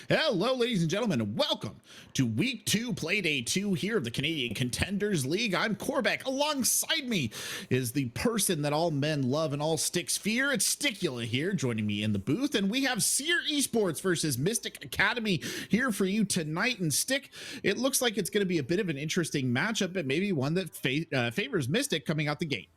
Hello, ladies and gentlemen, and welcome to week 2, play day 2 here of the Canadian Contenders League. I'm Corbeck. Alongside me is the person that all men love and all sticks fear. It's Stickula here, joining me in the booth, and we have SYR Esports versus Mystic Academy here for you tonight. And Stick, it looks like it's going to be a bit of an interesting matchup, but maybe one that favors Mystic coming out the gate.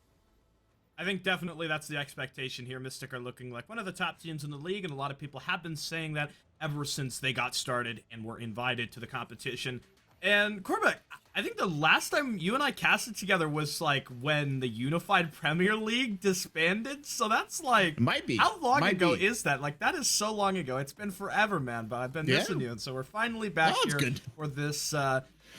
I think definitely that's the expectation here. Mystic are looking like one of the top teams in the league, and a lot of people have been saying that ever since they got started and were invited to the competition. And Corbeck, I think the last time you and I casted together was like when the Unified Premier League disbanded. So that's like, Might be. How long Might ago be. is that? Like, that is so long ago. It's been forever, man. But I've been missing you, and so we're finally back here good. for this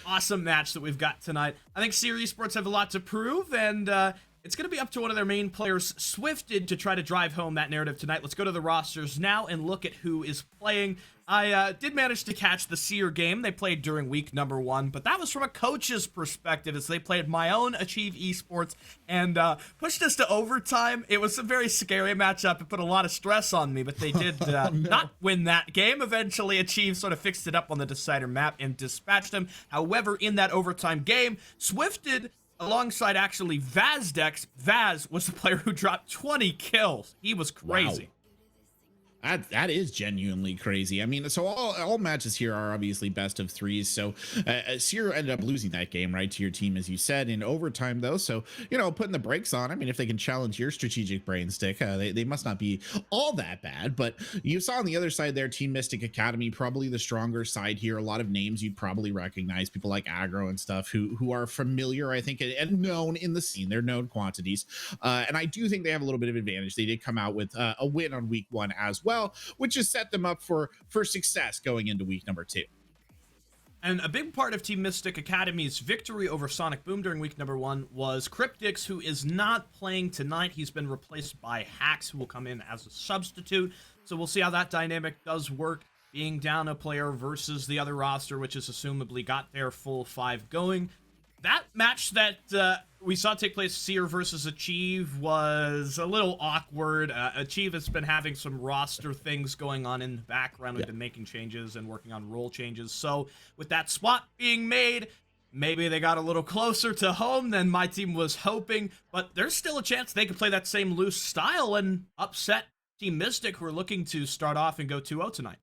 awesome match that we've got tonight. I think SYR Esports have a lot to prove, and it's going to be up to one of their main players, Swifted, to try to drive home that narrative tonight. Let's go to the rosters now and look at who is playing. I did manage to catch the SYR game. They played during week number 1, but that was from a coach's perspective as they played my own Achieve Esports and pushed us to overtime. It was a very scary matchup. It put a lot of stress on me, but they did not win that game. Eventually, Achieve sort of fixed it up on the decider map and dispatched them. However, in that overtime game, Swifted, alongside actually Vazdex, Vaz was the player who dropped 20 kills. He was crazy. Wow. That is genuinely crazy. I mean, so all matches here are obviously best of 3s. So SYR ended up losing that game, right, to your team, as you said, in overtime, though. So, you know, putting the brakes on. I mean, if they can challenge your strategic brain stick, they must not be all that bad. But you saw on the other side there, Team Mystic Academy, probably the stronger side here. A lot of names you'd probably recognize, people like Aggro and stuff, who are familiar, I think, and known in the scene. They're known quantities. And I do think they have a little bit of advantage. They did come out with a win on week 1 as well, which has set them up for success going into week number 2. And a big part of Team Mystic Academy's victory over Sonic Boom during week number 1 was Cryptix, who is not playing tonight. He's been replaced by Hax, who will come in as a substitute. So we'll see how that dynamic does work, being down a player versus the other roster, which has assumably got their full 5 going. That match that we saw take place, SYR versus Achieve, was a little awkward. Achieve has been having some roster things going on in the background. We've been making changes and working on role changes. So with that swap being made, maybe they got a little closer to home than my team was hoping. But there's still a chance they could play that same loose style and upset Team Mystic, who are looking to start off and go 2-0 tonight.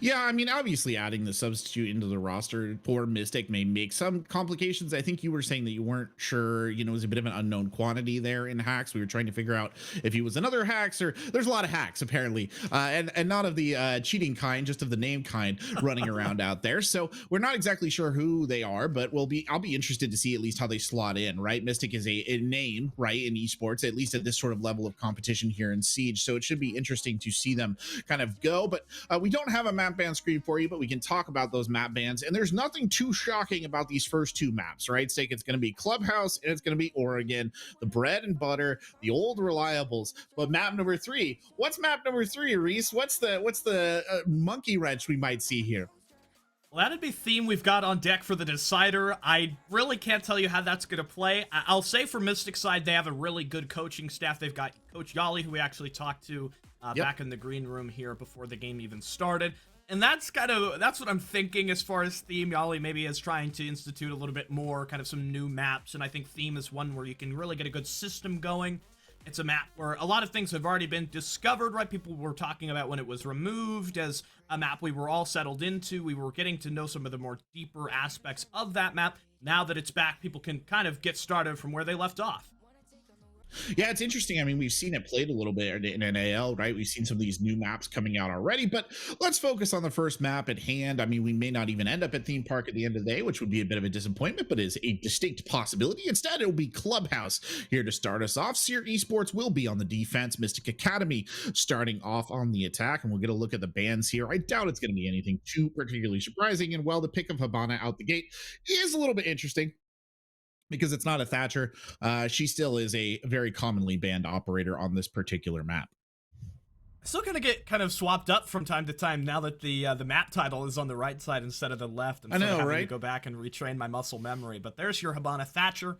Yeah, I mean, obviously adding the substitute into the roster for Mystic may make some complications. I think you were saying that you weren't sure, you know, it was a bit of an unknown quantity there in Hacks. We were trying to figure out if he was another Hacks, or there's a lot of Hacks apparently, and not of the cheating kind, just of the name kind running around out there. So we're not exactly sure who they are, but I'll be interested to see at least how they slot in, right? Mystic is a name, right, in esports, at least at this sort of level of competition here in Siege. So it should be interesting to see them kind of go, but we don't have a map ban screen for you, but we can talk about those map bans. And there's nothing too shocking about these first 2 maps, right? Stake, it's going to be Clubhouse and it's going to be Oregon, the bread and butter, the old reliables. But map number 3, what's map number 3, Reese? What's the monkey wrench we might see here? Well, that'd be theme we've got on deck for the decider. I really can't tell you how that's going to play. I'll say for Mystic side, they have a really good coaching staff. They've got Coach Yali, who we actually talked to back in the green room here before the game even started. And that's what I'm thinking as far as theme. Yali maybe is trying to institute a little bit more, kind of some new maps. And I think theme is one where you can really get a good system going. It's a map where a lot of things have already been discovered, right? People were talking about when it was removed as a map we were all settled into. We were getting to know some of the more deeper aspects of that map. Now that it's back, people can kind of get started from where they left off. Yeah, it's interesting. I mean, we've seen it played a little bit in NAL, right? We've seen some of these new maps coming out already, but let's focus on the first map at hand. I mean, we may not even end up at Theme Park at the end of the day, which would be a bit of a disappointment, but is a distinct possibility. Instead, it will be Clubhouse here to start us off. SYR Esports will be on the defense. Mystic Academy starting off on the attack, and we'll get a look at the bans here. I doubt it's going to be anything too particularly surprising, and well, the pick of Habana out the gate is a little bit interesting, because it's not a Thatcher. She still is a very commonly banned operator on this particular map. Still gonna get kind of swapped up from time to time now that the map title is on the right side instead of the left. I'm I know, having right? to go back and retrain my muscle memory. But there's your Habana Thatcher.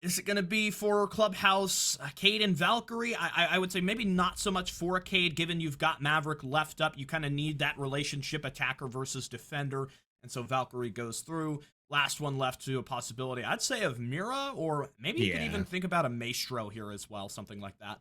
Is it going to be for Clubhouse, Cade and Valkyrie? I would say maybe not so much for Cade, given you've got Maverick left up. You kind of need that relationship attacker versus defender, and so Valkyrie goes through. Last one left to a possibility, I'd say, of Mira, or maybe you could even think about a Maestro here as well, something like that.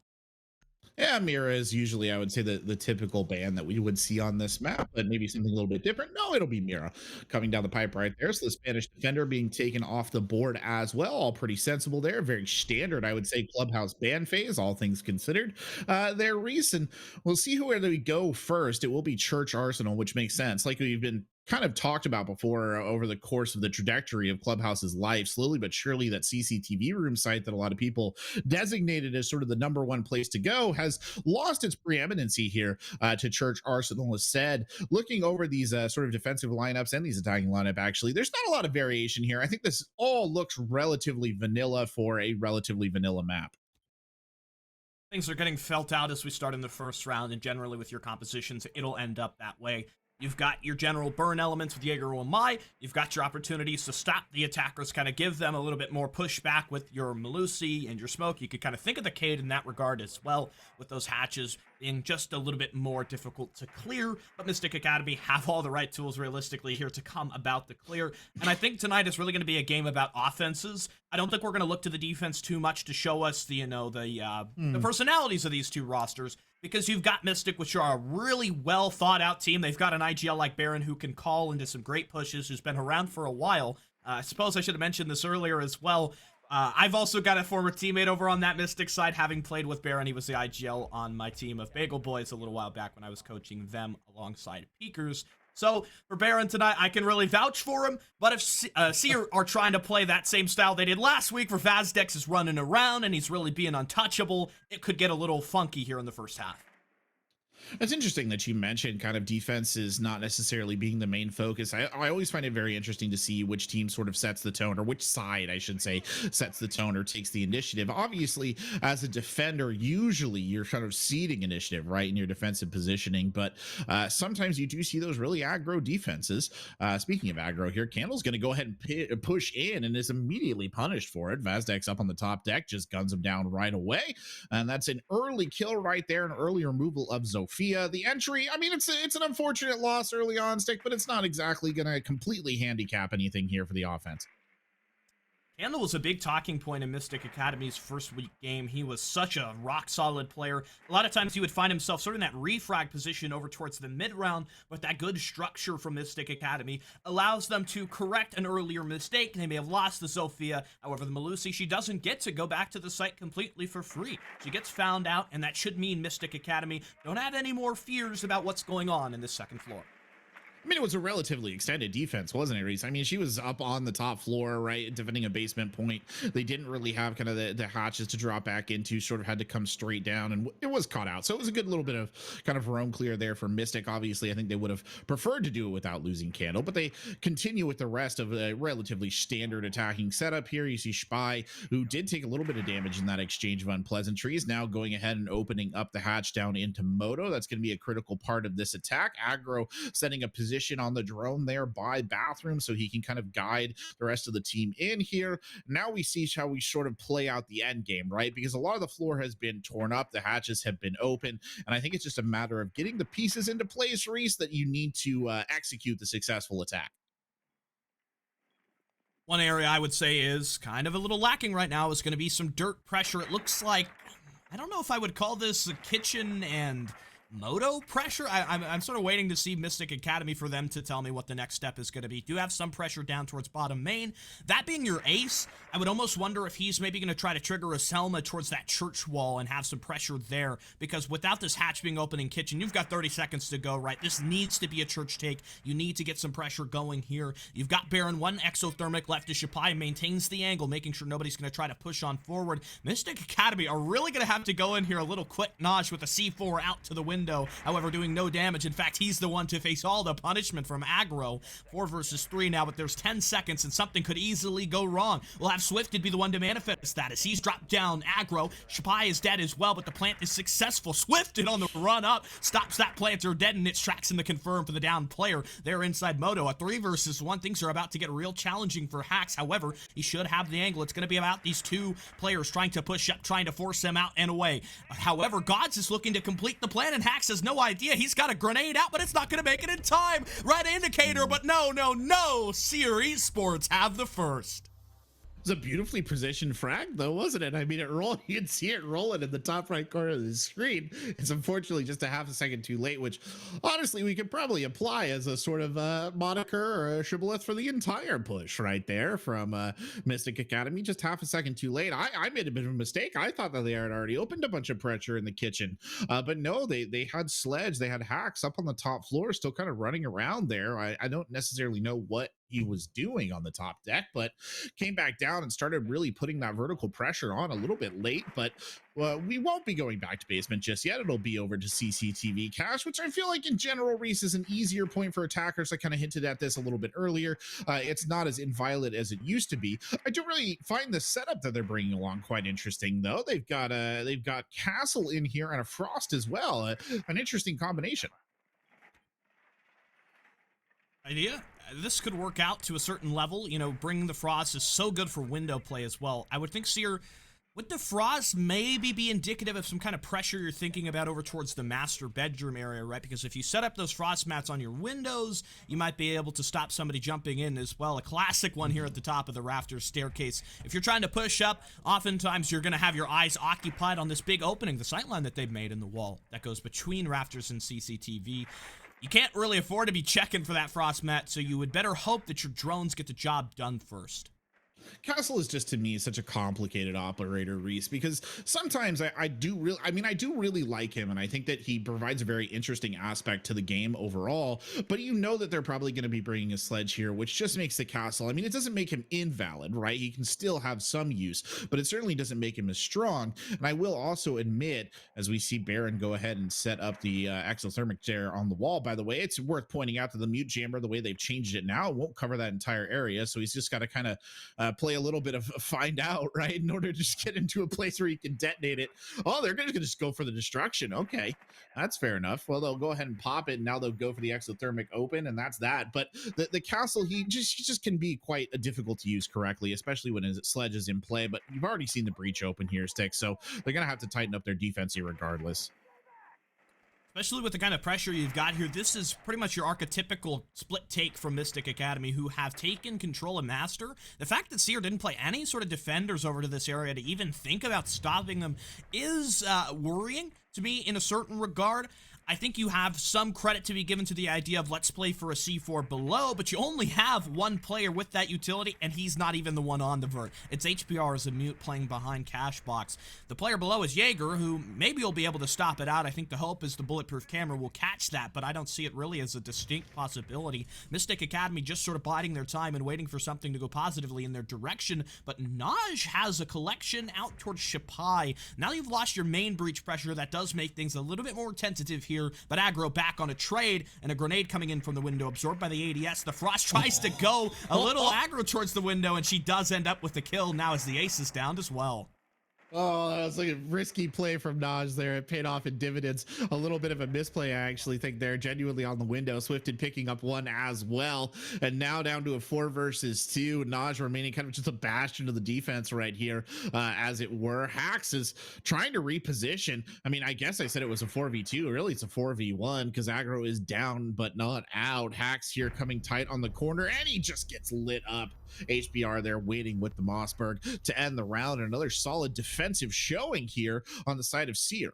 Yeah, Mira is usually, I would say, the typical band that we would see on this map, but maybe something a little bit different. No, it'll be Mira coming down the pipe right there. So the Spanish defender being taken off the board as well. All pretty sensible there. Very standard, I would say, Clubhouse ban phase, all things considered. Their reason, we'll see where we go first. It will be Church Arsenal, which makes sense. Like we've been kind of talked about before over the course of the trajectory of Clubhouse's life, slowly but surely that CCTV room site that a lot of people designated as sort of the number one place to go has lost its preeminency here to Church Arsenal has said. Looking over these sort of defensive lineups and these attacking lineup, actually, there's not a lot of variation here. I think this all looks relatively vanilla for a relatively vanilla map. Things are getting felt out as we start in the first round, and generally with your compositions, it'll end up that way. You've got your general burn elements with Jaeger and Mai. You've got your opportunities to stop the attackers, kind of give them a little bit more pushback with your Melusi and your smoke. You could kind of think of the Cade in that regard as well, with those hatches being just a little bit more difficult to clear. But Mystic Academy have all the right tools realistically here to come about the clear. And I think tonight is really going to be a game about offenses. I don't think we're going to look to the defense too much to show us the, the personalities of these two rosters, because you've got Mystic, which are a really well thought out team. They've got an IGL like Baron who can call into some great pushes, who's been around for a while. I suppose I should have mentioned this earlier as well. I've also got a former teammate over on that Mystic side, having played with Baron. He was the IGL on my team of Bagel Boys a little while back when I was coaching them alongside Peekers. So for Baron tonight, I can really vouch for him. But if SYR are trying to play that same style they did last week, where Vazdex is running around and he's really being untouchable, it could get a little funky here in the first half. It's interesting that you mentioned kind of defense is not necessarily being the main focus. I always find it very interesting to see which team sort of sets the tone, or which side, I should say, sets the tone or takes the initiative. Obviously, as a defender, usually you're kind of ceding initiative, right, in your defensive positioning. But sometimes you do see those really aggro defenses. Speaking of aggro here, Candle's going to go ahead and push in and is immediately punished for it. Vazdex up on the top deck just guns him down right away. And that's an early kill right there, an early removal of Zofia. The entry, I mean, it's an unfortunate loss early on, Stick, but it's not exactly going to completely handicap anything here for the offense. Candle was a big talking point in Mystic Academy's first week game. He was such a rock-solid player. A lot of times he would find himself sort of in that refrag position over towards the mid-round, but that good structure from Mystic Academy allows them to correct an earlier mistake. They may have lost the Zofia. However, the Melusi, she doesn't get to go back to the site completely for free. She gets found out, and that should mean Mystic Academy don't have any more fears about what's going on in the second floor. I mean, it was a relatively extended defense, wasn't it, Reese? I mean, she was up on the top floor, right, defending a basement point. They didn't really have kind of the hatches to drop back into, sort of had to come straight down, and it was caught out. So it was a good little bit of kind of roam clear there for Mystic. Obviously, I think they would have preferred to do it without losing Candle, but they continue with the rest of a relatively standard attacking setup here. You see Spy, who did take a little bit of damage in that exchange of unpleasantries, now going ahead and opening up the hatch down into Moto. That's going to be a critical part of this attack. Aggro setting a position on the drone there by Bathroom so he can kind of guide the rest of the team in here. Now we see how we sort of play out the end game, right? Because a lot of the floor has been torn up, the hatches have been open, and I think it's just a matter of getting the pieces into place, Reese, that you need to execute the successful attack. One area I would say is kind of a little lacking right now is going to be some dirt pressure. It looks like, I don't know if I would call this a kitchen and Moto pressure. I'm sort of waiting to see Mystic Academy for them to tell me what the next step is going to be. Do have some pressure down towards bottom main. That being your ace, I would almost wonder if he's maybe going to try to trigger a Selma towards that church wall and have some pressure there, because without this hatch being open in kitchen, you've got 30 seconds to go, right? This needs to be a church take. You need to get some pressure going here. You've got Baron, one exothermic left to Shapai, maintains the angle, making sure nobody's going to try to push on forward. Mystic Academy are really going to have to go in here a little quick notch with a C4 out to the window window, however doing no damage. In fact, he's the one to face all the punishment from aggro. 4 versus 3 now, but there's 10 seconds and something could easily go wrong. We'll have Swifted be the one to manifest that as he's dropped down aggro. Shapai is dead as well, but the plant is successful. Swifted on the run up, stops that planter dead in its tracks in the confirm for the down player. They're inside Moto. A 3 versus 1. Things are about to get real challenging for Hax. However, he should have the angle. It's going to be about these two players trying to push up, trying to force them out and away. However, Gods is looking to complete the plan, and Hax has no idea. He's got a grenade out, but it's not going to make it in time. Red indicator, but no. SYR Esports have the first. It was a beautifully positioned frag, though, wasn't it? I mean, it rolled. You can see it rolling in the top right corner of the screen. It's unfortunately just a half a second too late, which honestly we could probably apply as a sort of moniker or a shibboleth for the entire push right there from Mystic Academy. Just half a second too late. I made a bit of a mistake. I thought that they had already opened a bunch of pressure in the kitchen, but no, they had Sledge, they had Hax up on the top floor, still kind of running around there. I don't necessarily know what he was doing on the top deck, but came back down and started really putting that vertical pressure on a little bit late. But we won't be going back to basement just yet. It'll be over to CCTV cash, which I feel like in general, Reese, is an easier point for attackers. I kind of hinted at this a little bit earlier. It's not as inviolate as it used to be. I do really find the setup that they're bringing along quite interesting, though. They've got Castle in here and a Frost as well. An interesting combination. Idea? This could work out to a certain level. You know, bringing the Frost is so good for window play as well. I would think SYR, would the Frost maybe be indicative of some kind of pressure you're thinking about over towards the master bedroom area, right? Because if you set up those Frost mats on your windows, you might be able to stop somebody jumping in as well. A classic one here at the top of the rafters staircase. If you're trying to push up, oftentimes you're going to have your eyes occupied on this big opening, the sightline that they've made in the wall that goes between rafters and CCTV. You can't really afford to be checking for that Frost mat, so you would better hope that your drones get the job done first. Castle is just, to me, such a complicated operator, Reese, because sometimes I do really like him, and I think that he provides a very interesting aspect to the game overall, but you know that they're probably going to be bringing a Sledge here, which just makes the Castle, I mean, it doesn't make him invalid, right? He can still have some use, but it certainly doesn't make him as strong. And I will also admit, as we see Baron go ahead and set up the exothermic there on the wall, by the way, it's worth pointing out that the mute jammer, the way they've changed it now, it won't cover that entire area, so he's just got to kind of play a little bit of find out, right, in order to just get into a place where you can detonate it. Oh, they're gonna just go for the destruction. Okay, that's fair enough. Well, they'll go ahead and pop it, and now they'll go for the exothermic open, and that's that. But the Castle, he just can be quite difficult to use correctly, especially when his Sledge is in play. But you've already seen the breach open here, Stick, so they're gonna have to tighten up their defense here regardless. Especially with the kind of pressure you've got here, this is pretty much your archetypical split take from Mystic Academy, who have taken control of Master. The fact that SYR didn't play any sort of defenders over to this area to even think about stopping them is worrying to me in a certain regard. I think you have some credit to be given to the idea of let's play for a C4 below, but you only have one player with that utility, and he's not even the one on the vert. It's HBR as a mute playing behind Cashbox. The player below is Jaeger, who maybe will be able to stop it out. I think the hope is the bulletproof camera will catch that, but I don't see it really as a distinct possibility. Mystic Academy just sort of biding their time and waiting for something to go positively in their direction, but Naj has a collection out towards Shapai. Now you've lost your main breach pressure. That does make things a little bit more tentative here, but aggro back on a trade, and a grenade coming in from the window, absorbed by the ADS. The Frost tries to go a little aggro towards the window, and she does end up with the kill now as the ace is down as well. Oh, that was like a risky play from Naj there. It paid off in dividends. A little bit of a misplay, I actually think, there, genuinely on the window. Swifted picking up one as well. And now down to a 4 versus 2. Naj remaining kind of just a bastion of the defense right here, as it were. Hax is trying to reposition. I mean, I guess I said it was a 4v2. Really, it's a 4v1 because aggro is down but not out. Hax here coming tight on the corner, and he just gets lit up. HBR there waiting with the Mossberg to end the round. Another solid defensive showing here on the side of SYR.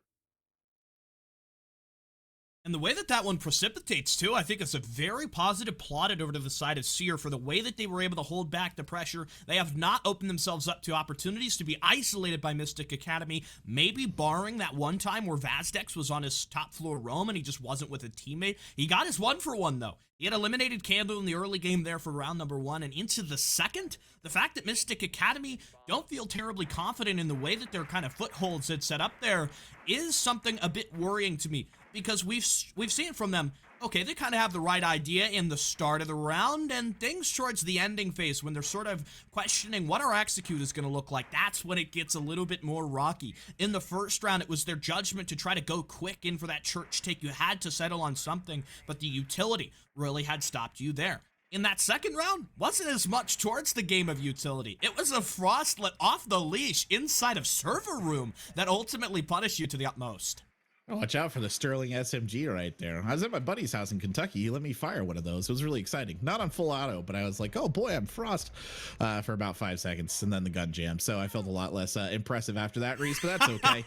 And the way that that one precipitates, too, I think it's a very positive plotted over to the side of SYR for the way that they were able to hold back the pressure. They have not opened themselves up to opportunities to be isolated by Mystic Academy, maybe barring that one time where Vazdex was on his top floor roam and he just wasn't with a teammate. He got his 1-for-1, though. He had eliminated Candle in the early game there for round number 1, and into the second, the fact that Mystic Academy don't feel terribly confident in the way that their kind of footholds had set up there is something a bit worrying to me. because we've seen from them, okay, they kind of have the right idea in the start of the round, and things towards the ending phase when they're sort of questioning what our execute is going to look like, that's when it gets a little bit more rocky. In the first round, it was their judgment to try to go quick in for that church take. You had to settle on something, but the utility really had stopped you there. In that second round, wasn't as much towards the game of utility. It was a Frost let off the leash inside of server room that ultimately punished you to the utmost. Oh, watch out for the Sterling SMG right there. I was at my buddy's house in Kentucky. He let me fire one of those. It was really exciting. Not on full auto, but I was like, oh boy, I'm Frost for about 5 seconds, and then the gun jammed. So I felt a lot less impressive after that, Reese, but that's okay.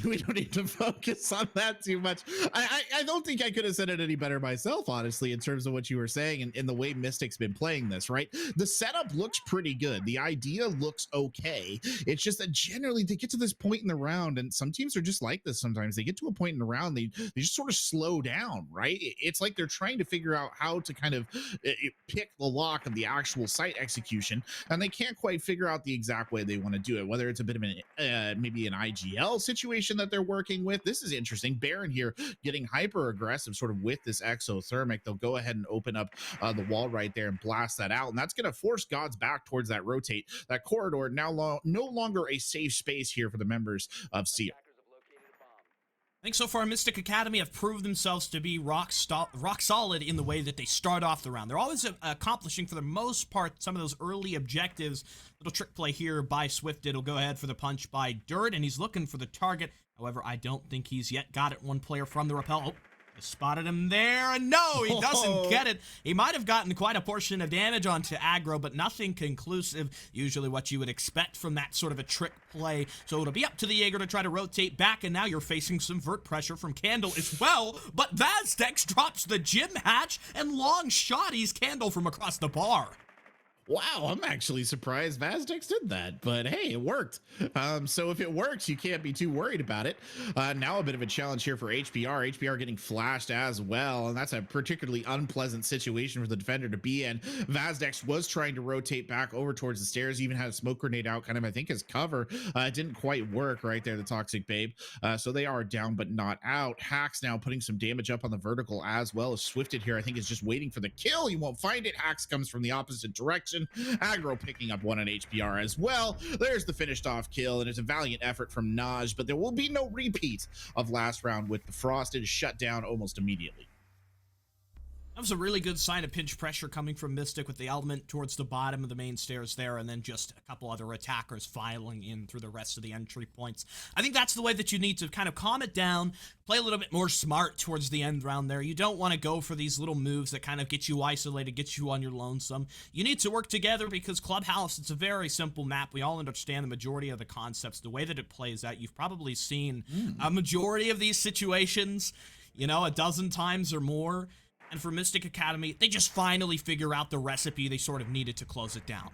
We don't need to focus on that too much. I don't think I could have said it any better myself, honestly, in terms of what you were saying and the way Mystic's been playing this, right? The setup looks pretty good. The idea looks okay. It's just that generally they get to this point in the round, and some teams are just like this sometimes. They get to a point in the round, they just sort of slow down, right? It's like they're trying to figure out how to kind of pick the lock of the actual site execution, and they can't quite figure out the exact way they want to do it, whether it's a bit of an maybe an IGL situation that they're working with. This is interesting. Baron here getting hyper aggressive sort of with this exothermic. They'll go ahead and open up the wall right there and blast that out, and that's going to force Gods back towards that rotate. That corridor now no longer a safe space here for the members of CR. I think so far Mystic Academy have proved themselves to be rock solid in the way that they start off the round. They're always accomplishing, for the most part, some of those early objectives. Little trick play here by Swift. It'll go ahead for the punch by Dirt, and he's looking for the target. However, I don't think he's yet got it. One player from the rappel. Oh, spotted him there, and no, he doesn't get it. He might have gotten quite a portion of damage onto aggro, but nothing conclusive. Usually what you would expect from that sort of a trick play. So it'll be up to the Jaeger to try to rotate back, and now you're facing some vert pressure from Candle as well. But Vazdex drops the gym hatch and long shotties Candle from across the bar. Wow, I'm actually surprised Vazdex did that, but hey, it worked. So if it works, you can't be too worried about it. Now a bit of a challenge here for HPR. HPR getting flashed as well, and that's a particularly unpleasant situation for the defender to be in. Vazdex was trying to rotate back over towards the stairs, even had a smoke grenade out, kind of, I think, as cover. It didn't quite work right there, the Toxic Babe. So they are down, but not out. Hacks now putting some damage up on the vertical as well as Swifted here. I think is just waiting for the kill. You won't find it. Hacks comes from the opposite direction. Aggro picking up one on HPR as well. There's the finished off kill, and it's a valiant effort from Naj, but there will be no repeat of last round with the Frost. It is shut down almost immediately. That was a really good sign of pinch pressure coming from Mystic with the element towards the bottom of the main stairs there, and then just a couple other attackers filing in through the rest of the entry points. I think that's the way that you need to kind of calm it down, play a little bit more smart towards the end round there. You don't want to go for these little moves that kind of get you isolated, get you on your lonesome. You need to work together because Clubhouse, it's a very simple map. We all understand the majority of the concepts. The way that it plays out, you've probably seen a majority of these situations, you know, a dozen times or more. And for Mystic Academy, they just finally figure out the recipe they sort of needed to close it down.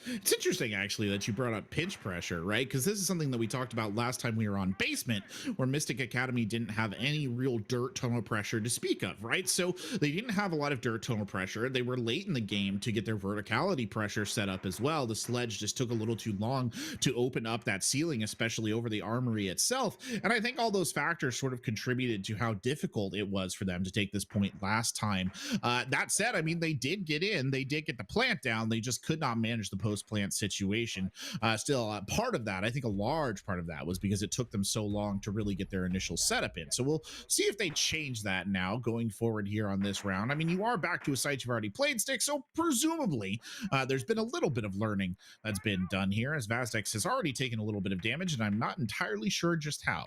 It's interesting, actually, that you brought up pinch pressure, right? Because this is something that we talked about last time we were on Basement, where Mystic Academy didn't have any real dirt tonal pressure to speak of, right? So they didn't have a lot of dirt tonal pressure. They were late in the game to get their verticality pressure set up as well. The sledge just took a little too long to open up that ceiling, especially over the armory itself. And I think all those factors sort of contributed to how difficult it was for them to take this point last time. That said, I mean, they did get in. They did get the plant down. They just could not manage the post-plant situation. Still, part of that, I think a large part of that was because it took them so long to really get their initial setup in. So we'll see if they change that now going forward here on this round. I mean, you are back to a site you've already played, Stick, so presumably there's been a little bit of learning that's been done here, as Vazdex has already taken a little bit of damage, and I'm not entirely sure just how.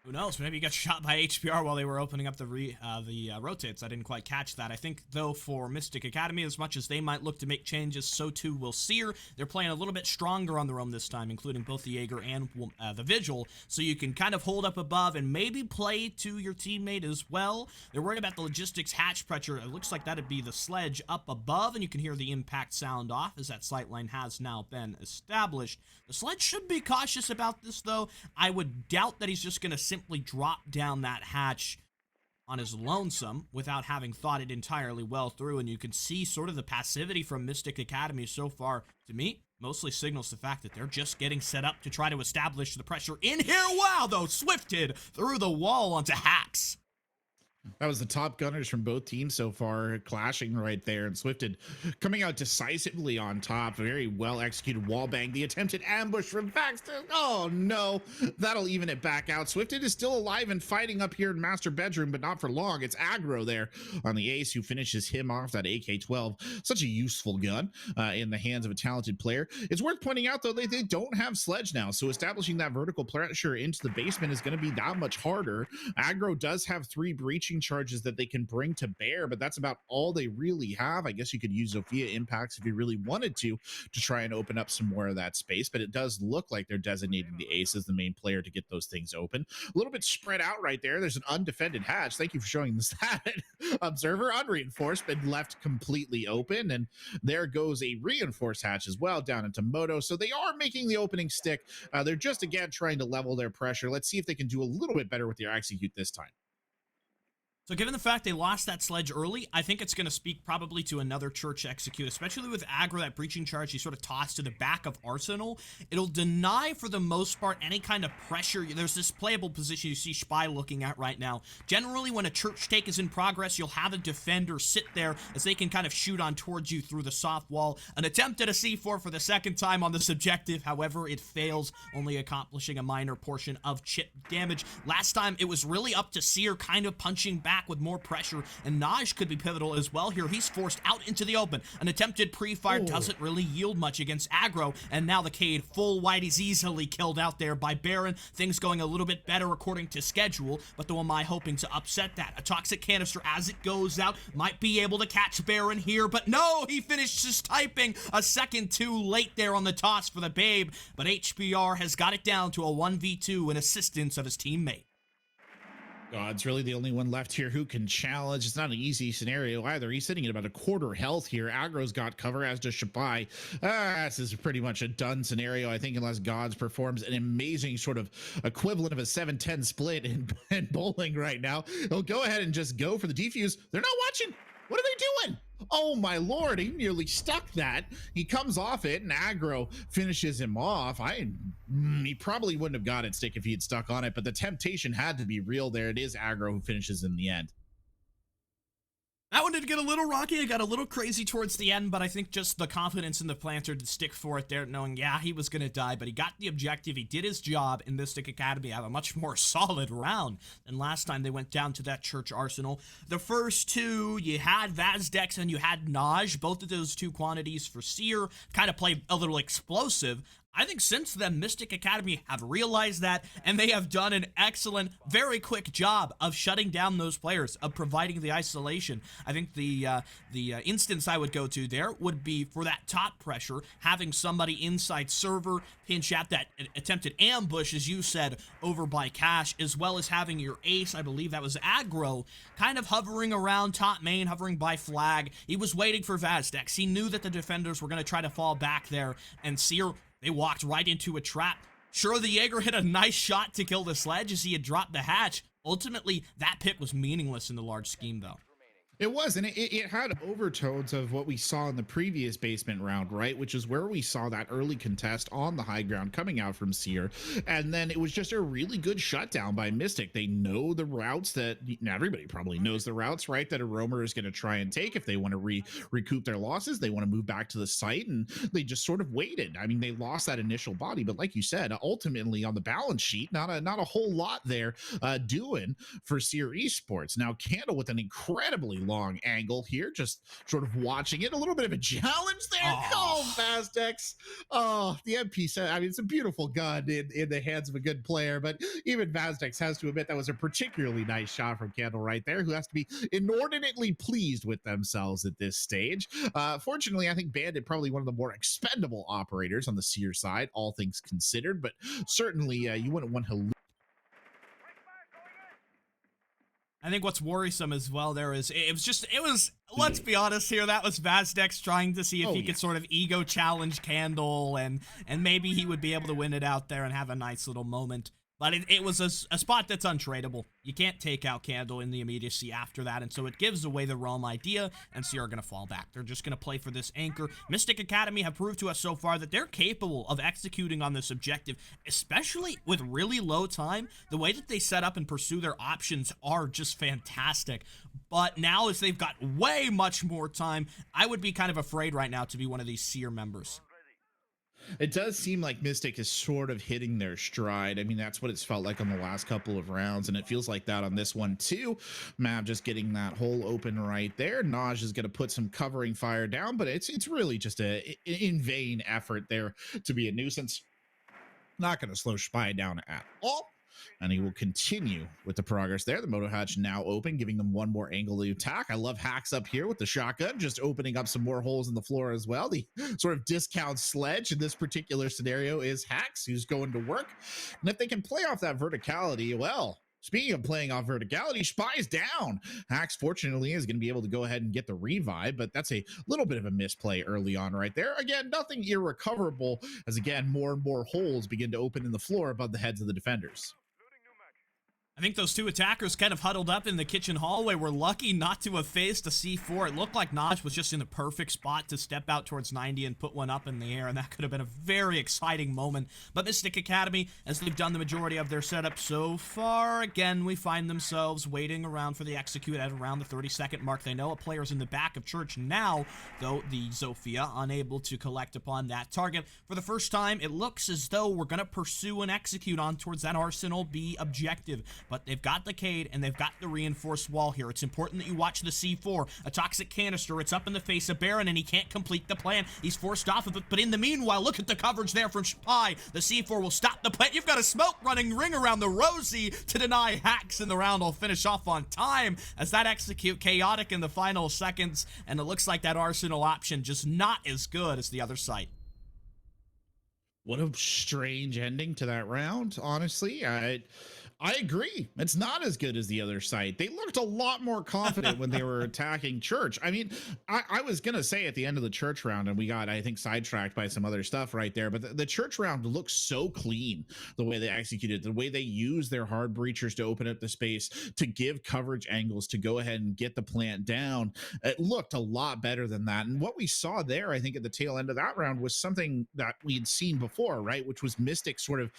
Who knows? Maybe he got shot by HPR while they were opening up the rotates. I didn't quite catch that. I think, though, for Mystic Academy, as much as they might look to make changes, so too will SYR. They're playing a little bit stronger on their own this time, including both the Jaeger and the Vigil, so you can kind of hold up above and maybe play to your teammate as well. They're worried about the logistics hatch pressure. It looks like that'd be the sledge up above, and you can hear the impact sound off as that sightline has now been established. The sledge should be cautious about this, though. I would doubt that he's just going to simply drop down that hatch on his lonesome without having thought it entirely well through, and you can see sort of the passivity from Mystic Academy so far. To me, mostly signals the fact that they're just getting set up to try to establish the pressure in here. Wow, though, Swifted through the wall onto Hacks. That was the top gunners from both teams so far clashing right there, and Swifted coming out decisively on top. Very well executed wall bang. The attempted ambush from Baxter. Oh no, that'll even it back out. Swifted is still alive and fighting up here in master bedroom, but not for long. It's aggro there on the ace who finishes him off. That AK-12, such a useful gun in the hands of a talented player. It's worth pointing out though, they don't have sledge now, so establishing that vertical pressure into the basement is going to be that much harder. Aggro does have 3 breaching charges that they can bring to bear, but that's about all they really have. I guess you could use Zofia impacts if you really wanted to try and open up some more of that space, but it does look like they're designating the ace as the main player to get those things open. A little bit spread out right there. There's an undefended hatch. Thank you for showing this that. Observer unreinforced, but left completely open, and there goes a reinforced hatch as well down into Moto. So they are making the opening stick. They're just again trying to level their pressure. Let's see if they can do a little bit better with their execute this time. So given the fact they lost that sledge early, I think it's going to speak probably to another church execute, especially with aggro, that breaching charge he sort of tossed to the back of Arsenal. It'll deny, for the most part, any kind of pressure. There's this playable position you see Spy looking at right now. Generally, when a church take is in progress, you'll have a defender sit there as they can kind of shoot on towards you through the soft wall. An attempt at a C4 for the second time on this objective. However, it fails, only accomplishing a minor portion of chip damage. Last time, it was really up to SYR kind of punching back with more pressure, and Naj could be pivotal as well here. He's forced out into the open. An attempted pre-fire doesn't really yield much against aggro, and now the Cade full white is easily killed out there by Baron. Things going a little bit better according to schedule, but the Wamai hoping to upset that. A toxic canister as it goes out might be able to catch Baron here, but no, he finishes typing a second too late there on the toss for the Babe, but HBR has got it down to a 1v2 in assistance of his teammate. God's really the only one left here who can challenge. It's not an easy scenario either. He's sitting at about a quarter health here. Aggro's got cover, as does Shabai. This is pretty much a done scenario, I think, unless Gods performs an amazing sort of equivalent of a 7-10 split in bowling right now. He'll go ahead and just go for the defuse. They're not watching. What are they doing? Oh my lord, he nearly stuck that. He comes off it and aggro finishes him off. He probably wouldn't have got it stick if he had stuck on it, but the temptation had to be real there. It is aggro who finishes in the end. That one did get a little rocky. It got a little crazy towards the end, but I think just the confidence in the planter to stick for it there, knowing, yeah, he was going to die, but he got the objective. He did his job in Mystic Academy. Have a much more solid round than last time they went down to that church arsenal. The first two, you had Vazdex and you had Naj. Both of those two quantities for SYR kind of play a little explosive. I think since then, Mystic Academy have realized that, and they have done an excellent, very quick job of shutting down those players, of providing the isolation. I think the instance I would go to there would be for that top pressure, having somebody inside server pinch out that attempted ambush, as you said, over by Cash, as well as having your ace, I believe that was aggro, kind of hovering around top main, hovering by flag. He was waiting for Vazdex. He knew that the defenders were going to try to fall back there, and SYR, they walked right into a trap. Sure, the Jaeger hit a nice shot to kill the sledge as he had dropped the hatch. Ultimately, that pick was meaningless in the large scheme, though. It was, and it had overtones of what we saw in the previous basement round, right? Which is where we saw that early contest on the high ground coming out from SYR. And then it was just a really good shutdown by Mystic. They know the routes that everybody probably knows the routes, right? That a roamer is going to try and take if they want to recoup their losses. They want to move back to the site, and they just sort of waited. I mean, they lost that initial body, but like you said, ultimately on the balance sheet, not a whole lot there doing for SYR Esports. Now, Candle with an incredibly long angle here, just sort of watching it. A little bit of a challenge there. Oh, Vazdex. Oh, the MP said, I mean, it's a beautiful gun in the hands of a good player, but even Vazdex has to admit that was a particularly nice shot from Candle right there, who has to be inordinately pleased with themselves at this stage. Fortunately, I think Bandit probably one of the more expendable operators on the SYR side, all things considered, but certainly you wouldn't want to. I think what's worrisome as well there is it was let's be honest here, that was Vazdex trying to see if he could sort of ego challenge Candle and maybe he would be able to win it out there and have a nice little moment. But it was a spot that's untradeable. You can't take out Candle in the immediacy after that, and so it gives away the Realm idea, and SYR are going to fall back. They're just going to play for this anchor. Mystic Academy have proved to us so far that they're capable of executing on this objective, especially with really low time. The way that they set up and pursue their options are just fantastic. But now, as they've got way much more time, I would be kind of afraid right now to be one of these SYR members. It does seem like Mystic is sort of hitting their stride. I mean, that's what it's felt like on the last couple of rounds, and it feels like that on this one too. Mav just getting that hole open right there. Naj is going to put some covering fire down, but it's really just a in vain effort there to be a nuisance. Not going to slow Spy down at all. And he will continue with the progress there. The moto hatch now open, giving them one more angle to attack. I love Hacks up here with the shotgun, just opening up some more holes in the floor as well. The sort of discount sledge in this particular scenario is Hacks, who's going to work. And if they can play off that verticality, well, speaking of playing off verticality, Spy's down. Hacks, fortunately, is going to be able to go ahead and get the revive, but that's a little bit of a misplay early on right there. Again, nothing irrecoverable, as again, more and more holes begin to open in the floor above the heads of the defenders. I think those two attackers kind of huddled up in the kitchen hallway were lucky not to have faced a C4. It looked like Naj was just in the perfect spot to step out towards 90 and put one up in the air, and that could have been a very exciting moment. But Mystic Academy, as they've done the majority of their setup so far, again, we find themselves waiting around for the execute at around the 30-second mark. They know a player's in the back of Church now, though the Zofia unable to collect upon that target. For the first time, it looks as though we're going to pursue and execute on towards that Arsenal B objective. But they've got the Cade and they've got the reinforced wall here. It's important that you watch the C4. A toxic canister. It's up in the face of Baron and he can't complete the plan. He's forced off of it. But in the meanwhile, look at the coverage there from Spy. The C4 will stop the plan. You've got a smoke running ring around the Rosie to deny Hacks, and the round will finish off on time as that execute chaotic in the final seconds. And it looks like that Arsenal option just not as good as the other site. What a strange ending to that round, honestly. I agree. It's not as good as the other site. They looked a lot more confident when they were attacking Church. I mean, I was going to say at the end of the Church round, and we got, I think, sidetracked by some other stuff right there, but the Church round looks so clean, the way they executed, the way they used their hard breachers to open up the space, to give coverage angles, to go ahead and get the plant down. It looked a lot better than that. And what we saw there, I think, at the tail end of that round was something that we had seen before, right? Which was Mystic sort of,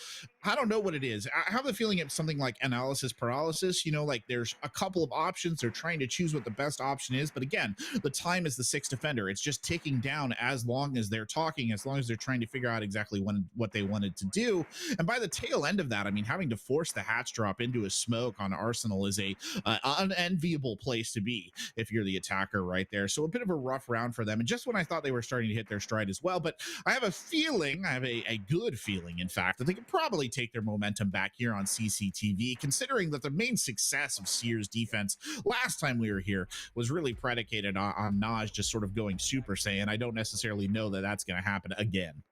I don't know what it is. I have the feeling it's something like analysis paralysis, you know, like there's a couple of options, they're trying to choose what the best option is, but again, the time is the sixth defender. It's just ticking down as long as they're talking, as long as they're trying to figure out exactly what they wanted to do. And by the tail end of that, I mean, having to force the hatch drop into a smoke on Arsenal is a unenviable place to be if you're the attacker right there. So a bit of a rough round for them, and just when I thought they were starting to hit their stride as well. But I have a feeling, I have a good feeling, in fact, that they could probably take their momentum back here on CCTV, considering that the main success of SYR's defense last time we were here was really predicated on Naj just sort of going Super Saiyan. I don't necessarily know that that's going to happen again.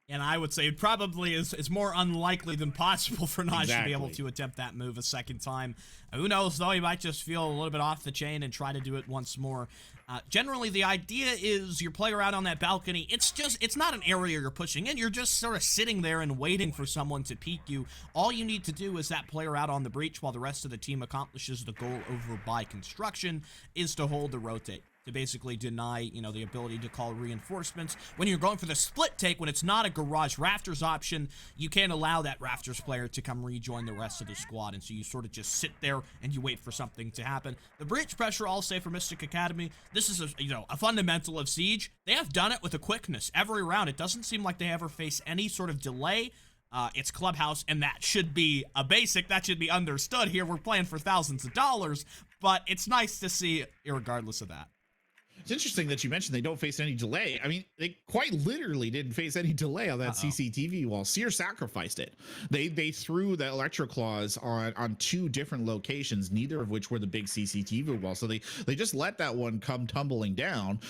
And I would say it probably is more unlikely than possible for Naj to be able to attempt that move a second time. Who knows, though, he might just feel a little bit off the chain and try to do it once more. Generally, the idea is your player out on that balcony, it's not an area you're pushing in. You're just sort of sitting there and waiting for someone to peek you. All you need to do is that player out on the breach while the rest of the team accomplishes the goal over by construction is to hold the rotate, to basically deny, you know, the ability to call reinforcements. When you're going for the split take, when it's not a garage rafters option, you can't allow that rafters player to come rejoin the rest of the squad, and so you sort of just sit there and you wait for something to happen. The breach pressure, I'll say, for Mystic Academy, this is a fundamental of Siege. They have done it with a quickness every round. It doesn't seem like they ever face any sort of delay. It's Clubhouse, and that should be a basic. That should be understood here. We're playing for thousands of dollars, but it's nice to see regardless of that. It's interesting that you mentioned they don't face any delay. I mean, they quite literally didn't face any delay on that CCTV wall. SYR sacrificed it. They threw the electro claws on two different locations, neither of which were the big CCTV wall. So they just let that one come tumbling down.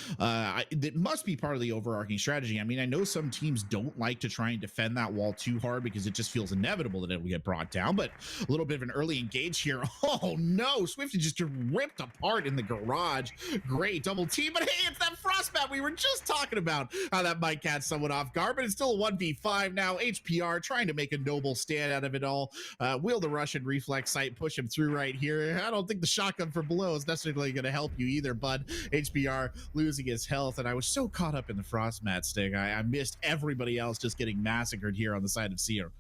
It must be part of the overarching strategy. I mean, I know some teams don't like to try and defend that wall too hard because it just feels inevitable that it will get brought down. But a little bit of an early engage here. Oh no, Swifty just ripped apart in the garage. Great double team, but hey, it's that frost map we were just talking about, how that might catch someone off guard, but it's still a 1v5 now. HPR trying to make a noble stand out of it all. Will the Russian reflex sight push him through right here? I don't think the shotgun for below is necessarily going to help you either, bud. HPR losing his health, and I was so caught up in the frost mat stick, I missed everybody else just getting massacred here on the side of SYR.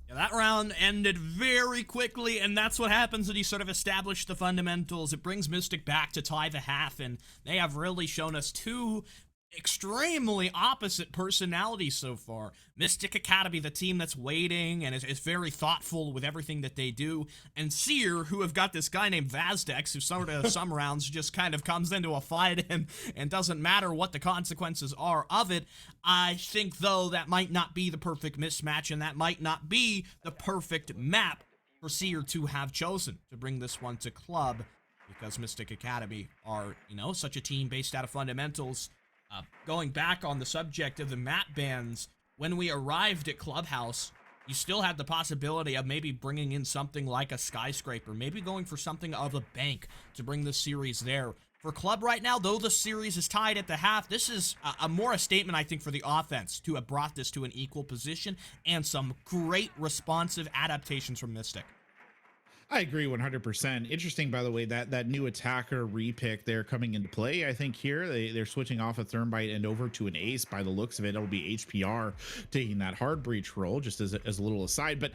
Yeah, that round ended very quickly, and that's what happens when you sort of establish the fundamentals. It brings Mystic back to tie the half, and they have really shown us two extremely opposite personalities so far. Mystic Academy, the team that's waiting and is very thoughtful with everything that they do, and SYR, who have got this guy named Vazdex, who sort of some rounds just kind of comes into a fight and doesn't matter what the consequences are of it. I think, though, that might not be the perfect mismatch, and that might not be the perfect map for SYR to have chosen to bring this one to club, because Mystic Academy are, you know, such a team based out of fundamentals. Going back on the subject of the map bans, when we arrived at Clubhouse, you still had the possibility of maybe bringing in something like a skyscraper, maybe going for something of a bank to bring the series there. For Club right now, though the series is tied at the half, this is a statement, I think, for the offense to have brought this to an equal position, and some great responsive adaptations from Mystic. I agree 100%. Interesting, by the way, that new attacker repick there coming into play. I think here they're switching off a Thermite and over to an Ace. By the looks of it, it'll be HPR taking that hard breach role, just as a little aside. But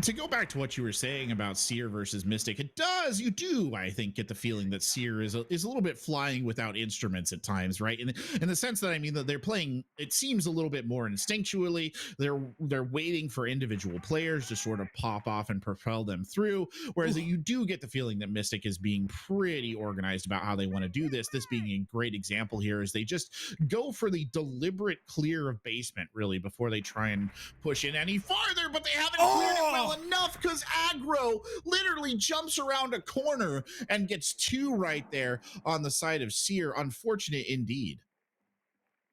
to go back to what you were saying about SYR versus Mystic, you do, I think, get the feeling that SYR is a little bit flying without instruments at times, right? In the sense that, I mean, that they're playing, it seems a little bit more instinctually. They're waiting for individual players to sort of pop off and propel them through. Whereas you do get the feeling that Mystic is being pretty organized about how they want to do this. This being a great example here is they just go for the deliberate clear of basement, really, before they try and push in any farther, but they haven't cleared it well enough because aggro literally jumps around a corner and gets two right there on the side of SYR. Unfortunate indeed.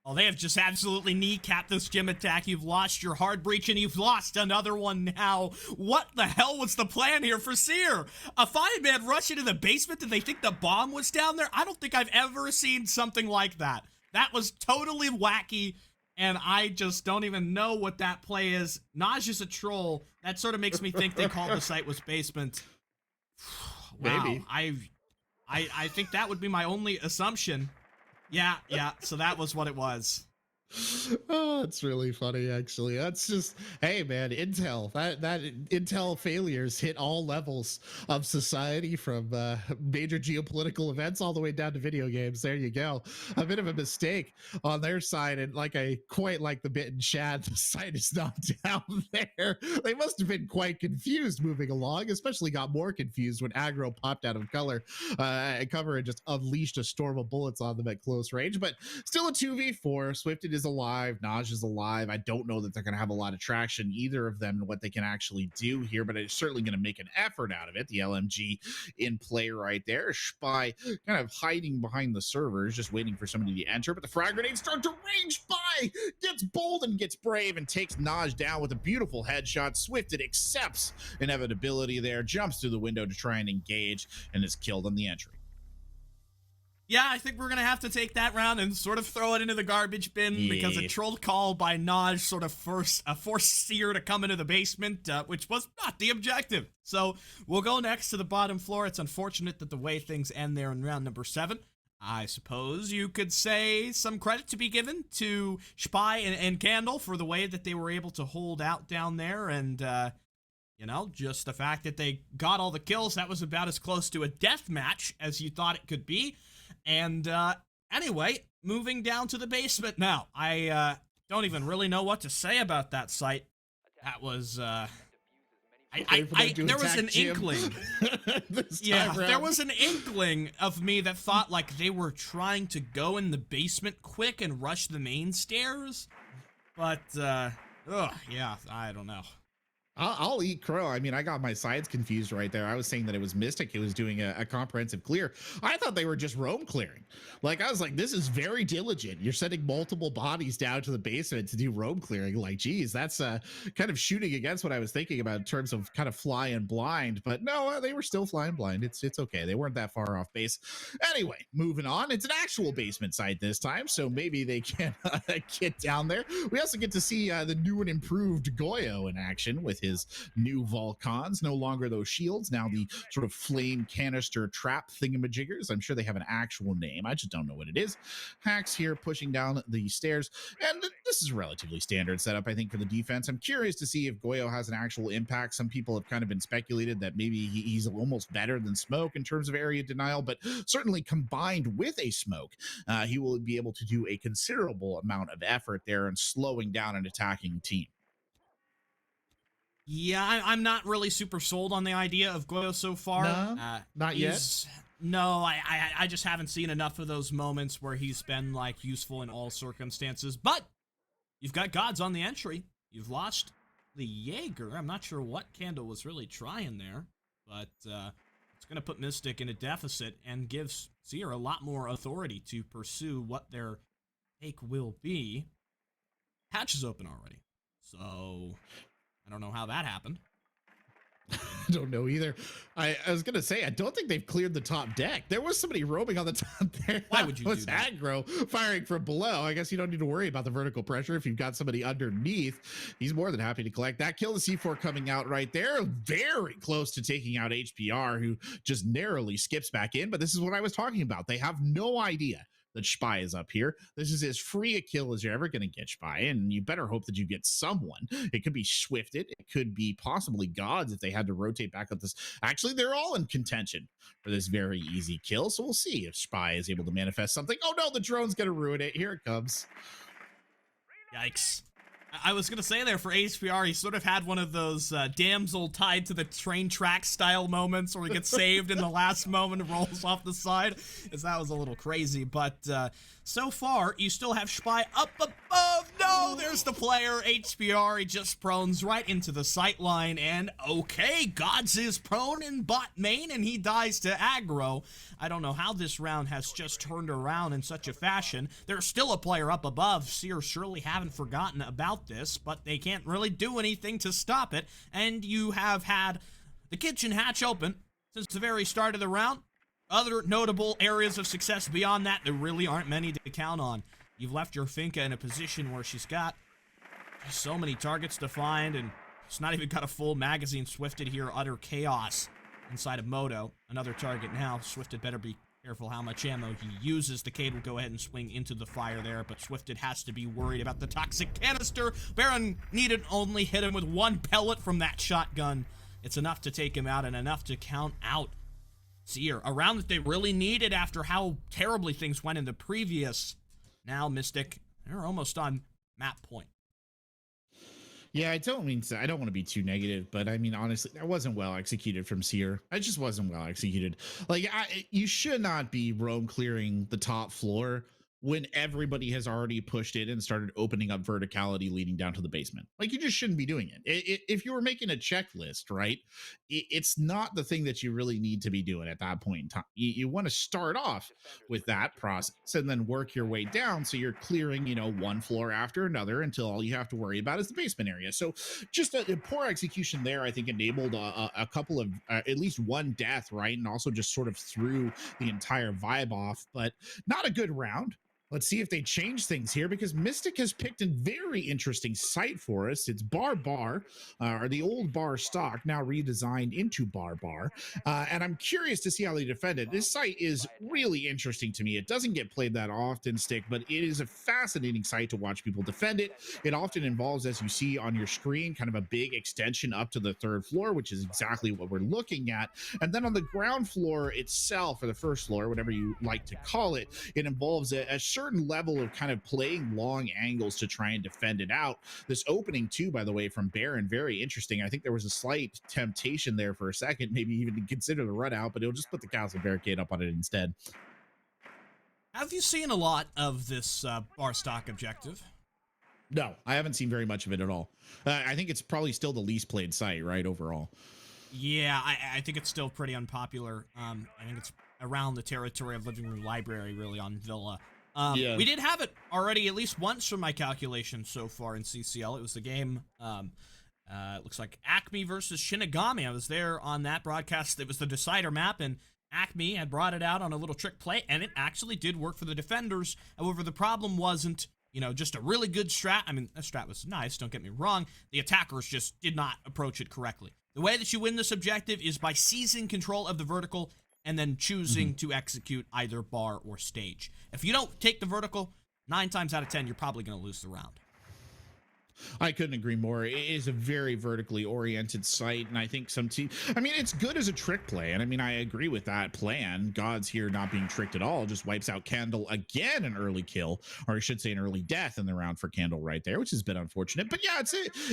Oh, they have just absolutely kneecapped this gym attack. You've lost your hard breach, and you've lost another one now. What the hell was the plan here for SYR? A five-man rush into the basement? Did they think the bomb was down there? I don't think I've ever seen something like that. That was totally wacky, and I just don't even know what that play is. Naj is a troll. That sort of makes me think they called the site was basement. Wow. Maybe. I think that would be my only assumption. Yeah, so that was what it was. Oh, it's really funny, actually. That's just, hey man, Intel, that Intel failures hit all levels of society, from major geopolitical events all the way down to video games. There you go. A bit of a mistake on their side, and like I quite like the bit in chat, the site is not down there. They must have been quite confused moving along, especially got more confused when aggro popped out of cover and just unleashed a storm of bullets on them at close range. But still a 2v4. Swifted is alive, Naj is alive. I don't know that they're going to have a lot of traction, either of them, what they can actually do here, but it's certainly going to make an effort out of it. The LMG in play right there. Spy kind of hiding behind the servers, just waiting for somebody to enter, but the frag grenades start to range by, gets bold and gets brave and takes Naj down with a beautiful headshot. Swifted accepts inevitability there, jumps through the window to try and engage, and is killed on the entry. Yeah, I think we're going to have to take that round and sort of throw it into the garbage bin, because a troll call by Naj sort of forced SYR to come into the basement, which was not the objective. So we'll go next to the bottom floor. It's unfortunate that the way things end there in round number 7. I suppose you could say some credit to be given to Spy and Candle for the way that they were able to hold out down there, and you know, just the fact that they got all the kills. That was about as close to a death match as you thought it could be. And anyway, moving down to the basement now. I don't even really know what to say about that site. That was there was an inkling. There was an inkling of me that thought like they were trying to go in the basement quick and rush the main stairs. But yeah, I don't know. I'll eat crow. I mean, I got my sides confused right there. I was saying that it was Mystic who was doing a comprehensive clear. I thought they were just roam clearing. Like, I was like, this is very diligent. You're sending multiple bodies down to the basement to do roam clearing. Like, geez, that's kind of shooting against what I was thinking about in terms of kind of flying blind. But no, they were still flying blind. It's okay. They weren't that far off base. Anyway, moving on. It's an actual basement site this time, so maybe they can get down there. We also get to see the new and improved Goyo in action with his new Volcans. No longer those shields, now the sort of flame canister trap thingamajiggers. I'm sure they have an actual name. I just don't know what it is. Hacks here pushing down the stairs, and this is a relatively standard setup, I think, for the defense. I'm curious to see if Goyo has an actual impact. Some people have kind of been speculated that maybe he's almost better than Smoke in terms of area denial, but certainly combined with a Smoke, he will be able to do a considerable amount of effort there and slowing down an attacking team. Yeah, I'm not really super sold on the idea of Goyo so far. No, not yet. No, I just haven't seen enough of those moments where he's been, like, useful in all circumstances. But you've got gods on the entry. You've lost the Jaeger. I'm not sure what Candle was really trying there, but it's going to put Mystic in a deficit and gives SYR a lot more authority to pursue what their take will be. Hatch is open already, so I don't know how that happened. I don't know either. I was gonna say I don't think they've cleared the top deck. There was somebody roaming on the top there. Why would you do that? Aggro firing from below. I guess you don't need to worry about the vertical pressure if you've got somebody underneath. He's more than happy to collect that kill. The C4 coming out right there, very close to taking out HPR, who just narrowly skips back in. But this is what I was talking about. They have no idea that SPY is up here. This is as free a kill as you're ever going to get, SPY, and you better hope that you get someone. It could be Swifted. It could be possibly Gods if they had to rotate back up this. Actually, they're all in contention for this very easy kill, so we'll see if SPY is able to manifest something. Oh no, the drone's going to ruin it. Here it comes. Yikes. I was going to say there for HPR, he sort of had one of those damsel tied to the train track style moments where he gets saved in the last moment and rolls off the side. As that was a little crazy, but so far, you still have SPY up above. No, there's the player, HPR. He just prones right into the sight line, and okay, Gods is prone in bot main, and he dies to aggro. I don't know how this round has just turned around in such a fashion. There's still a player up above. SYR surely haven't forgotten about this, but they can't really do anything to stop it, and you have had the kitchen hatch open since the very start of the round. Other notable areas of success beyond that, there really aren't many to count on. You've left your Finka in a position where she's got just so many targets to find, and she's not even got a full magazine. Swifted here, utter chaos inside of Moto. Another target now. Swifted better be careful how much ammo he uses. The Cade will go ahead and swing into the fire there, but Swifted has to be worried about the toxic canister. Baron needed only hit him with one pellet from that shotgun. It's enough to take him out and enough to count out SYR, a round that they really needed after how terribly things went in the previous. Now Mystic, they're almost on map point. Yeah, I don't want to be too negative, but I mean, honestly, that wasn't well executed from SYR. It just wasn't well executed. Like, you should not be roam clearing the top floor when everybody has already pushed it and started opening up verticality leading down to the basement. Like, you just shouldn't be doing it. If you were making a checklist, right, it's not the thing that you really need to be doing at that point in time. You want to start off with that process and then work your way down so you're clearing, one floor after another until all you have to worry about is the basement area. So just a poor execution there, I think, enabled a couple of at least one death, right, and also just sort of threw the entire vibe off, but not a good round. Let's see if they change things here, because Mystic has picked a very interesting site for us. It's Bar, or the old Bar stock, now redesigned into Bar. And I'm curious to see how they defend it. This site is really interesting to me. It doesn't get played that often, Stick, but it is a fascinating site to watch people defend it. It often involves, as you see on your screen, kind of a big extension up to the third floor, which is exactly what we're looking at. And then on the ground floor itself, or the first floor, whatever you like to call it, it involves a certain level of kind of playing long angles to try and defend it out. This opening too, by the way, from Baron, very interesting. I think there was a slight temptation there for a second, maybe even to consider the run out, but it'll just put the castle barricade up on it instead. Have you seen a lot of this bar stock objective? No, I haven't seen very much of it at all. I think it's probably still the least played site, right? Overall. Yeah, I think it's still pretty unpopular. I think it's around the territory of Living Room Library, really, on Villa. Yeah. We did have it already at least once from my calculations so far in CCL. It was the game, it looks like Acme versus Shinigami. I was there on that broadcast. It was the decider map, and Acme had brought it out on a little trick play, and it actually did work for the defenders. However, the problem wasn't, just a really good strat. I mean, that strat was nice, don't get me wrong. The attackers just did not approach it correctly. The way that you win this objective is by seizing control of the vertical and then choosing to execute either bar or stage. If you don't take the vertical, 9 times out of 10, you're probably going to lose the round. I couldn't agree more. It is a very vertically oriented site, and I think some team. I mean, it's good as a trick play, and I mean, I agree with that plan. God's here not being tricked at all, just wipes out Candle again, an early kill, or I should say, an early death in the round for Candle right there, which has been unfortunate. But yeah,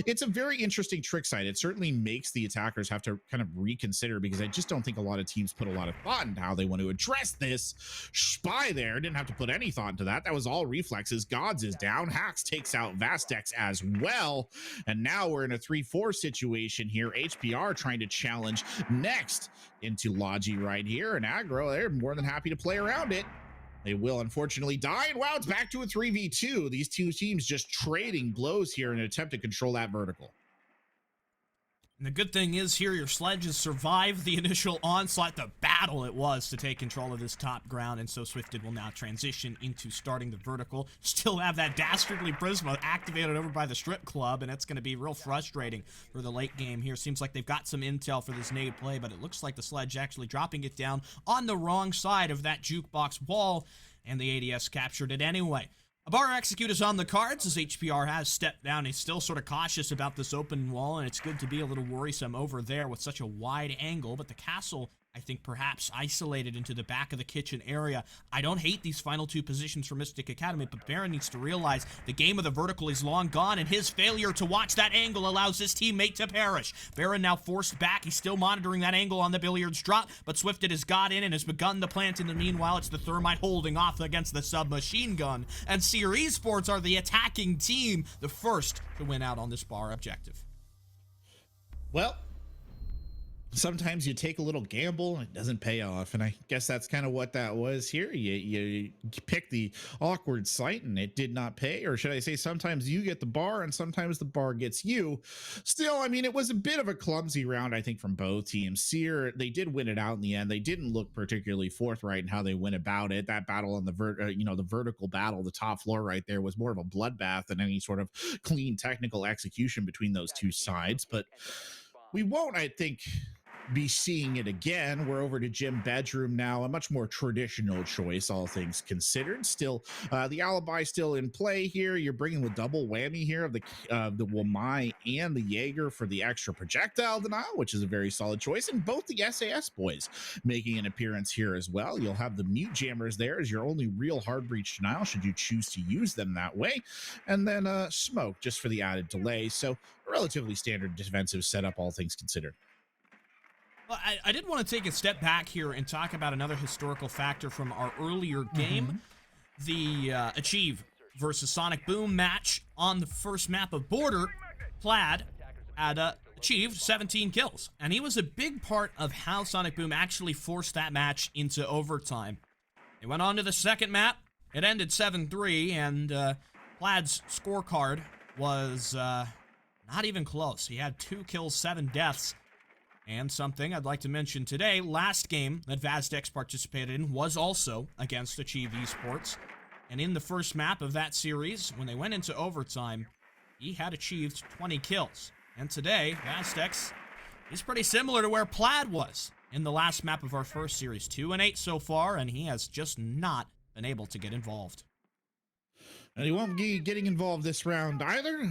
it's a very interesting trick site. It certainly makes the attackers have to kind of reconsider, because I just don't think a lot of teams put a lot of thought into how they want to address this. Spy there didn't have to put any thought into that. That was all reflexes. Gods is down. Hacks takes out Vastex as well, and now we're in a 3-4 situation here. HPR trying to challenge next into Logi right here, and Aggro, they're more than happy to play around it. They will unfortunately die, and wow, it's back to a 3v2. These two teams just trading blows here in an attempt to control that vertical. And the good thing is here, your sledges survived the initial onslaught, the battle it was to take control of this top ground, and so Swifted will now transition into starting the vertical. Still have that dastardly Prisma activated over by the strip club, and it's going to be real frustrating for the late game here. Seems like they've got some intel for this nade play, but it looks like the sledge actually dropping it down on the wrong side of that jukebox wall, and the ADS captured it anyway. A bar execute is on the cards as HPR has stepped down. He's still sort of cautious about this open wall, and it's good to be a little worrisome over there with such a wide angle, but the castle, I think, perhaps isolated into the back of the kitchen area. I don't hate these final 2 positions for Mystic Academy, but Baron needs to realize the game of the vertical is long gone, and his failure to watch that angle allows his teammate to perish. Baron now forced back. He's still monitoring that angle on the billiards drop, but Swifted has got in and has begun the plant. In the meanwhile, it's the Thermite holding off against the submachine gun, and SYR Esports are the attacking team, the first to win out on this bar objective. Well, sometimes you take a little gamble and it doesn't pay off, and I guess that's kind of what that was here. You pick the awkward site and it did not pay, or should I say, sometimes you get the bar and sometimes the bar gets you. Still, I mean, it was a bit of a clumsy round, I think, from both teams. SYR, they did win it out in the end. They didn't look particularly forthright in how they went about it. That battle on the the vertical battle, the top floor right there, was more of a bloodbath than any sort of clean technical execution between those two sides. But we won't, I think, be seeing it again. We're over to Gym Bedroom now, a much more traditional choice, all things considered. Still, the alibi still in play here. You're bringing the double whammy here of the Wamai and the Jaeger for the extra projectile denial, which is a very solid choice, and both the SAS boys making an appearance here as well. You'll have the mute jammers there as your only real hard breach denial, should you choose to use them that way, and then smoke just for the added delay. So a relatively standard defensive setup, all things considered. Well, I did want to take a step back here and talk about another historical factor from our earlier game. The Achieve versus Sonic Boom match on the first map of Border. Plaid had achieved 17 kills, and he was a big part of how Sonic Boom actually forced that match into overtime. They went on to the second map. It ended 7-3, and Plaid's scorecard was not even close. He had 2 kills, 7 deaths. And something I'd like to mention today, last game that Vazdex participated in was also against Achieve Esports. And in the first map of that series, when they went into overtime, he had achieved 20 kills. And today, Vazdex is pretty similar to where Plaid was in the last map of our first series. 2-8 so far, and he has just not been able to get involved. And he won't be getting involved this round either.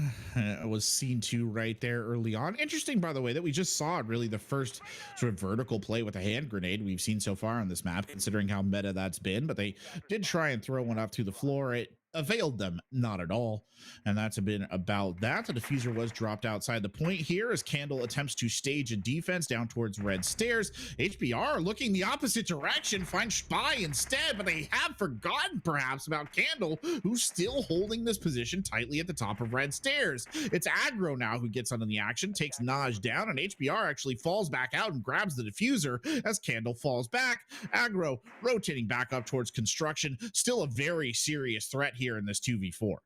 Was seen to right there early on. Interesting, by the way, that we just saw really the first sort of vertical play with a hand grenade we've seen so far on this map, considering how meta that's been. But they did try and throw one up to the floor. It availed them not at all. And that's been about that. The diffuser was dropped outside the point here as Candle attempts to stage a defense down towards red stairs. HBR looking the opposite direction, find SPY instead, but they have forgotten perhaps about Candle, who's still holding this position tightly at the top of red stairs. It's Aggro now who gets on in the action, takes Naj down, and HBR actually falls back out and grabs the diffuser as Candle falls back. Aggro rotating back up towards construction, still a very serious threat here in this 2v4.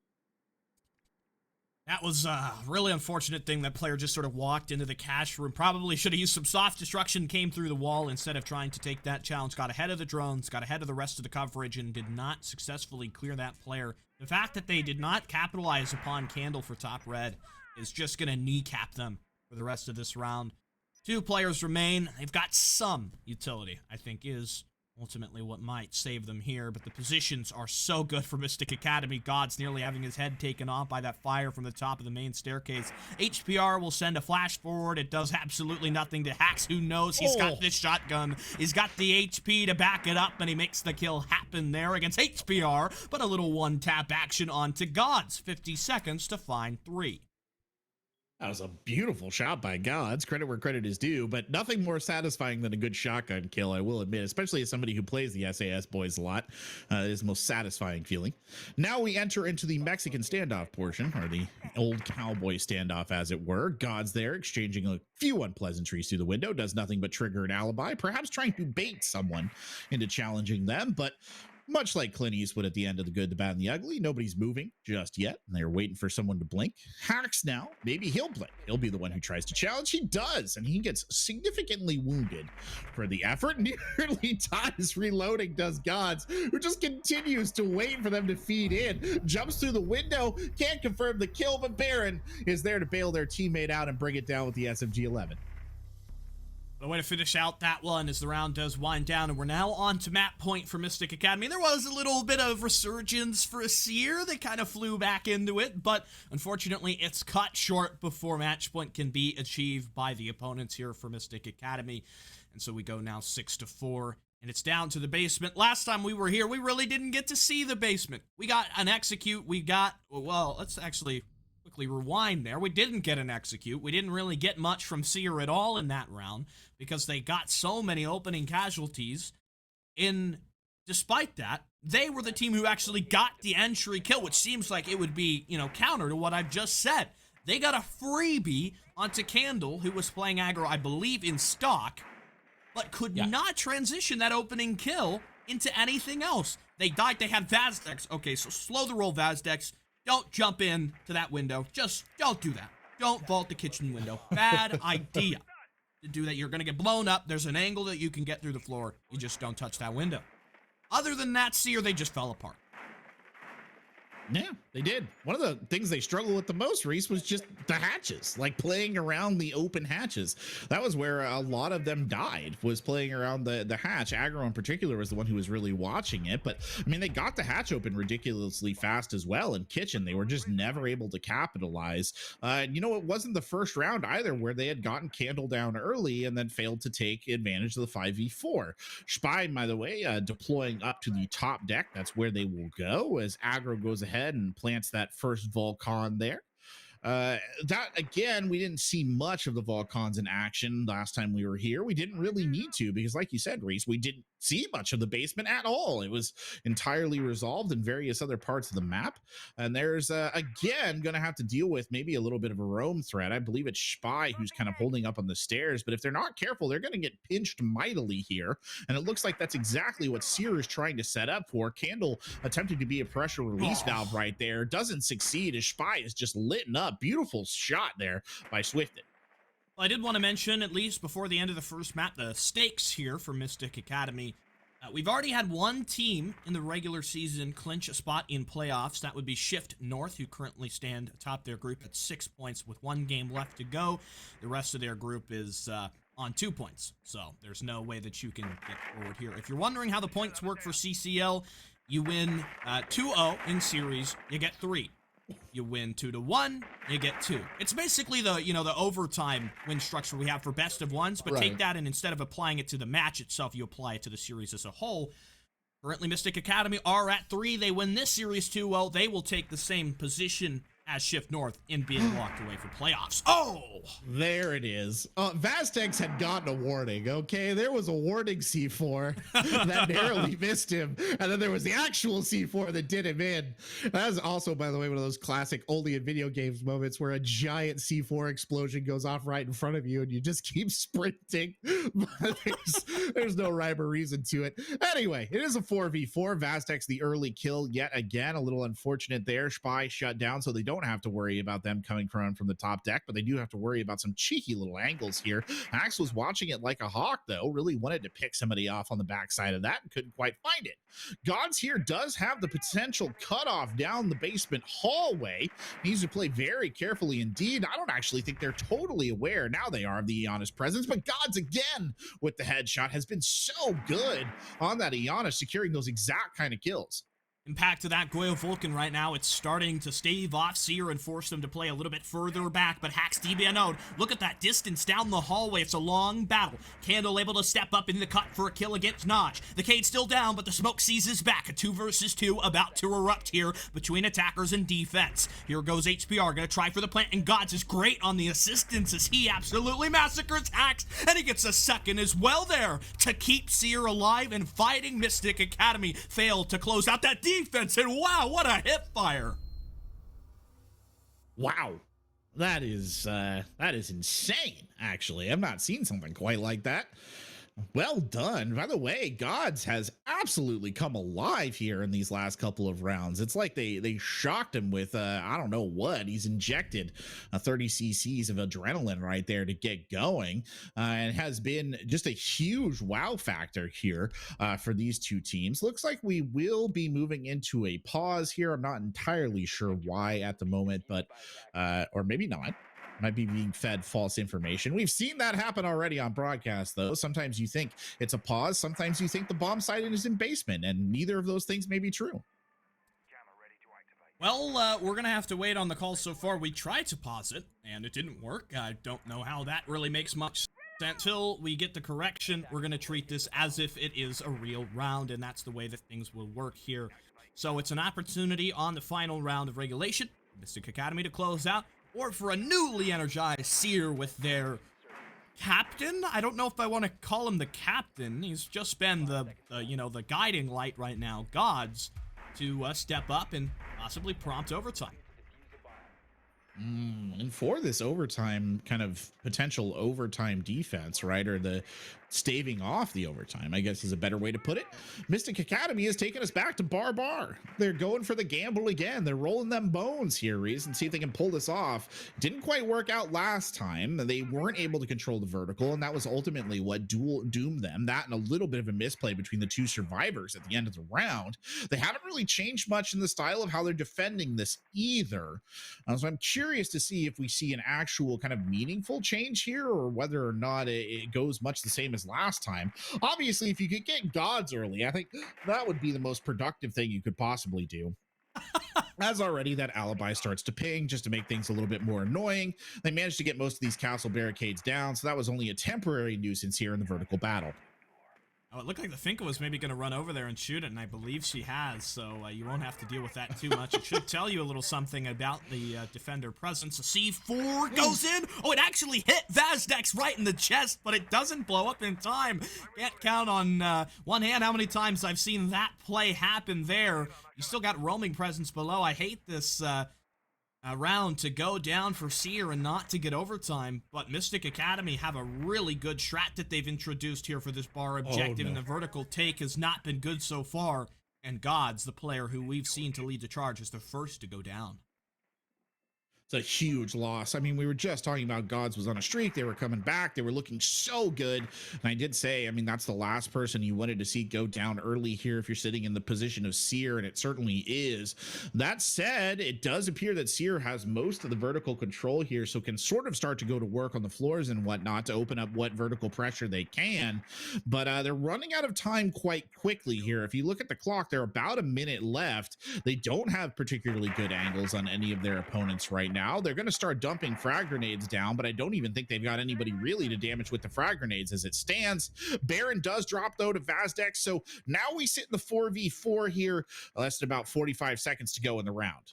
That was a really unfortunate thing. That player just sort of walked into the cash room. Probably should have used some soft destruction, came through the wall instead of trying to take that challenge. Got ahead of the drones, got ahead of the rest of the coverage, and did not successfully clear that player. The fact that they did not capitalize upon Candle for top red is just going to kneecap them for the rest of this round. 2 players remain. They've got some utility, I think, is ultimately what might save them here, but the positions are so good for Mystic Academy. God's nearly having his head taken off by that fire from the top of the main staircase. HPR will send a flash forward. It does absolutely nothing to Hax, who knows he's got this shotgun. He's got the HP to back it up, and he makes the kill happen there against HPR, but a little one-tap action onto Gods. 50 seconds to find 3. That was a beautiful shot by Gods. Credit where credit is due, but nothing more satisfying than a good shotgun kill, I will admit, especially as somebody who plays the SAS boys a lot. It is the most satisfying feeling. Now we enter into the Mexican standoff portion, or the old cowboy standoff, as it were. Gods there exchanging a few unpleasantries through the window, does nothing but trigger an alibi, perhaps trying to bait someone into challenging them, but much like Clint Eastwood at the end of The Good, the Bad, and the Ugly, nobody's moving just yet, and they're waiting for someone to blink. Hax now, maybe he'll blink. He'll be the one who tries to challenge. He does, and he gets significantly wounded for the effort. Nearly dies reloading, does Gods, who just continues to wait for them to feed in. Jumps through the window, can't confirm the kill, but Baron is there to bail their teammate out and bring it down with the SMG-11. The way to finish out that one as the round does wind down, and we're now on to map point for Mystic Academy. There was a little bit of resurgence for SYR. They kind of flew back into it, but unfortunately it's cut short before match point can be achieved by the opponents here for Mystic Academy. And so we go now 6-4, and it's down to the basement. Last time we were here, we really didn't get to see the basement. We got an execute. We got, well, let's actually quickly rewind there. We didn't get an execute. We didn't really get much from SYR at all in that round because they got so many opening casualties. Despite that, they were the team who actually got the entry kill, which seems like it would be, counter to what I've just said. They got a freebie onto Candle, who was playing aggro, I believe, in stock, but could not transition that opening kill into anything else. They died. They had Vazdex. Okay, so slow the roll, Vazdex. Don't jump in to that window. Just don't do that. Don't vault the kitchen window. Bad idea to do that. You're going to get blown up. There's an angle that you can get through the floor. You just don't touch that window. Other than that, SYR, they just fell apart. Yeah, they did. One of the things they struggled with the most, Reese, was just the hatches, like playing around the open hatches. That was where a lot of them died, was playing around the hatch. Aggro in particular was the one who was really watching it. But I mean, they got the hatch open ridiculously fast as well. In Kitchen, they were just never able to capitalize. It wasn't the first round either where they had gotten Candle down early and then failed to take advantage of the 5v4. Spine, by the way, deploying up to the top deck. That's where they will go as Aggro goes ahead and plants that first Volcan there. That again, we didn't see much of the Volcans in action last time we were here. We didn't really need to because, like you said, Reese, we didn't see much of the basement at all. It was entirely resolved in various other parts of the map. And there's again going to have to deal with maybe a little bit of a roam threat. I believe it's Spy who's kind of holding up on the stairs, but if they're not careful, they're going to get pinched mightily here. And it looks like that's exactly what SYR is trying to set up for. Candle attempting to be a pressure release valve right there, doesn't succeed as Spy is just lit up. Beautiful shot there by Swifted. Well, I did want to mention, at least before the end of the first map, the stakes here for Mystic Academy. We've already had one team in the regular season clinch a spot in playoffs. That would be Shift North, who currently stand atop their group at 6 points with 1 game left to go. The rest of their group is on 2 points, so there's no way that you can get forward here. If you're wondering how the points work for CCL, you win 2-0 in series, you get 3. You win 2-1, you get 2. It's basically the overtime win structure we have for best of ones, but take that and instead of applying it to the match itself, you apply it to the series as a whole. Currently, Mystic Academy are at 3. They win this series 2-0. They will take the same position as Shift North in being locked away for playoffs. Oh! There it is. Vastex had gotten a warning, okay? There was a warning C4 that narrowly missed him, and then there was the actual C4 that did him in. That is also, by the way, one of those classic only in video games moments where a giant C4 explosion goes off right in front of you and you just keep sprinting. But there's no rhyme or reason to it. Anyway, it is a 4v4. Vastex the early kill yet again. A little unfortunate there. Spy shut down, so they don't have to worry about them coming from the top deck, but they do have to worry about some cheeky little angles here. Axe was watching it like a hawk, though. Really wanted to pick somebody off on the backside of that and couldn't quite find it. Gods here does have the potential cutoff down the basement hallway. Needs to play very carefully indeed. I don't actually think they're totally aware. Now they are of the Iana's presence, but Gods again with the headshot has been so good on that Iana, securing those exact kind of kills. Impact to that Goyo Vulcan right now. It's starting to stave off SYR and force them to play a little bit further back, but Hacks DBNO'd. Look at that distance down the hallway. It's a long battle. Candle able to step up in the cut for a kill against Notch. The Cade's still down, but the smoke seizes back. A 2 versus 2 about to erupt here between attackers and defense. Here goes HPR, gonna try for the plant, and Gods is great on the assistance as he absolutely massacres Hacks, and he gets a second as well there to keep SYR alive and fighting. Mystic Academy failed to close out that defense, and wow, what a hip fire. Wow, that is insane. Actually, I've not seen something quite like that. Well done. By the way, Gods has absolutely come alive here in these last couple of rounds. It's like they shocked him with I don't know what. He's injected 30 cc's of adrenaline right there to get going, and has been just a huge wow factor here for these two teams. Looks like we will be moving into a pause here. I'm not entirely sure why at the moment, but or maybe not. Might be being fed false information. We've seen that happen already on broadcast, though. Sometimes you think it's a pause. Sometimes you think the bomb site is in basement, and neither of those things may be true. Well, we're going to have to wait on the call so far. We tried to pause it, and it didn't work. I don't know how that really makes much sense. Until we get the correction, we're going to treat this as if it is a real round, and that's the way that things will work here. So it's an opportunity on the final round of regulation. Mystic Academy to close out, or for a newly energized SYR with their captain. I don't know if I want to call him the captain. He's just been the guiding light right now. Gods to step up and possibly prompt overtime. And for this overtime, kind of potential overtime defense, right, or the staving off the overtime, I guess is a better way to put it. Mystic Academy has taken us back to bar. They're going for the gamble again. They're rolling them bones here, Reese, and see if they can pull this off. Didn't quite work out last time. They weren't able to control the vertical, and that was ultimately what doomed them. That and a little bit of a misplay between the two survivors at the end of the round. They haven't really changed much in the style of how they're defending this either. So I'm curious to see if we see an actual kind of meaningful change here, or whether or not it goes much the same as last time. Obviously, if you could get Gods early, I think that would be the most productive thing you could possibly do. As already that alibi starts to ping just to make things a little bit more annoying. They managed to get most of these castle barricades down, so that was only a temporary nuisance here in the vertical battle. Oh, it looked like the Finka was maybe going to run over there and shoot it, and I believe she has, so you won't have to deal with that too much. It should tell you a little something about the defender presence. A C4 goes in. Oh, it actually hit Vazdex right in the chest, but it doesn't blow up in time. Can't count on one hand how many times I've seen that play happen there. You still got roaming presence below. I hate this round to go down for SYR and not to get overtime, but Mystic Academy have a really good strat that they've introduced here for this bar objective, and the vertical take has not been good so far, and Gods, the player who we've seen to lead the charge, is the first to go down. It's a huge loss. I mean, we were just talking about Gods was on a streak. They were coming back. They were looking so good. And I did say, I mean, that's the last person you wanted to see go down early here if you're sitting in the position of SYR, and it certainly is. That said, it does appear that SYR has most of the vertical control here, so can sort of start to go to work on the floors and whatnot to open up what vertical pressure they can. But they're running out of time quite quickly here. If you look at the clock, they're about a minute left. They don't have particularly good angles on any of their opponents right now. They're going to start dumping frag grenades down, but I don't even think they've got anybody really to damage with the frag grenades as it stands. Baron does drop, though, to Vazdex, so now we sit in the 4v4 here. Less than about 45 seconds to go in the round.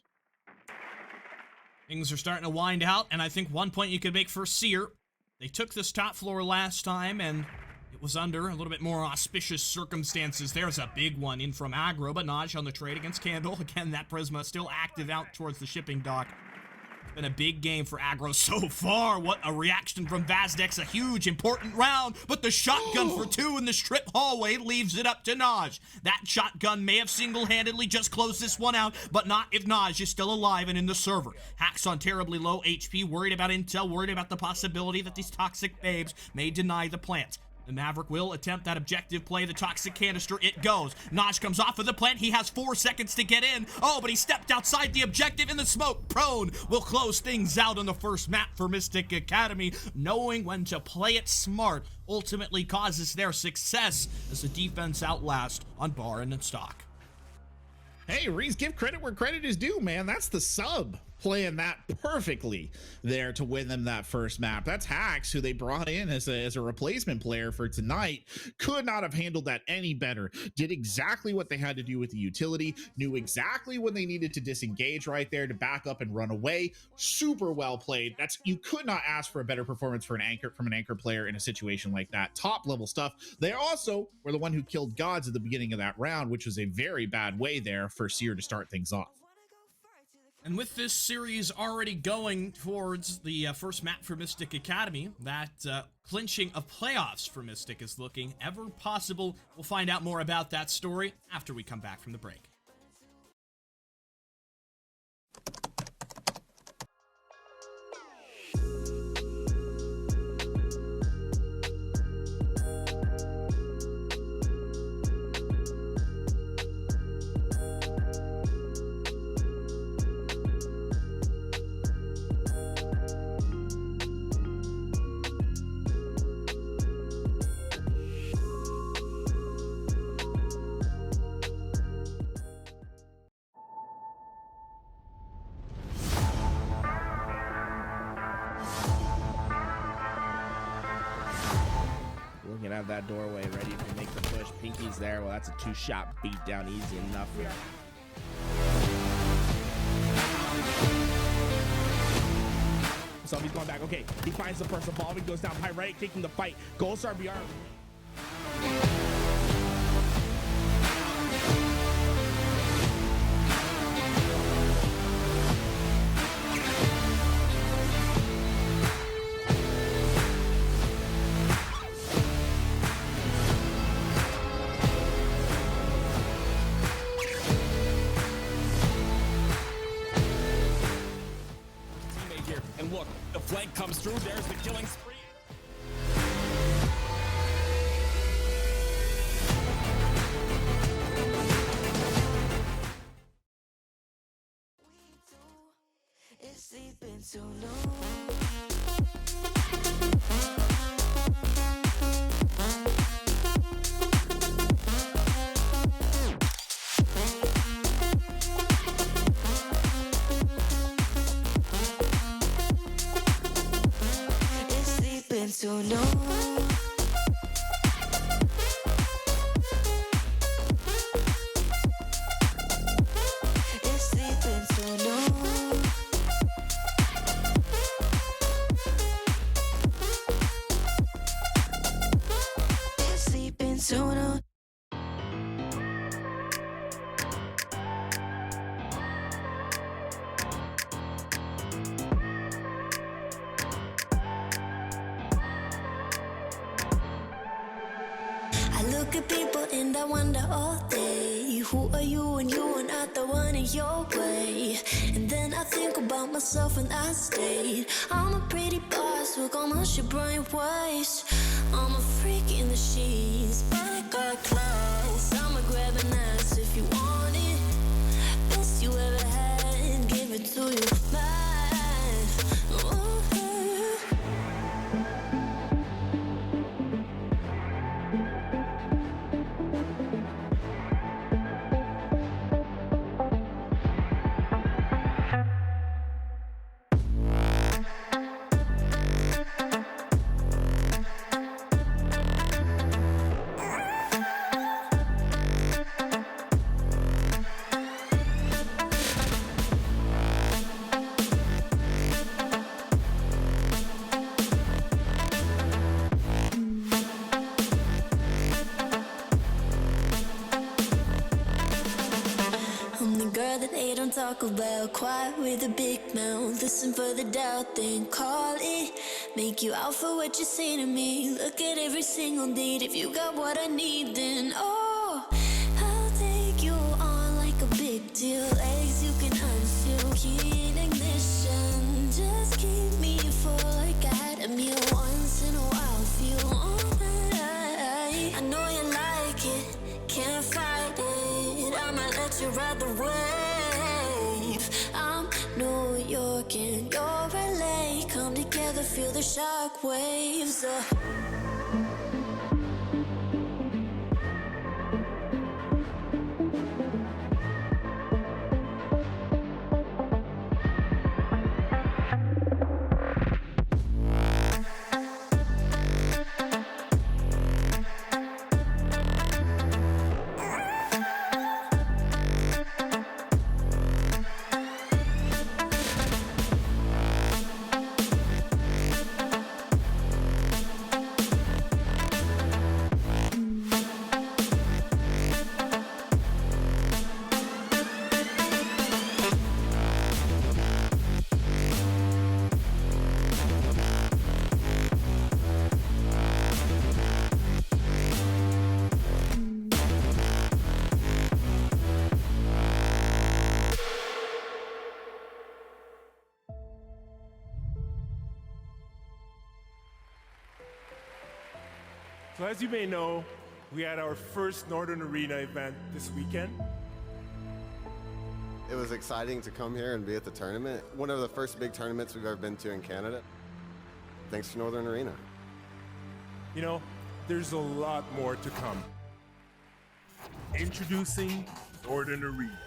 Things are starting to wind out, and I think one point you could make for SYR. They took this top floor last time, and it was under a little bit more auspicious circumstances. There's a big one in from aggro, but Naj on the trade against Candle. Again, that Prisma still active out towards the shipping dock. It's been a big game for aggro so far. What a reaction from Vazdex. A huge, important round, but the shotgun for 2 in the strip hallway leaves it up to Naj. That shotgun may have single-handedly just closed this one out, but not if Naj is still alive and in the server. Hacks on terribly low HP, worried about intel, worried about the possibility that these toxic babes may deny the plant. The Maverick will attempt that objective play, the toxic canister, it goes. Naj comes off of the plant, he has 4 seconds to get in. Oh, but he stepped outside the objective in the smoke. Prone will close things out on the first map for Mystic Academy. Knowing when to play it smart ultimately causes their success as the defense outlast on bar and in stock. Hey, Reese, give credit where credit is due, man. That's the sub playing that perfectly there to win them that first map. That's Hacks, who they brought in as a replacement player for tonight. Could not have handled that any better. Did exactly what they had to do with the utility, knew exactly when they needed to disengage right there to back up and run away. Super well played. You could not ask for a better performance from an anchor player in a situation like that. Top level stuff. They also were the one who killed gods at the beginning of that round, which was a very bad way there for SYR to start things off. And with this series already going towards the first map for Mystic Academy, that clinching of playoffs for Mystic is looking ever possible. We'll find out more about that story after we come back from the break. Looking at that doorway, ready to make the push. Pinky's there. Well, that's a 2-shot beat down, easy enough. So he's going back. Okay, he finds the person. Baldwin goes down. Pyretic taking the fight. Goals RBR. And look, the flank comes through. There's the killing spree. It's sleeping so long. So no, it's sleeping so no, it's sleeping so no. I look at people and I wonder all day, who are you and you are not the one in your way. And then I think about myself and I stayed. I'm a pretty boss with almost your brain waste. I'm a freak in the sheets, but I got class. I'ma grab an ass if you want it. Best you ever had, give it to you. can talk about. Quiet with a big mouth. Listen for the doubt, then call it. Make you out for what you say to me. Look at every single date. If you got what I need, then oh, I'll take you on like a big deal. Legs you can unfeel. Key in ignition. Just keep me full like at a meal. Once in a while, feel alright. I know you like it. Can't fight it. I'ma let you ride the wave. I'm New York and you're LA. Come together, feel the shock waves. So as you may know, we had our first Northern Arena event this weekend. It was exciting to come here and be at the tournament. One of the first big tournaments we've ever been to in Canada. Thanks to Northern Arena. You know, there's a lot more to come. Introducing Northern Arena.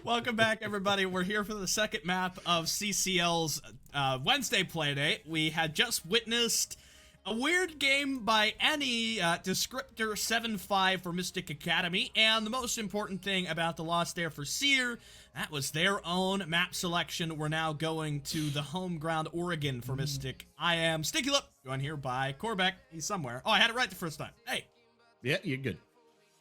Welcome back, everybody. We're here for the second map of CCL's Wednesday playdate. We had just witnessed a weird game by any descriptor 7-5 for Mystic Academy, and the most important thing about the loss there for SYR, that was their own map selection. We're now going to the home ground Oregon for Mystic. I am Stinky Lip, joined here by Corbeck. He's somewhere. Oh, I had it right the first time. Hey. Yeah, you're good.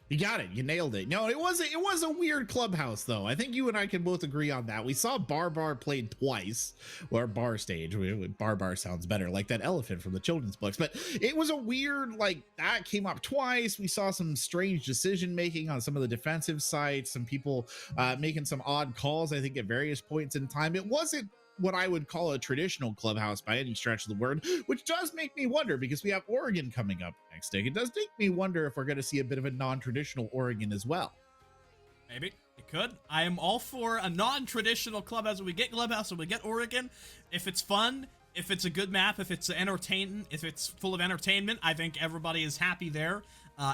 You got it. You nailed it. No, it was a weird clubhouse, though. I think you and I can both agree on that. We saw Bar played twice, or Bar Stage. Bar sounds better, like that elephant from the children's books. But it was a weird, like, that came up twice. We saw some strange decision making on some of the defensive sides, some people making some odd calls, I think, at various points in time. It wasn't what I would call a traditional clubhouse by any stretch of the word, which does make me wonder because we have Oregon coming up next day. It does make me wonder if we're going to see a bit of a non-traditional Oregon as well. Maybe it could. I am all for a non-traditional clubhouse. We get clubhouse and we get Oregon. If it's fun, if it's a good map, if it's entertaining, if it's full of entertainment, I think everybody is happy there.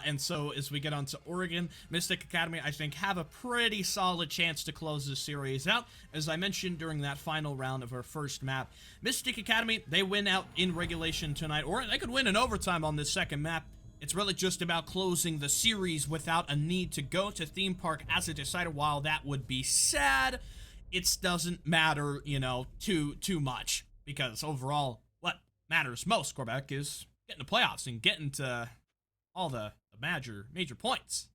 And so as we get on to Oregon, Mystic Academy, I think, have a pretty solid chance to close this series out. As I mentioned during that final round of our first map, Mystic Academy, they win out in regulation tonight, or they could win in overtime on this second map. It's really just about closing the series without a need to go to theme park as a decider. While that would be sad, it doesn't matter, you know, too much, because overall, what matters most, Quebec, is getting to playoffs and getting to all the major points.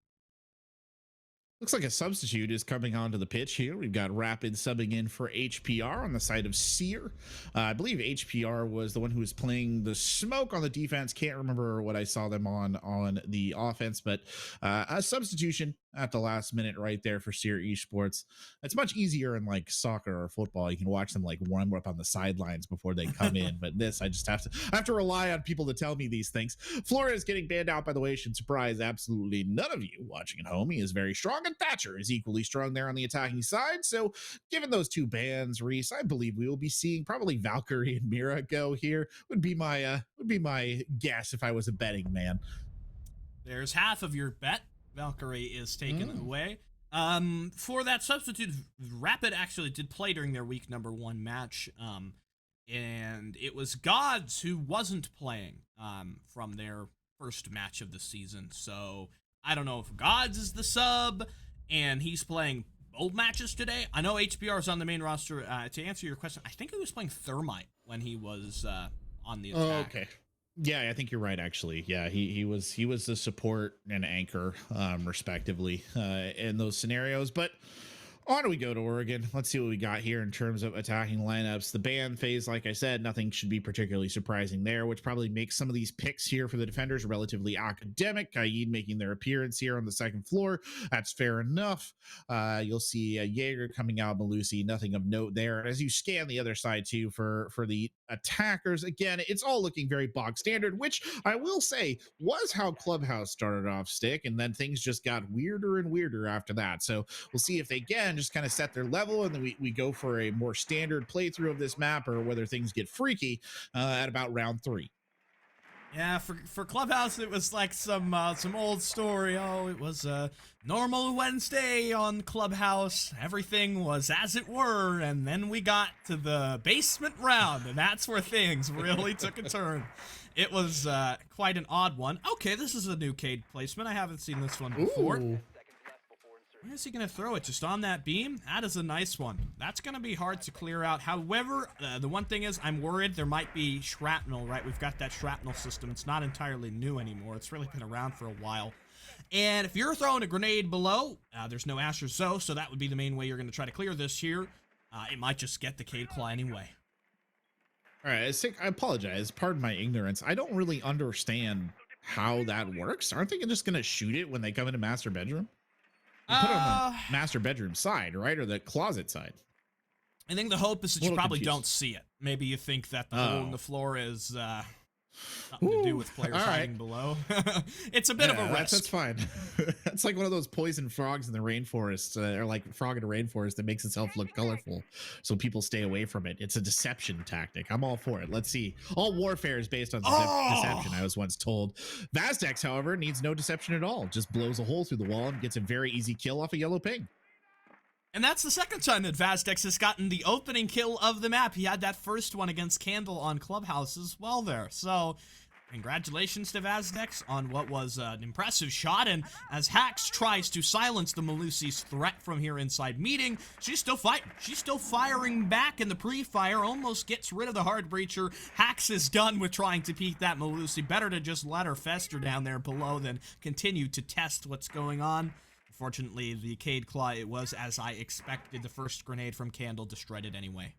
Looks like a substitute is coming onto the pitch here. We've got Rapid subbing in for HPR on the side of SYR. I believe HPR was the one who was playing the smoke on the defense. Can't remember what I saw them on the offense, but a substitution at the last minute right there for SYR Esports. It's much easier in like soccer or football. You can watch them like warm up on the sidelines before they come in. But this, I just have to rely on people to tell me these things. Flores getting banned out, by the way, should surprise absolutely none of you watching at home. He is very strong, and Thatcher is equally strong there on the attacking side. So given those two bans, Reese, I believe we will be seeing probably Valkyrie and Mira go here. Would be my guess if I was a betting man. There's half of your bet. Valkyrie is taken away. For that substitute, Rapid actually did play during their week number 1 match, and it was Gods who wasn't playing from their first match of the season. So I don't know if Gods is the sub and he's playing both matches today. I know HBR is on the main roster. To answer your question, I think he was playing Thermite when he was on the attack. Oh, okay. Yeah, I think you're right, actually. Yeah, he was the support and anchor, respectively, in those scenarios. But on we go to Oregon. Let's see what we got here in terms of attacking lineups. The ban phase, like I said, nothing should be particularly surprising there, which probably makes some of these picks here for the defenders relatively academic. Kaid making their appearance here on the second floor. That's fair enough. You'll see Jaeger coming out, Malusi, nothing of note there. And as you scan the other side too for the attackers, again, it's all looking very bog standard, which I will say was how Clubhouse started off, Stick, and then things just got weirder and weirder after that. So we'll see if they again just kind of set their level and then we go for a more standard playthrough of this map, or whether things get freaky at about round 3. Yeah, for Clubhouse, it was like some old story. Oh, it was a normal Wednesday on Clubhouse. Everything was as it were, and then we got to the basement round, and that's where things really took a turn. It was quite an odd one. Okay, this is a new Cade placement. I haven't seen this one before. Ooh. Where is he going to throw it? Just on that beam? That is a nice one. That's going to be hard to clear out. However, the one thing is I'm worried there might be shrapnel, right? We've got that shrapnel system. It's not entirely new anymore. It's really been around for a while. And if you're throwing a grenade below, there's no Asher Zoe, so that would be the main way you're going to try to clear this here. It might just get the Cade Claw anyway. All right, I apologize. Pardon my ignorance. I don't really understand how that works. Aren't they just going to shoot it when they come into master bedroom? You put it on the master bedroom side, right? Or the closet side? I think the hope is that you probably don't see it. Maybe you think that the hole in the floor is something to do with players hiding below. It's a bit of a risk. That's fine. It's like one of those poison frogs in the rainforest, or like frog in a rainforest that makes itself look colorful, so people stay away from it. It's a deception tactic. I'm all for it. Let's see. All warfare is based on deception, I was once told. Vazdex, however, needs no deception at all. Just blows a hole through the wall and gets a very easy kill off a yellow ping. And that's the second time that Vazdex has gotten the opening kill of the map. He had that first one against Candle on Clubhouse as well there. So, congratulations to Vazdex on what was an impressive shot. And as Hax tries to silence the Malusi's threat from here inside meeting, she's still fighting. She's still firing back, and the pre-fire almost gets rid of the hard breacher. Hax is done with trying to peek that Malusi. Better to just let her fester down there below than continue to test what's going on. Fortunately, the Cade Claw, it was as I expected. The first grenade from Candle destroyed it anyway.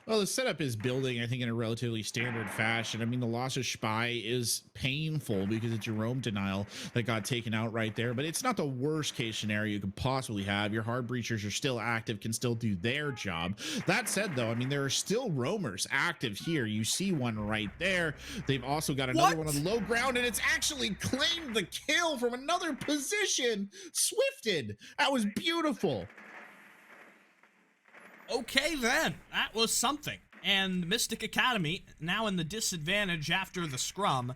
Well, the setup is building, I think, in a relatively standard fashion. I mean, the loss of Spy is painful because it's your roam denial that got taken out right there, but it's not the worst case scenario you could possibly have. Your hard breachers are still active, can still do their job. That said, though, I mean, there are still roamers active here. You see one right there. They've also got another one on the low ground, and it's actually claimed the kill from another position. Swifted. That was beautiful. Okay, then. That was something. And Mystic Academy, now in the disadvantage after the scrum,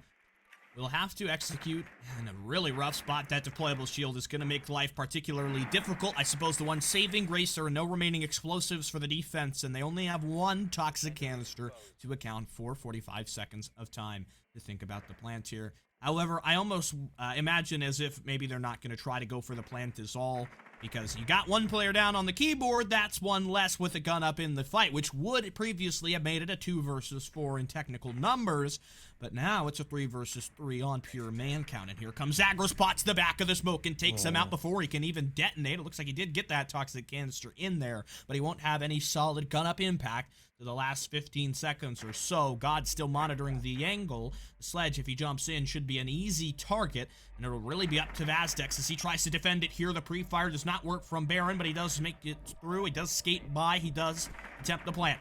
will have to execute in a really rough spot. That deployable shield is going to make life particularly difficult. I suppose the one saving grace, there are no remaining explosives for the defense, and they only have one toxic canister to account for 45 seconds of time to think about the plant here. However, I almost imagine as if maybe they're not going to try to go for the plant is all, because you got one player down on the keyboard, that's one less with a gun up in the fight, which would previously have made it a 2 versus 4 in technical numbers, but now it's a 3 versus 3 on pure man count. And here comes Aggro, spots the back of the smoke and takes him out before he can even detonate. It looks like he did get that toxic canister in there, but he won't have any solid gun up impact to the last 15 seconds or so. God still monitoring the angle. The sledge, if he jumps in, should be an easy target, and it'll really be up to Vazdex as he tries to defend it here. The pre-fire does not work from Baron, but he does make it through. He does skate by. He does attempt the plant.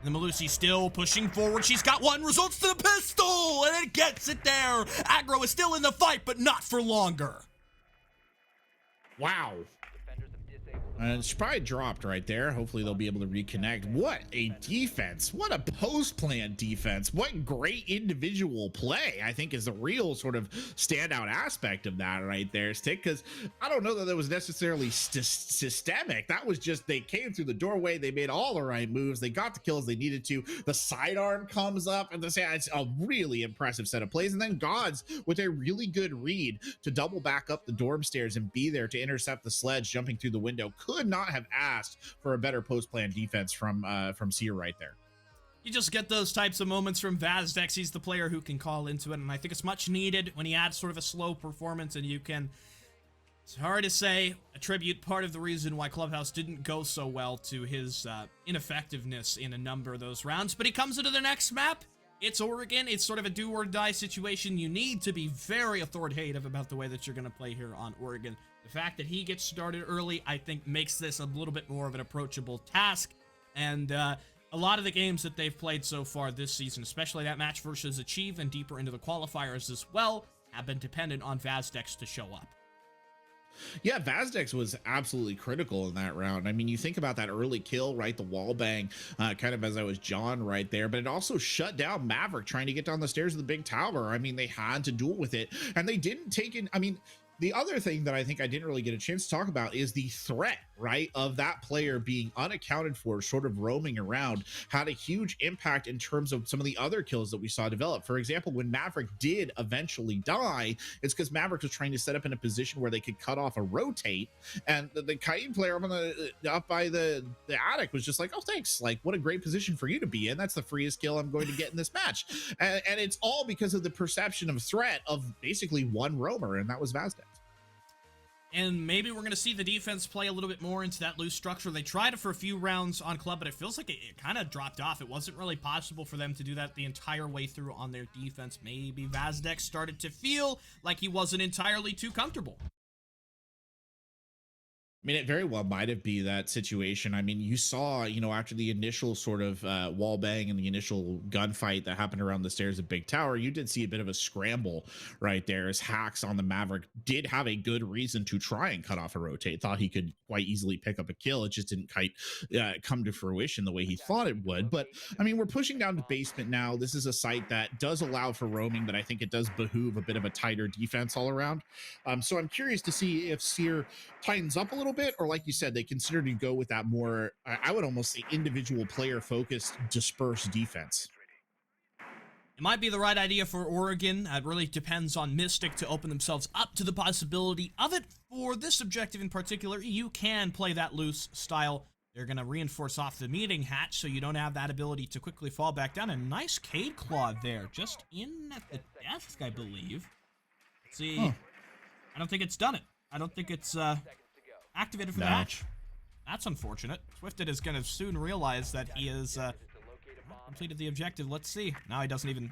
And the Melusi still pushing forward. She's got one, results to the pistol, and it gets it there. Aggro is still in the fight, but not for longer. Wow. It's probably dropped right there. Hopefully they'll be able to reconnect. What a defense. What a post-plan defense. What great individual play, I think, is the real sort of standout aspect of that right there, Stick, because I don't know that was necessarily systemic. That was just, they came through the doorway, they made all the right moves, they got the kills they needed to. The sidearm comes up, and it's a really impressive set of plays. And then Gods with a really good read to double back up the dorm stairs and be there to intercept the sledge jumping through the window. Could not have asked for a better post-plan defense from SYR right there. You just get those types of moments from Vazdex. He's the player who can call into it, and I think it's much needed when he adds sort of a slow performance, and you can, it's hard to say, attribute part of the reason why Clubhouse didn't go so well to his ineffectiveness in a number of those rounds. But he comes into the next map. It's Oregon. It's sort of a do or die situation. You need to be very authoritative about the way that you're going to play here on Oregon. The fact that he gets started early, I think, makes this a little bit more of an approachable task. And a lot of the games that they've played so far this season, especially that match versus Achieve and deeper into the qualifiers as well, have been dependent on Vazdex to show up. Yeah, Vazdex was absolutely critical in that round. I mean, you think about that early kill, right? The wall bang, kind of as I was John right there, but it also shut down Maverick trying to get down the stairs of the big tower. I mean, they had to duel with it, and they didn't take in, I mean, the other thing that I think I didn't really get a chance to talk about is the threat, right, of that player being unaccounted for, sort of roaming around, had a huge impact in terms of some of the other kills that we saw develop. For example, when Maverick did eventually die, it's because Maverick was trying to set up in a position where they could cut off a rotate, and the Kaid player up by the attic was just like, oh, thanks, like, what a great position for you to be in. That's the freest kill I'm going to get in this match. And it's all because of the perception of threat of basically one roamer, and that was Vazdex. And maybe we're going to see the defense play a little bit more into that loose structure. They tried it for a few rounds on Club, but it feels like it kind of dropped off. It wasn't really possible for them to do that the entire way through on their defense. Maybe Vazdex started to feel like he wasn't entirely too comfortable. I mean, it very well might have been that situation. I mean, you saw, you know, after the initial sort of wall bang and the initial gunfight that happened around the stairs of Big Tower, you did see a bit of a scramble right there as Hacks on the Maverick did have a good reason to try and cut off a rotate. Thought he could quite easily pick up a kill. It just didn't quite come to fruition the way he thought it would. But, I mean, we're pushing down to basement now. This is a site that does allow for roaming, but I think it does behoove a bit of a tighter defense all around. So I'm curious to see if SYR tightens up a little bit, or like you said, they consider to go with that more, I would almost say, individual player focused dispersed defense. It might be the right idea for Oregon. It really depends on Mystic to open themselves up to the possibility of it. For this objective in particular, you can play that loose style. They're going to reinforce off the meeting hatch so you don't have that ability to quickly fall back down. A nice Cade Claw there, just in at the desk, I believe. Let's see. Huh. I don't think it's done it. I don't think it's activated for the match. That's unfortunate. Swifted is going to soon realize that he is completed the objective. Let's see. Now he doesn't even...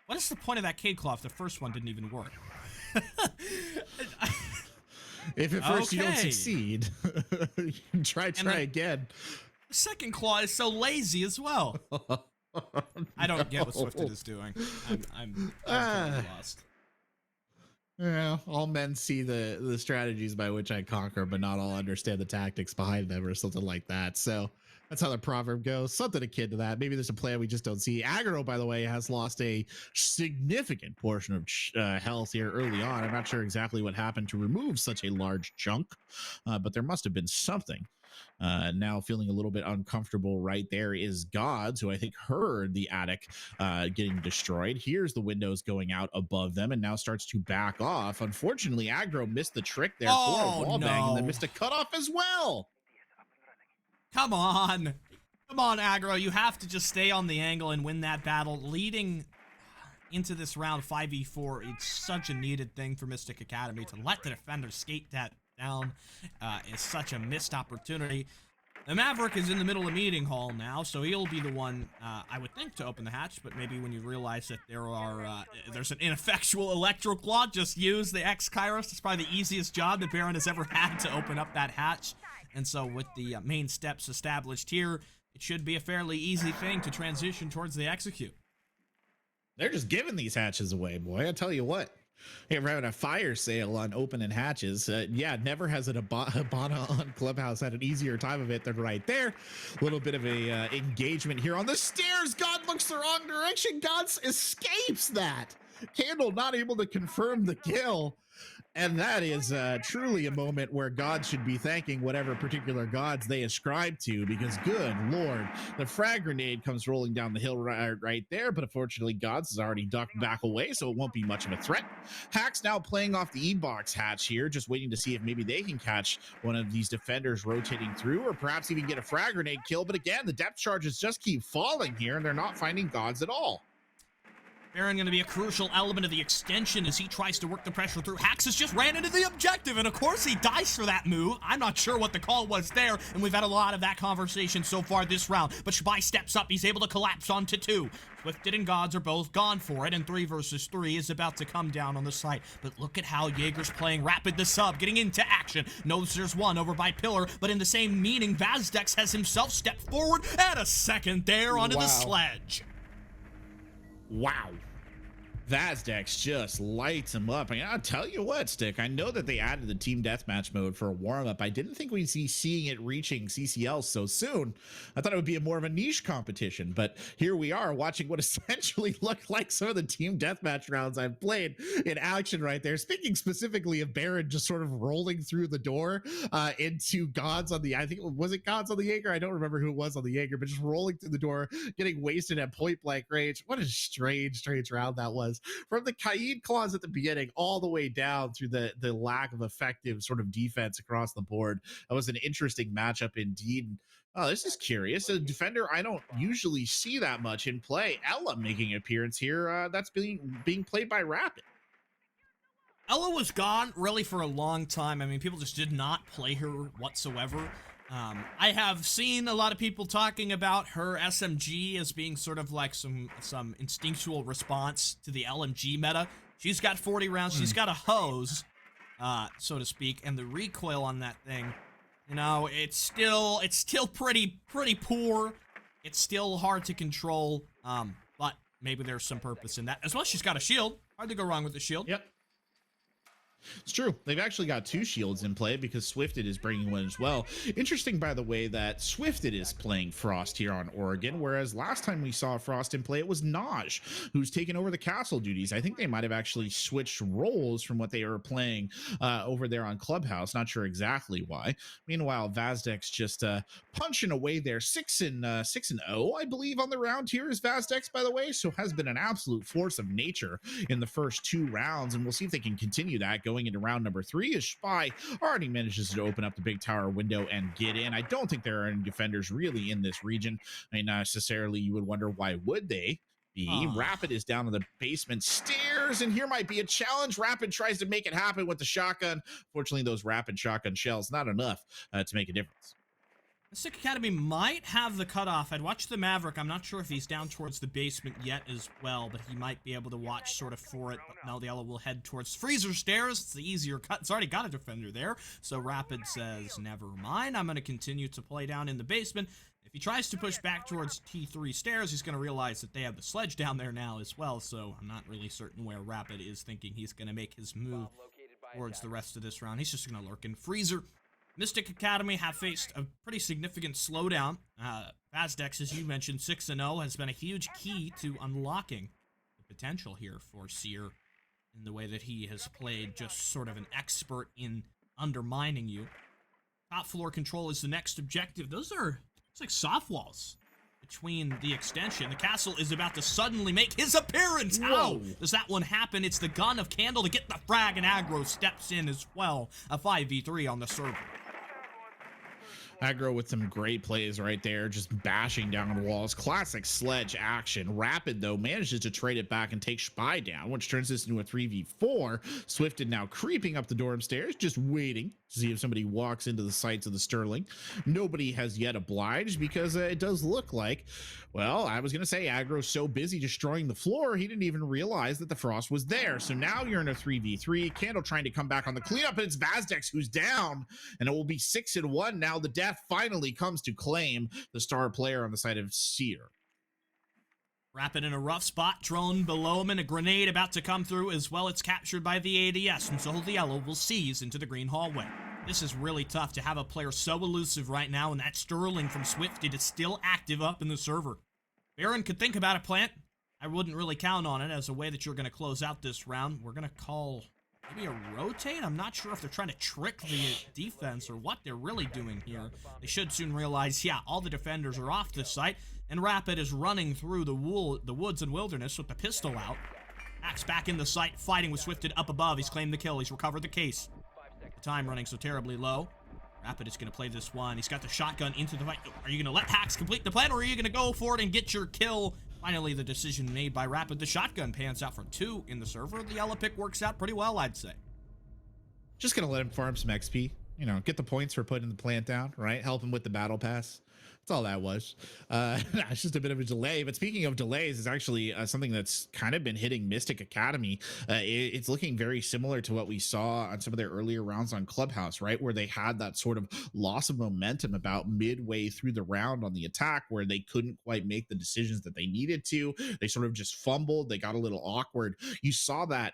What is the point of that Cade Claw if the first one didn't even work? If at first you don't Okay. succeed, you can try again. The second claw is so lazy as well. I don't get what Swifted is doing. I'm totally lost. Yeah, all men see the strategies by which I conquer, but not all understand the tactics behind them, or something like that. So that's how the proverb goes. Something akin to that. Maybe there's a plan we just don't see. Aggro, by the way, has lost a significant portion of health here early on. I'm not sure exactly what happened to remove such a large chunk, but there must have been something. Now feeling a little bit uncomfortable right there is Gods, who I think heard the attic getting destroyed. Here's the windows going out above them and now starts to back off. Unfortunately, Aggro missed the trick there for a wall bang and then missed a cutoff as well. Come on. Come on, Aggro. You have to just stay on the angle and win that battle. Leading into this round 5v4, it's such a needed thing for Mystic Academy. To let the defenders skate that down is such a missed opportunity. The Maverick is in the middle of meeting hall now, so he'll be the one, I would think, to open the hatch, but maybe when you realize that there's an ineffectual Electro Claw, just use the X-Kairos. It's probably the easiest job that Baron has ever had to open up that hatch. And so with the main steps established here, it should be a fairly easy thing to transition towards the execute. They're just giving these hatches away, boy. I tell you what. Hey, we're having a fire sale on opening hatches. Yeah, never has an Abana on Clubhouse had an easier time of it than right there. A little bit of a engagement here on the stairs. God looks the wrong direction. God escapes that. Candle not able to confirm the kill. And that is truly a moment where God should be thanking whatever particular gods they ascribe to, because good Lord, the frag grenade comes rolling down the hill right there, but unfortunately Gods has already ducked back away, so it won't be much of a threat. Hack's now playing off the E-box hatch here, just waiting to see if maybe they can catch one of these defenders rotating through, or perhaps even get a frag grenade kill, but again, the depth charges just keep falling here, and they're not finding Gods at all. Baron going to be a crucial element of the extension as he tries to work the pressure through. Haxus just ran into the objective, and of course he dies for that move. I'm not sure what the call was there, and we've had a lot of that conversation so far this round. But Shabai steps up. He's able to collapse onto 2. Swifted and Gods are both gone for it, and 3 versus 3 is about to come down on the site. But look at how Jaeger's playing Rapid the sub, getting into action. Knows there's one over by Pillar, but in the same meaning, Vazdex has himself stepped forward and a second there onto the sledge. Wow. Vazdex just lights him up. And I'll tell you what, Stick, I know that they added the team deathmatch mode for a warm-up. I didn't think we'd see seeing it reaching CCL so soon. I thought it would be a more of a niche competition, but here we are watching what essentially looked like some of the team deathmatch rounds I've played in action right there. Speaking specifically of Baron just sort of rolling through the door into Gods on the, I think, was it Gods on the Jaeger? I don't remember who it was on the Jaeger, but just rolling through the door, getting wasted at point blank range. What a strange round that was. From the Kaid claws at the beginning all the way down through the lack of effective sort of defense across the board. That was an interesting matchup indeed. Oh, this is curious. A defender I don't usually see that much in play. Ella making an appearance here. That's being played by Rapid. Ella was gone really for a long time. I mean, people just did not play her whatsoever. I have seen a lot of people talking about her SMG as being sort of like some instinctual response to the LMG meta. She's got 40 rounds. She's got a hose, so to speak, and the recoil on that thing, you know, it's still pretty poor. It's still hard to control, but maybe there's some purpose in that. As well as she's got a shield. Hard to go wrong with the shield. Yep. It's true. They've actually got 2 shields in play because Swifted is bringing one as well. Interesting, by the way, that Swifted is playing Frost here on Oregon, whereas last time we saw Frost in play, it was Naj, who's taken over the castle duties. I think they might have actually switched roles from what they were playing over there on Clubhouse. Not sure exactly why. Meanwhile, Vazdex just punching away there. 6-0, I believe, on the round here is Vazdex, by the way, so has been an absolute force of nature in the first 2 rounds, and we'll see if they can continue that going into round number 3 as Spy already manages to open up the big tower window and get in. I don't think there are any defenders really in this region. I mean, not necessarily you would wonder why would they be. Rapid is down on the basement stairs, and here might be a challenge. Rapid tries to make it happen with the shotgun. Fortunately, those Rapid shotgun shells, not enough to make a difference. Mystic Academy might have the cutoff. I'd watch the Maverick. I'm not sure if he's down towards the basement yet as well, but he might be able to watch sort of for it. But now the Yellow will head towards Freezer Stairs. It's the easier cut. It's already got a defender there. So Rapid says, never mind. I'm going to continue to play down in the basement. If he tries to push back towards T3 Stairs, he's going to realize that they have the sledge down there now as well. So I'm not really certain where Rapid is thinking he's going to make his move towards the rest of this round. He's just going to lurk in Freezer. Mystic Academy have faced a pretty significant slowdown. Vazdex, as you mentioned, 6-0, has been a huge key to unlocking the potential here for SYR in the way that he has played, just sort of an expert in undermining you. Top floor control is the next objective. Those are, it's like soft walls between the extension. The castle is about to suddenly make his appearance. How does that one happen? It's the gun of Candle to get the frag, and Aggro steps in as well. A 5v3 on the server. Aggro with some great plays right there, just bashing down walls. Classic sledge action. Rapid, though, manages to trade it back and take Spy down, which turns this into a 3v4. Swifted now creeping up the dorm stairs, just waiting to see if somebody walks into the sights of the Sterling. Nobody has yet obliged because it does look like, well, I was going to say Aggro's so busy destroying the floor, he didn't even realize that the Frost was there. So now you're in a 3v3. Candle trying to come back on the cleanup, and it's Vazdex who's down, and it will be 6-1 now. The death finally comes to claim the star player on the side of SYR. Rapid in a rough spot, drone below him, and a grenade about to come through as well. It's captured by the ADS, and so the Yellow will seize into the green hallway. This is really tough to have a player so elusive right now, and that Sterling from Swifted is still active up in the server. Baron could think about a plant. I wouldn't really count on it as a way that you're going to close out this round. We're going to call maybe a rotate. I'm not sure if they're trying to trick the defense or what they're really doing here. They should soon realize, yeah, all the defenders are off this site, and Rapid is running through the woods and wilderness with the pistol out. Axe back in the site, fighting with Swifted up above. He's claimed the kill. He's recovered the case. The time running so terribly low. Rapid is going to play this one. He's got the shotgun into the fight. Are you going to let Hax complete the plan, or are you going to go for it and get your kill? Finally, the decision made by Rapid. The shotgun pans out for 2 in the server. The yellow pick works out pretty well, I'd say. Just going to let him farm some XP. You know, get the points for putting the plant down, right? Help him with the battle pass. That's all that was. It's just a bit of a delay. But speaking of delays, it's actually something that's kind of been hitting Mystic Academy. It's looking very similar to what we saw on some of their earlier rounds on Clubhouse, right? Where they had that sort of loss of momentum about midway through the round on the attack, where they couldn't quite make the decisions that they needed to. They sort of just fumbled. They got a little awkward. You saw that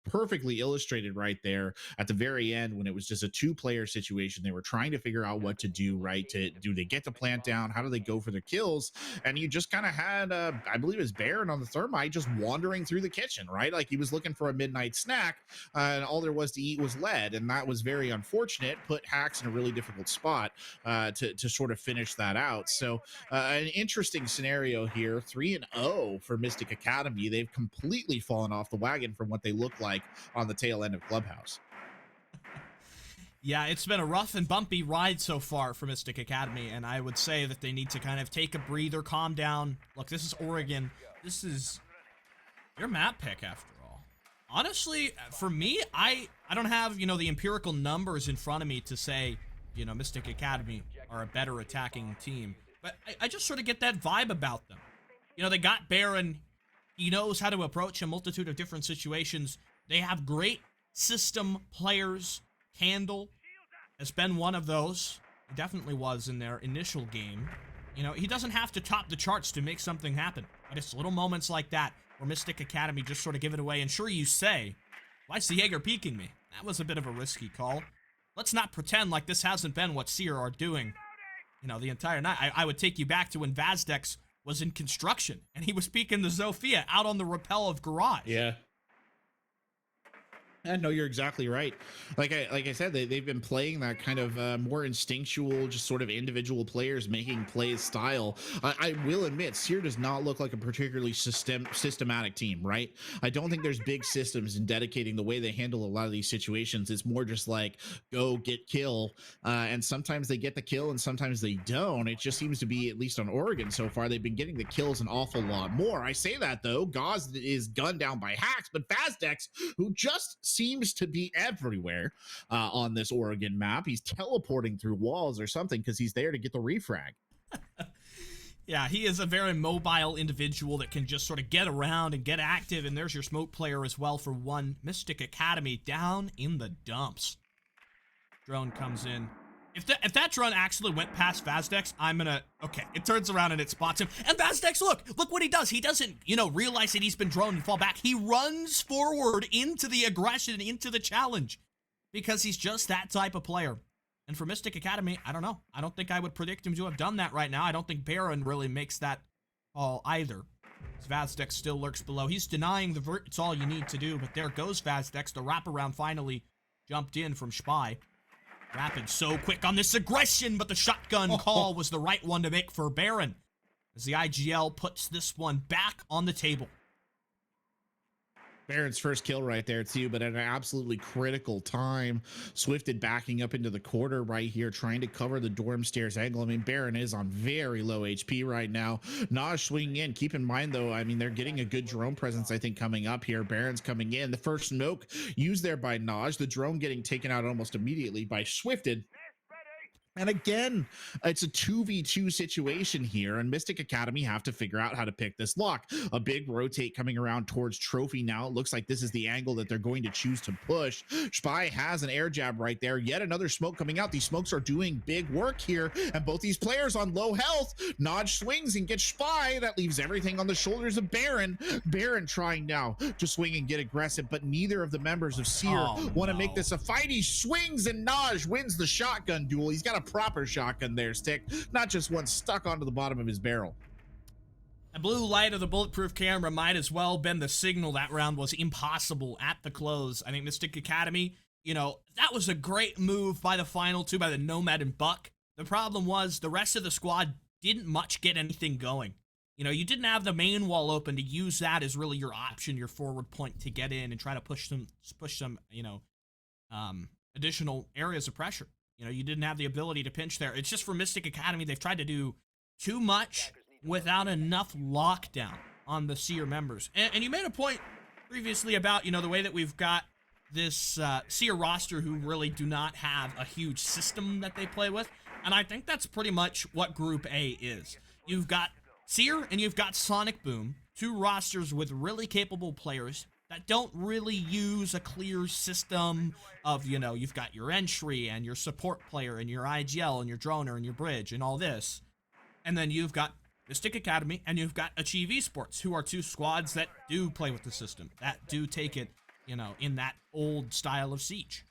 perfectly illustrated right there at the very end when it was just a 2-player situation. They were trying to figure out what to do, right? Do they get the plant down? How do they go for their kills? And you just kind of had, I believe it was Baron on the Thermite just wandering through the kitchen, right? Like he was looking for a midnight snack, and all there was to eat was lead. And that was very unfortunate. Put Hax in a really difficult spot to sort of finish that out. So an interesting scenario here. 3-0 for Mystic Academy. They've completely fallen off the wagon from what they look like on the tail end of Clubhouse. Yeah, it's been a rough and bumpy ride so far for Mystic Academy, and I would say that they need to kind of take a breather, calm down. Look, this is Oregon. This is your map pick after all. Honestly, for me, I don't have, you know, the empirical numbers in front of me to say, you know, Mystic Academy are a better attacking team, but I just sort of get that vibe about them. You know, they got Baron. He knows how to approach a multitude of different situations. They have great system players. Candle has been one of those. He definitely was in their initial game. You know, he doesn't have to top the charts to make something happen. But it's little moments like that where Mystic Academy just sort of give it away. And sure, you say, why is the Jaeger peeking me? That was a bit of a risky call. Let's not pretend like this hasn't been what SYR are doing, you know, the entire night. I would take you back to when Vazdex was in construction and he was peeking the Zofia out on the rappel of Garage. Yeah. No, you're exactly right. Like I said, they've been playing that kind of more instinctual, just sort of individual players making plays style. I will admit, SYR does not look like a particularly systematic team, right? I don't think there's big systems in dedicating the way they handle a lot of these situations. It's more just like, go get kill. And sometimes they get the kill and sometimes they don't. It just seems to be, at least on Oregon so far, they've been getting the kills an awful lot more. I say that, though. Gauze is gunned down by Hax, but Vazdex, who just seems to be everywhere on this Oregon map. He's teleporting through walls or something because he's there to get the refrag. Yeah, he is a very mobile individual that can just sort of get around and get active, and there's your smoke player as well for one. Mystic Academy down in the dumps. Drone comes in. If that drone actually went past Vazdex, I'm gonna... Okay, it turns around and it spots him. And Vazdex, look what he does. He doesn't, realize that he's been droned and fall back. He runs forward into the aggression, into the challenge, because he's just that type of player. And for Mystic Academy, I don't know. I don't think I would predict him to have done that right now. I don't think Baron really makes that call either. Vazdex still lurks below. He's denying the vert. It's all you need to do, but there goes Vazdex. The wraparound finally jumped in from Spy. Rapid so quick on this aggression, but the shotgun call was the right one to make for Baron, as the IGL puts this one back on the table. Baron's first kill right there too, but at an absolutely critical time. Swifted backing up into the quarter right here, trying to cover the dorm stairs angle. I mean, Baron is on very low HP right now. Naj swinging in. Keep in mind though, I mean, they're getting a good drone presence, I think, coming up here. Baron's coming in. The first smoke used there by Naj. The drone getting taken out almost immediately by Swifted. And again, it's a 2v2 situation here, and Mystic Academy have to figure out how to pick this lock. A big rotate coming around towards Trophy now. It looks like this is the angle that they're going to choose to push. Spy has an air jab right there. Yet another smoke coming out. These smokes are doing big work here, and both these players on low health. Naj swings and gets Spy. That leaves everything on the shoulders of Baron. Baron trying now to swing and get aggressive, but neither of the members of SYR want to make this a fight. He swings, and Naj wins the shotgun duel. He's got a proper shotgun there, Stick, not just one stuck onto the bottom of his barrel. The blue light of the bulletproof camera might as well been the signal that round was impossible at the close. I think Mystic Academy, that was a great move by the final two, by the Nomad and Buck. The problem was the rest of the squad didn't much get anything going. You didn't have the main wall open to use that as really your option, your forward point to get in and try to push some additional areas of pressure. You didn't have the ability to pinch there. It's just for Mystic Academy, they've tried to do too much without enough lockdown on the SYR members. And you made a point previously about, the way that we've got this SYR roster who really do not have a huge system that they play with. And I think that's pretty much what Group A is. You've got SYR and you've got Sonic Boom, two rosters with really capable players that don't really use a clear system of, you've got your entry and your support player and your IGL and your droner and your bridge and all this. And then you've got Mystic Academy and you've got Achieve Esports, who are two squads that do play with the system, that do take it, in that old style of Siege.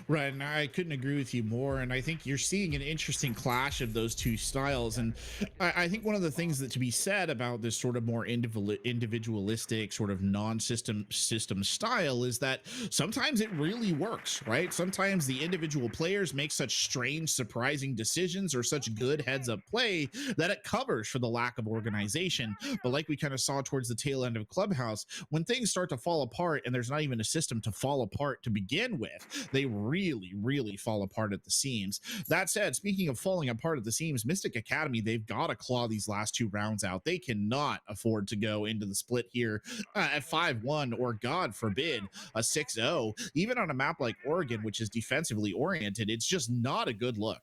Right, and I couldn't agree with you more, and I think you're seeing an interesting clash of those two styles. And I think one of the things that to be said about this sort of more individualistic sort of non-system style is that sometimes it really works, right? Sometimes the individual players make such strange, surprising decisions or such good heads-up play that it covers for the lack of organization. But like we kind of saw towards the tail end of Clubhouse, when things start to fall apart and there's not even a system to fall apart to begin with, they really fall apart at the seams. That said, speaking of falling apart at the seams, Mystic Academy, they've got to claw these last two rounds out. They cannot afford to go into the split here at 5-1 or, God forbid, a 6-0. Even on a map like Oregon, which is defensively oriented, it's just not a good look.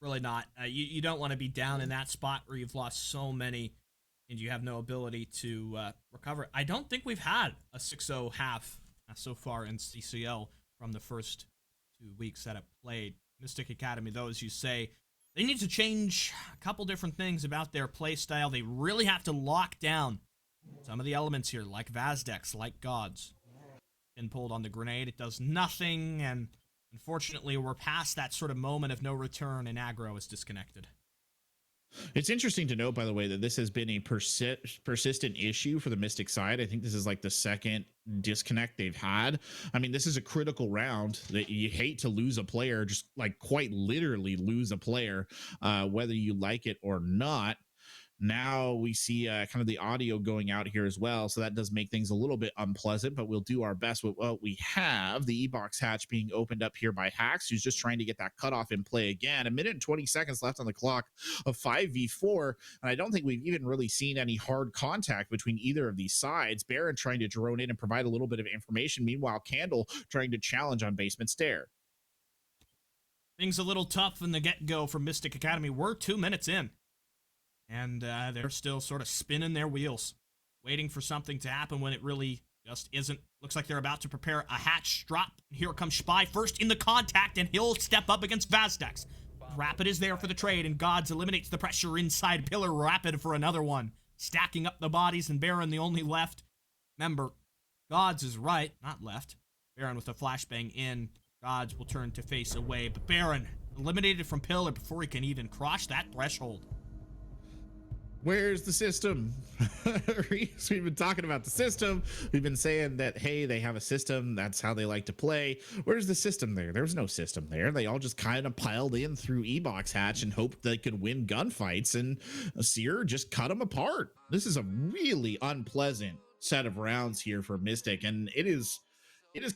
Really not. You don't want to be down in that spot where you've lost so many and you have no ability to recover. I don't think we've had a 6-0 half so far in CCL from the first 2 weeks that I've played. Mystic Academy, though, as you say, they need to change a couple different things about their play style. They really have to lock down some of the elements here, like Vazdex, like Gods. Been pulled on the grenade, it does nothing, and unfortunately we're past that sort of moment of no return, and aggro is disconnected. It's interesting to note, by the way, that this has been a persistent issue for the Mystic side. I think this is like the second disconnect they've had. I mean, this is a critical round that you hate to lose a player, just like quite literally lose a player, whether you like it or not. Now we see kind of the audio going out here as well. So that does make things a little bit unpleasant, but we'll do our best with what we have. The E-Box hatch being opened up here by Hacks, who's just trying to get that cutoff in play again. 1:20 left on the clock of 5v4. And I don't think we've even really seen any hard contact between either of these sides. Baron trying to drone in and provide a little bit of information. Meanwhile, Candle trying to challenge on basement stair. Things a little tough from the get-go for Mystic Academy. We're 2 minutes in. And they're still sort of spinning their wheels, waiting for something to happen when it really just isn't. Looks like they're about to prepare a hatch drop. Here comes Spy first in the contact, and he'll step up against Vazdex. Rapid is there for the trade, and Gods eliminates the pressure inside Pillar. Rapid for another one. Stacking up the bodies, and Baron the only left. Remember, Gods is right, not left. Baron with a flashbang in. Gods will turn to face away, but Baron eliminated from Pillar before he can even cross that threshold. Where's the system? We've been talking about the system. We've been saying that, hey, they have a system. That's how they like to play. Where's the system there? There's no system there. They all just kind of piled in through E-Box hatch and hoped they could win gunfights, and SYR just cut them apart. This is a really unpleasant set of rounds here for Mystic, and it is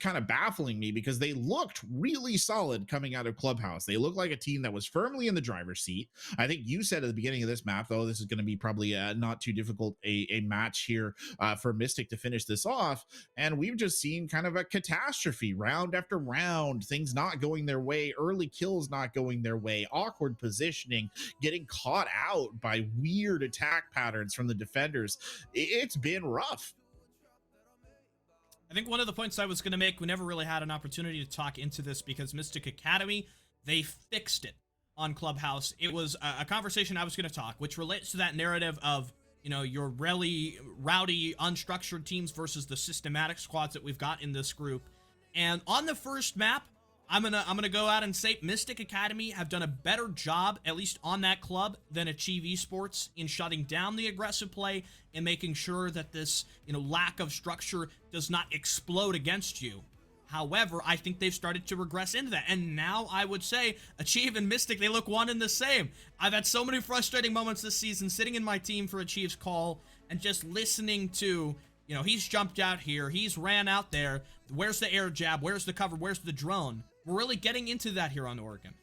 kind of baffling me because they looked really solid coming out of Clubhouse. They look like a team that was firmly in the driver's seat. I think you said at the beginning of this map, though, this is going to be probably not too difficult a match here for Mystic to finish this off. And we've just seen kind of a catastrophe round after round, things not going their way, early kills not going their way, awkward positioning, getting caught out by weird attack patterns from the defenders. It's been rough. I think one of the points I was going to make, we never really had an opportunity to talk into this because Mystic Academy, they fixed it on Clubhouse. It was a conversation I was going to talk, which relates to that narrative of, you know, your really rowdy, unstructured teams versus the systematic squads that we've got in this group. And on the first map, I'm gonna go out and say Mystic Academy have done a better job, at least on that club, than Achieve Esports in shutting down the aggressive play and making sure that this, you know, lack of structure does not explode against you. However, I think they've started to regress into that. And now I would say Achieve and Mystic, they look one and the same. I've had so many frustrating moments this season sitting in my team for Achieve's call and just listening to, you know, he's jumped out here, he's ran out there, where's the air jab, where's the cover, where's the drone? We're really getting into that here on Oregon.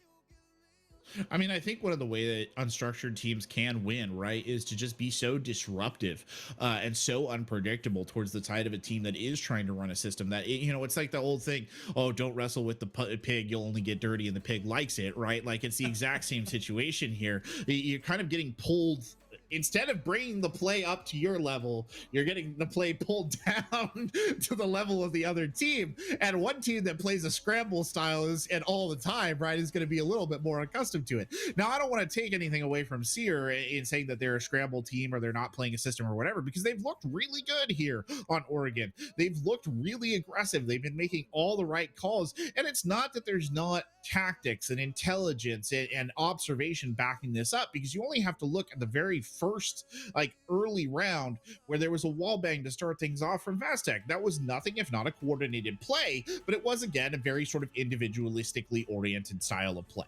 I mean, I think one of the way that unstructured teams can win, right, is to just be so disruptive and so unpredictable towards the side of a team that is trying to run a system that, you know, it's like the old thing, oh, don't wrestle with the pig, you'll only get dirty, and the pig likes it, right? Like, it's the exact same situation here. You're kind of getting pulled. Instead of bringing the play up to your level, you're getting the play pulled down to the level of the other team. And one team that plays a scramble style and all the time, right, is going to be a little bit more accustomed to it. Now, I don't want to take anything away from SYR in saying that they're a scramble team or they're not playing a system or whatever, because they've looked really good here on Oregon. They've looked really aggressive. They've been making all the right calls. And it's not that there's not tactics and intelligence and observation backing this up, because you only have to look at the very first, like, early round where there was a wall bang to start things off from Vazdex. That was nothing if not a coordinated play, but it was, again, a very sort of individualistically oriented style of play.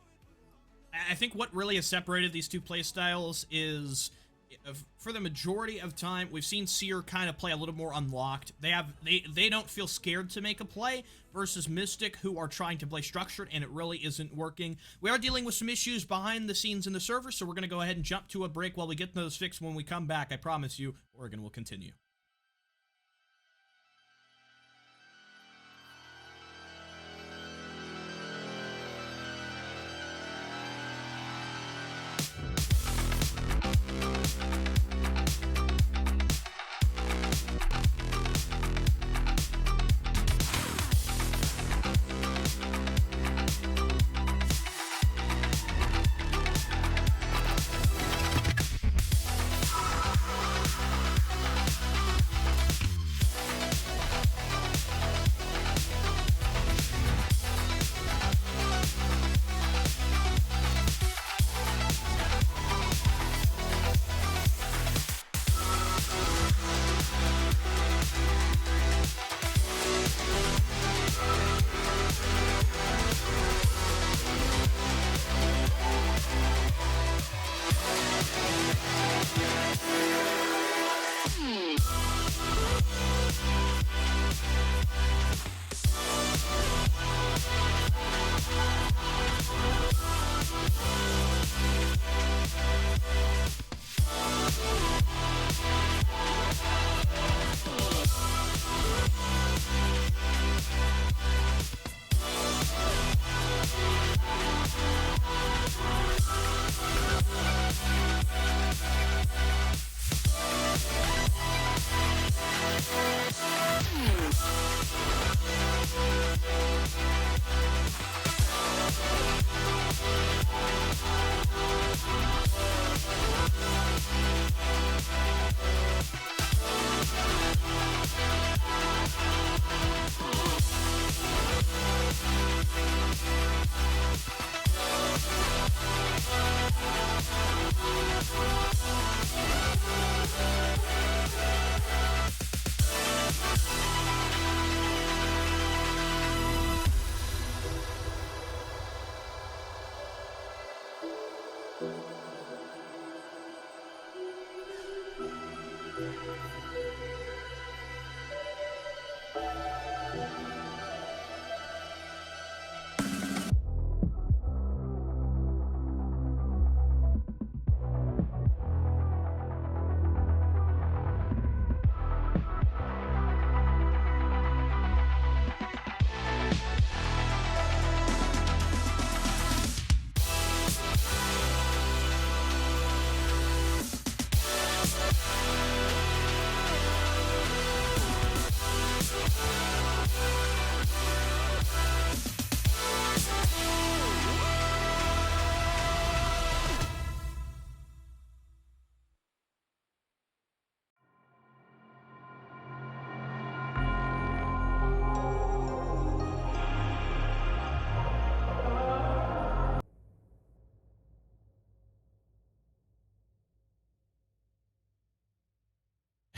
I think what really has separated these two play styles is, for the majority of time, we've seen SYR kind of play a little more unlocked. They don't feel scared to make a play, versus Mystic, who are trying to play structured, and it really isn't working. We are dealing with some issues behind the scenes in the server, so we're going to go ahead and jump to a break while we get those fixed. When we come back, I promise you, Oregon will continue.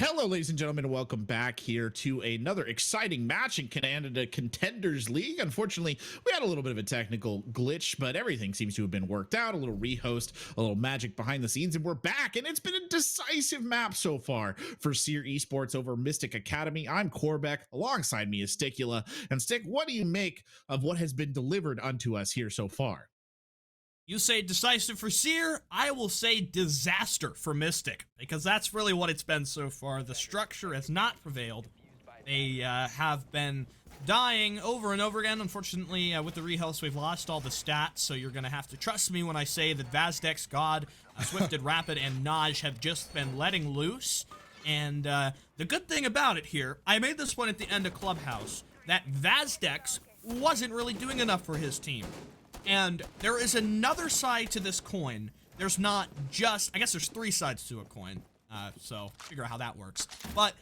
Hello, ladies and gentlemen, and welcome back here to another exciting match in Canada Contenders League. Unfortunately, we had a little bit of a technical glitch, but everything seems to have been worked out. A little rehost, a little magic behind the scenes, and we're back. And it's been a decisive map so far for SYR Esports over Mystic Academy. I'm Corbeck. Alongside me is Sticula. And Stick, what do you make of what has been delivered unto us here so far? You say decisive for SYR, I will say disaster for Mystic, because that's really what it's been so far. The structure has not prevailed. They have been dying over and over again. Unfortunately, with the rehost, we've lost all the stats, so you're going to have to trust me when I say that Vazdex, God, Swifted, Rapid, and Naj have just been letting loose. And the good thing about it here, I made this one at the end of Clubhouse, that Vazdex wasn't really doing enough for his team. And there is another side to this coin. There's not just, I guess there's three sides to a coin. So figure out how that works. But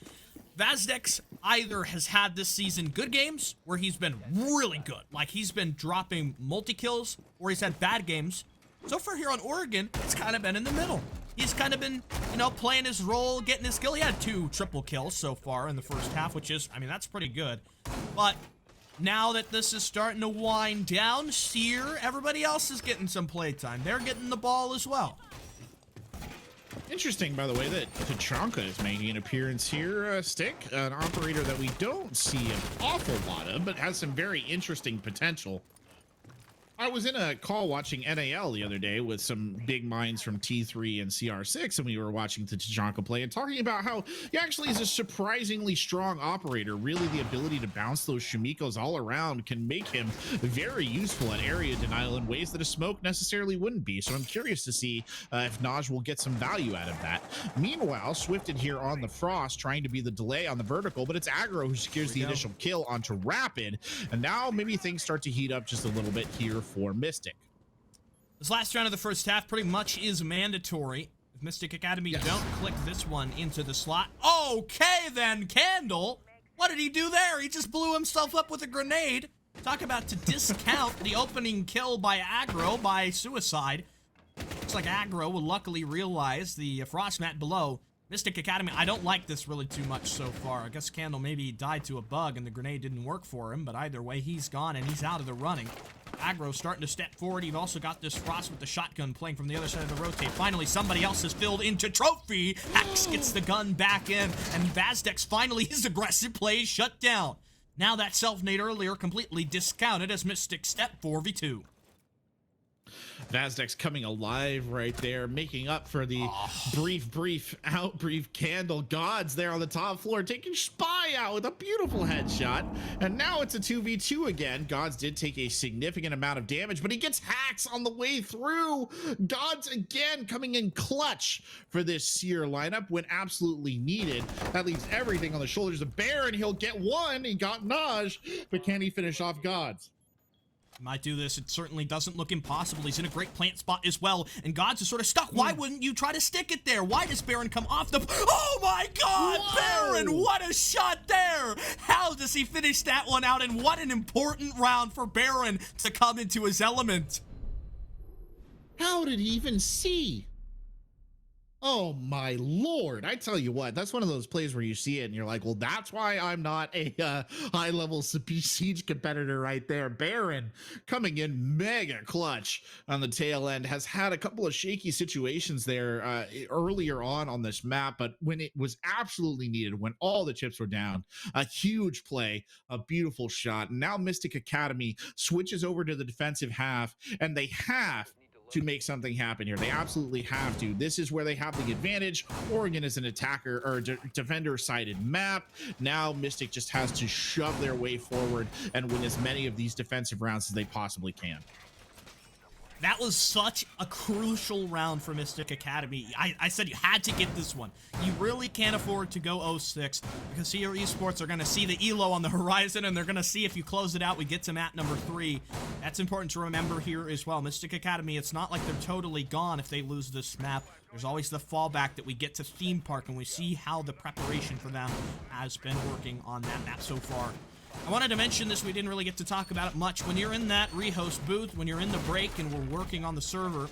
Vazdex either has had this season good games where he's been really good. Like he's been dropping multi-kills, or he's had bad games. So far here on Oregon, it's kind of been in the middle. He's kind of been, you know, playing his role, getting his skill. He had 2 triple kills so far in the first half, which is, I mean, that's pretty good. But now that this is starting to wind down, SYR, everybody else is getting some playtime. They're getting the ball as well. Interesting, by the way, that Tachanka is making an appearance here. Stick, an operator that we don't see an awful lot of, but has some very interesting potential. I was in a call watching NAL the other day with some big minds from T3 and CR6, and we were watching the Tachanka play and talking about how he actually is a surprisingly strong operator. Really, the ability to bounce those Shumikos all around can make him very useful at area denial in ways that a smoke necessarily wouldn't be. So I'm curious to see if Naj will get some value out of that. Meanwhile, Swifted here on the Frost, trying to be the delay on the vertical, but it's Aggro who secures the initial kill onto Rapid. And now maybe things start to heat up just a little bit here for Mystic. This last round of the first half pretty much is mandatory. If Mystic Academy don't click this one into the slot. Okay then, Candle. What did he do there? He just blew himself up with a grenade. Talk about to discount the opening kill by Aggro by suicide. Looks like Aggro will luckily realize the frost mat below. Mystic Academy, I don't like this really too much so far. I guess Candle maybe died to a bug and the grenade didn't work for him, but either way, he's gone and he's out of the running. Aggro starting to step forward. You've also got this Frost with the shotgun playing from the other side of the rotate. Finally, somebody else has filled into Trophy. Hax gets the gun back in, and Vazdex finally, his aggressive play is shut down. Now that self-nade earlier completely discounted as Mystic step 4v2. Vazdex coming alive right there, making up for the brief Candle. Gods there on the top floor, taking Spy out with a beautiful headshot. And now it's a 2v2 again. Gods did take a significant amount of damage, but he gets Hacks on the way through. Gods again coming in clutch for this SYR lineup when absolutely needed. That leaves everything on the shoulders of Baron. He'll get one. He got Naj, but can he finish off Gods? Might do this. It certainly doesn't look impossible. He's in a great plant spot as well, and Gods is sort of stuck. Why wouldn't you try to stick it there? Why does Baron come off the... Oh my God! Whoa! Baron, what a shot there! How does he finish that one out, and what an important round for Baron to come into his element. How did he even see? Oh my lord! I tell you what, that's one of those plays where you see it and you're like, well, that's why I'm not a high-level siege competitor right there. Baron coming in mega clutch on the tail end, has had a couple of shaky situations there earlier on this map, but when it was absolutely needed, when all the chips were down, a huge play, a beautiful shot. And now Mystic Academy switches over to the defensive half, and they have to make something happen here. They absolutely have to. This is where they have the advantage. Oregon is an attacker or defender sided map. Now Mystic just has to shove their way forward and win as many of these defensive rounds as they possibly can. That was such a crucial round for Mystic Academy. I said you had to get this one. You really can't afford to go 0-6 because CCL Esports are going to see the ELO on the horizon, and they're going to see if you close it out, we get to map number 3. That's important to remember here as well. Mystic Academy, it's not like they're totally gone if they lose this map. There's always the fallback that we get to Theme Park, and we see how the preparation for them has been working on that map so far. I wanted to mention this, we didn't really get to talk about it much. When you're in that rehost booth, when you're in the break and we're working on the server,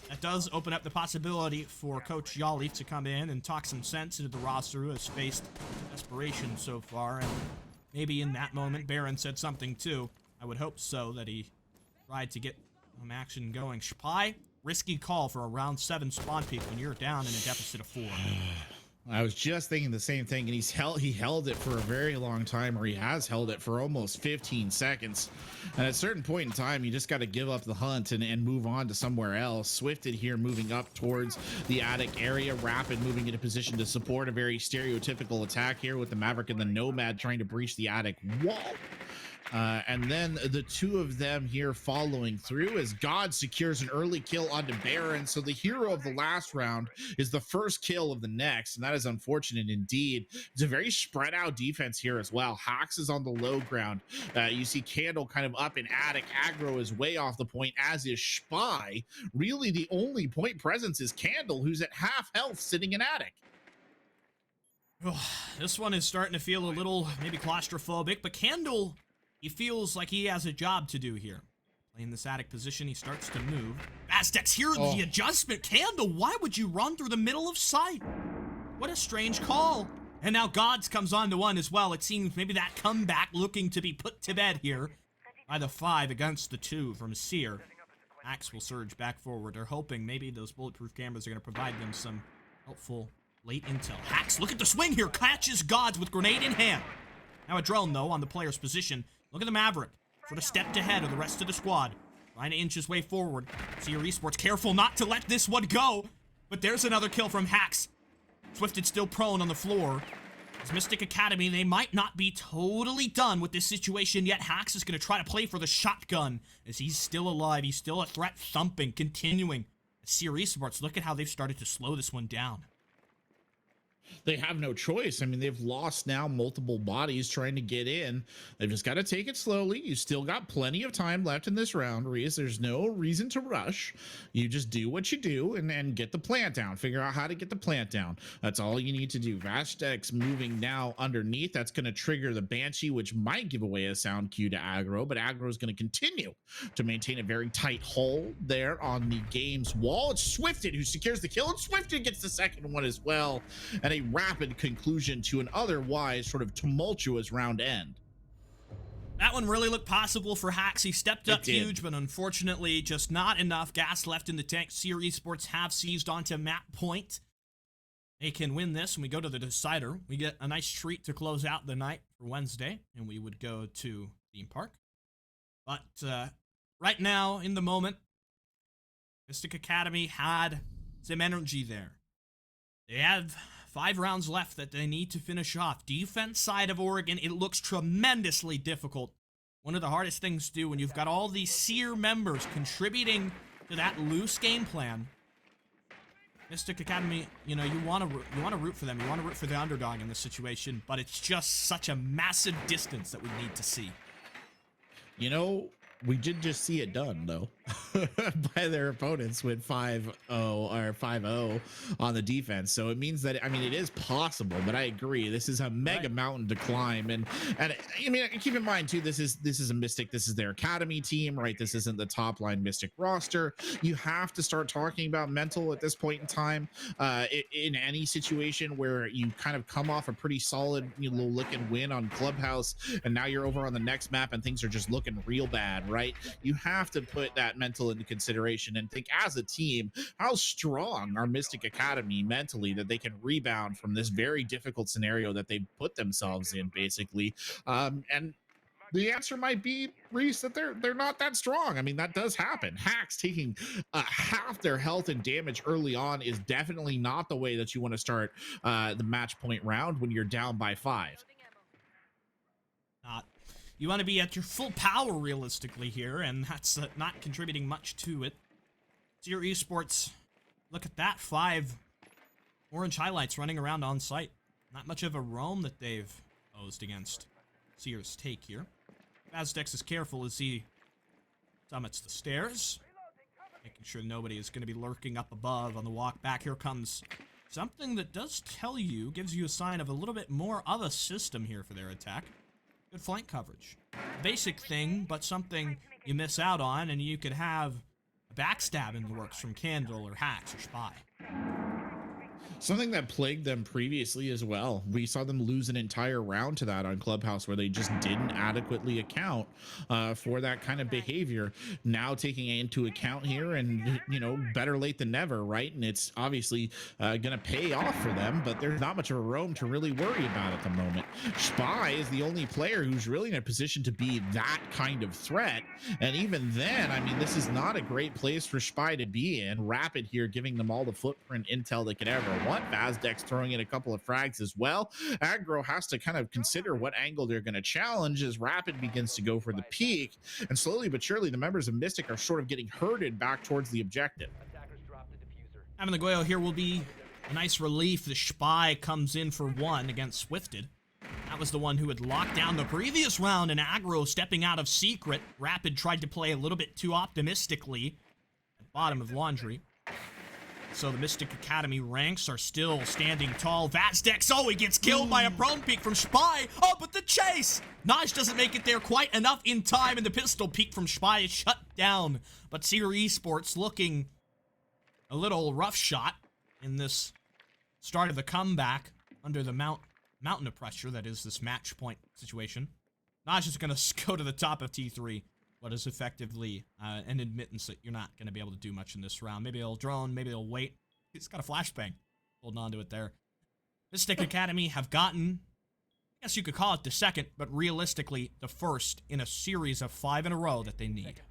that does open up the possibility for Coach Yali to come in and talk some sense into the roster who has faced desperation so far. And maybe in that moment, Baron said something too. I would hope so, that he tried to get some action going. Spy, risky call for a round 7 spawn peak when you're down in a deficit of 4. I was just thinking the same thing, and he held it for a very long time, or he has held it for almost 15 seconds. And at a certain point in time, you just got to give up the hunt and move on to somewhere else. Swifted here moving up towards the attic area. Rapid moving into position to support a very stereotypical attack here with the Maverick and the Nomad trying to breach the attic wall. And then the two of them here following through as God secures an early kill onto Baron. So the hero of the last round is the first kill of the next, and that is unfortunate indeed. It's a very spread out defense here as well. Hax is on the low ground. You see Candle kind of up in attic. Aggro is way off the point, as is Spy. Really the only point presence is Candle, who's at half health sitting in attic. This one is starting to feel a little maybe claustrophobic, but Candle, he feels like he has a job to do here. Playing this attic position, he starts to move. Aztecs, here the adjustment. Candle, why would you run through the middle of sight? What a strange call. And now Gods comes on to 1 as well. It seems maybe that comeback looking to be put to bed here by the 5 against the 2 from SYR. Axe will surge back forward. They're hoping maybe those bulletproof cameras are going to provide them some helpful late intel. Hax, look at the swing here. Catches Gods with grenade in hand. Now a drone, though, on the player's position. Look at the Maverick, sort of stepped ahead of the rest of the squad, trying to inch his way forward. CCL Esports careful not to let this one go, but there's another kill from Hax. Swifted still prone on the floor. As Mystic Academy, they might not be totally done with this situation yet. Hax is going to try to play for the shotgun, as he's still alive. He's still a threat, thumping, continuing. CCL Esports, look at how they've started to slow this one down. They have no choice. I mean, they've lost now multiple bodies trying to get in. They've just got to take it slowly. You still got plenty of time left in this round, Reese. There's no reason to rush. You just do what you do and get the plant down. Figure out how to get the plant down. That's all you need to do. Vastex moving now underneath. That's going to trigger the Banshee, which might give away a sound cue to Aggro, but Aggro is going to continue to maintain a very tight hold there on the game's wall. It's Swifted who secures the kill, and Swifted gets the second one as well. And a rapid conclusion to an otherwise sort of tumultuous round end. That one really looked possible for Hax. He stepped up huge, but unfortunately just not enough gas left in the tank. CCL Esports have seized onto map point. They can win this, and we go to the decider. We get a nice treat to close out the night for Wednesday, and we would go to Theme Park. But right now, in the moment, Mystic Academy had some energy there. They have 5 rounds left that they need to finish off. Defense side of Oregon, it looks tremendously difficult. One of the hardest things to do when you've got all these SYR members contributing to that loose game plan. Mystic Academy, you know, you want to root for them. You want to root for the underdog in this situation, but it's just such a massive distance that we need to see. You know, we did just see it done, though. by their opponents with 5-0 or 5-0 on the defense. So it means that, I mean, it is possible, but I agree, this is a mega mountain to climb. And I mean, keep in mind too, this is a Mystic, this is their academy team, right? This isn't the top line Mystic roster. You have to start talking about mental at this point in time, in any situation where you kind of come off a pretty solid, little lick and win on Clubhouse, and now you're over on the next map and things are just looking real bad, right? You have to put that mental into consideration and think, as a team, how strong are Mystic Academy mentally that they can rebound from this very difficult scenario that they put themselves in, basically. And the answer might be, Reese, that they're not that strong. I mean, that does happen. Hacks taking half their health and damage early on is definitely not the way that you want to start the match point round when you're down by 5. You want to be at your full power realistically here, and that's not contributing much to it. SYR Esports, look at that, 5 orange highlights running around on site. Not much of a roam that they've posed against SYR's take here. Vazdex is careful as he summits the stairs, making sure nobody is going to be lurking up above on the walk back. Here comes something that does tell you, gives you a sign of a little bit more of a system here for their attack. Good flank coverage. Basic thing, but something you miss out on, and you could have a backstab in the works from Candle or Hacks or Spy. Something that plagued them previously as well. We saw them lose an entire round to that on Clubhouse, where they just didn't adequately account for that kind of behavior. Now taking it into account here, and better late than never, right? And it's obviously gonna pay off for them, but there's not much of a roam to really worry about at the moment. Spy is the only player who's really in a position to be that kind of threat, and even then, I mean, this is not a great place for Spy to be in. Rapid here giving them all the footprint intel they could ever want. Vazdex throwing in a couple of frags as well. Aggro has to kind of consider what angle they're going to challenge as Rapid begins to go for the peak, and slowly but surely the members of Mystic are sort of getting herded back towards the objective. Having the Goyo here will be a nice relief. The Spy comes in for 1 against Swifted. That was the one who had locked down the previous round, and Aggro stepping out of secret. Rapid tried to play a little bit too optimistically at bottom of Laundry. So the Mystic Academy ranks are still standing tall. Vazdex, he gets killed by a prone peek from Spy. Oh, but the chase! Naj doesn't make it there quite enough in time, and the pistol peek from Spy is shut down. But SYR Esports looking a little rough shot in this start of the comeback under the mountain of pressure that is this match point situation. Naj is going to go to the top of T3. What is effectively an admittance that you're not going to be able to do much in this round. Maybe he'll drone, maybe he'll wait. He's got a flashbang. Holding on to it there. Mystic Academy have gotten, I guess you could call it the second, but realistically the first in a series of 5 in a row that they need.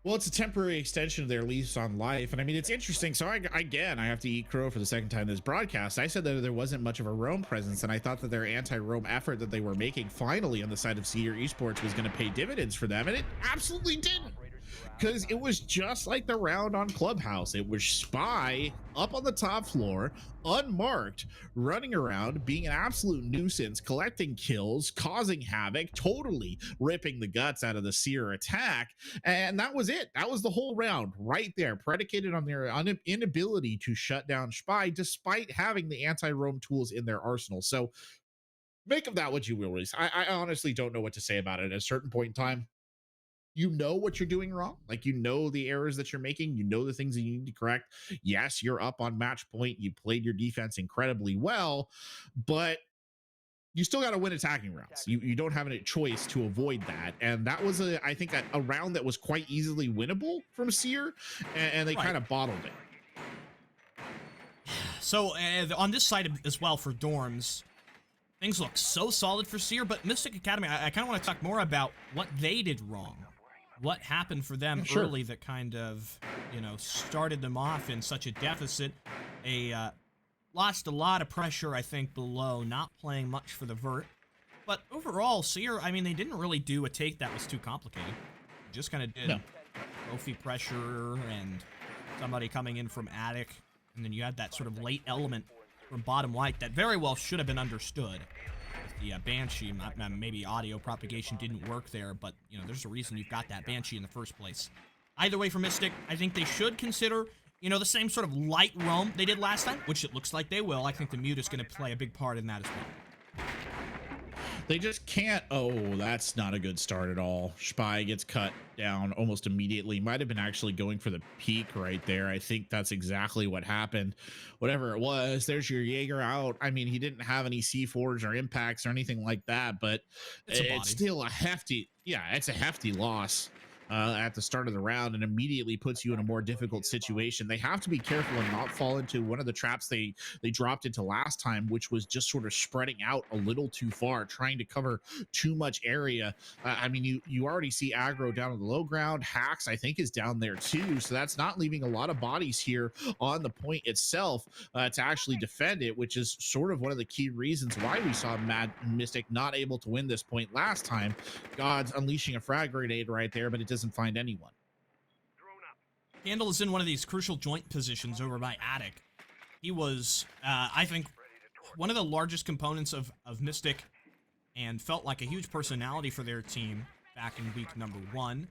Well, it's a temporary extension of their lease on life. And I mean, it's interesting. So again, I have to eat crow for the second time in this broadcast. I said that there wasn't much of a roam presence, and I thought that their anti-roam effort that they were making finally on the side of SYR Esports was going to pay dividends for them, and it absolutely didn't. Because it was just like the round on Clubhouse. It was Spy up on the top floor, unmarked, running around, being an absolute nuisance, collecting kills, causing havoc, totally ripping the guts out of the SYR attack. And that was it. That was the whole round right there, predicated on their inability to shut down Spy, despite having the anti-roam tools in their arsenal. So make of that what you will, Reese. I honestly don't know what to say about it. At a certain point in time, you know what you're doing wrong. Like, you know the errors that you're making. You know the things that you need to correct. Yes, you're up on match point. You played your defense incredibly well, but you still got to win attacking rounds. You don't have a choice to avoid that. And that was, I think, a round that was quite easily winnable from SYR, and they kind of bottled it. So on this side as well for Dorms, things look so solid for SYR, but Mystic Academy, I kind of want to talk more about what they did wrong. What happened for them early that kind of, started them off in such a deficit. Lost a lot of pressure, I think, below, not playing much for the vert. But overall, SYR, I mean, they didn't really do a take that was too complicated. They just kind of did trophy pressure and somebody coming in from attic, and then you had that sort of late element from bottom white that very well should have been understood. the Banshee. Maybe audio propagation didn't work there, but, you know, there's a reason you've got that Banshee in the first place. Either way for Mystic, I think they should consider, you know, the same sort of light roam they did last time, which it looks like they will. I think the mute is going to play a big part in that as well. They just can't. Oh, that's not a good start at all. Spy gets cut down almost immediately. Might have been actually going for the peak right there. I think that's exactly what happened. Whatever it was, there's your Jaeger out. I mean, he didn't have any C4s or impacts or anything like that, but it's still a hefty, yeah, it's a hefty loss. At the start of the round, and immediately puts you in a more difficult situation. They have to be careful and not fall into one of the traps they dropped into last time, which was just sort of spreading out a little too far, trying to cover too much area. I mean, you already see aggro down on the low ground. Hacks, I think, is down there too, so that's not leaving a lot of bodies here on the point itself to actually defend it, which is sort of one of the key reasons why we saw Mad Mystic not able to win this point last time. God's unleashing a frag grenade right there, but it doesn't find anyone. Candle is in one of these crucial joint positions over by Attic. He was, I think, one of the largest components of Mystic and felt like a huge personality for their team back in week number 1.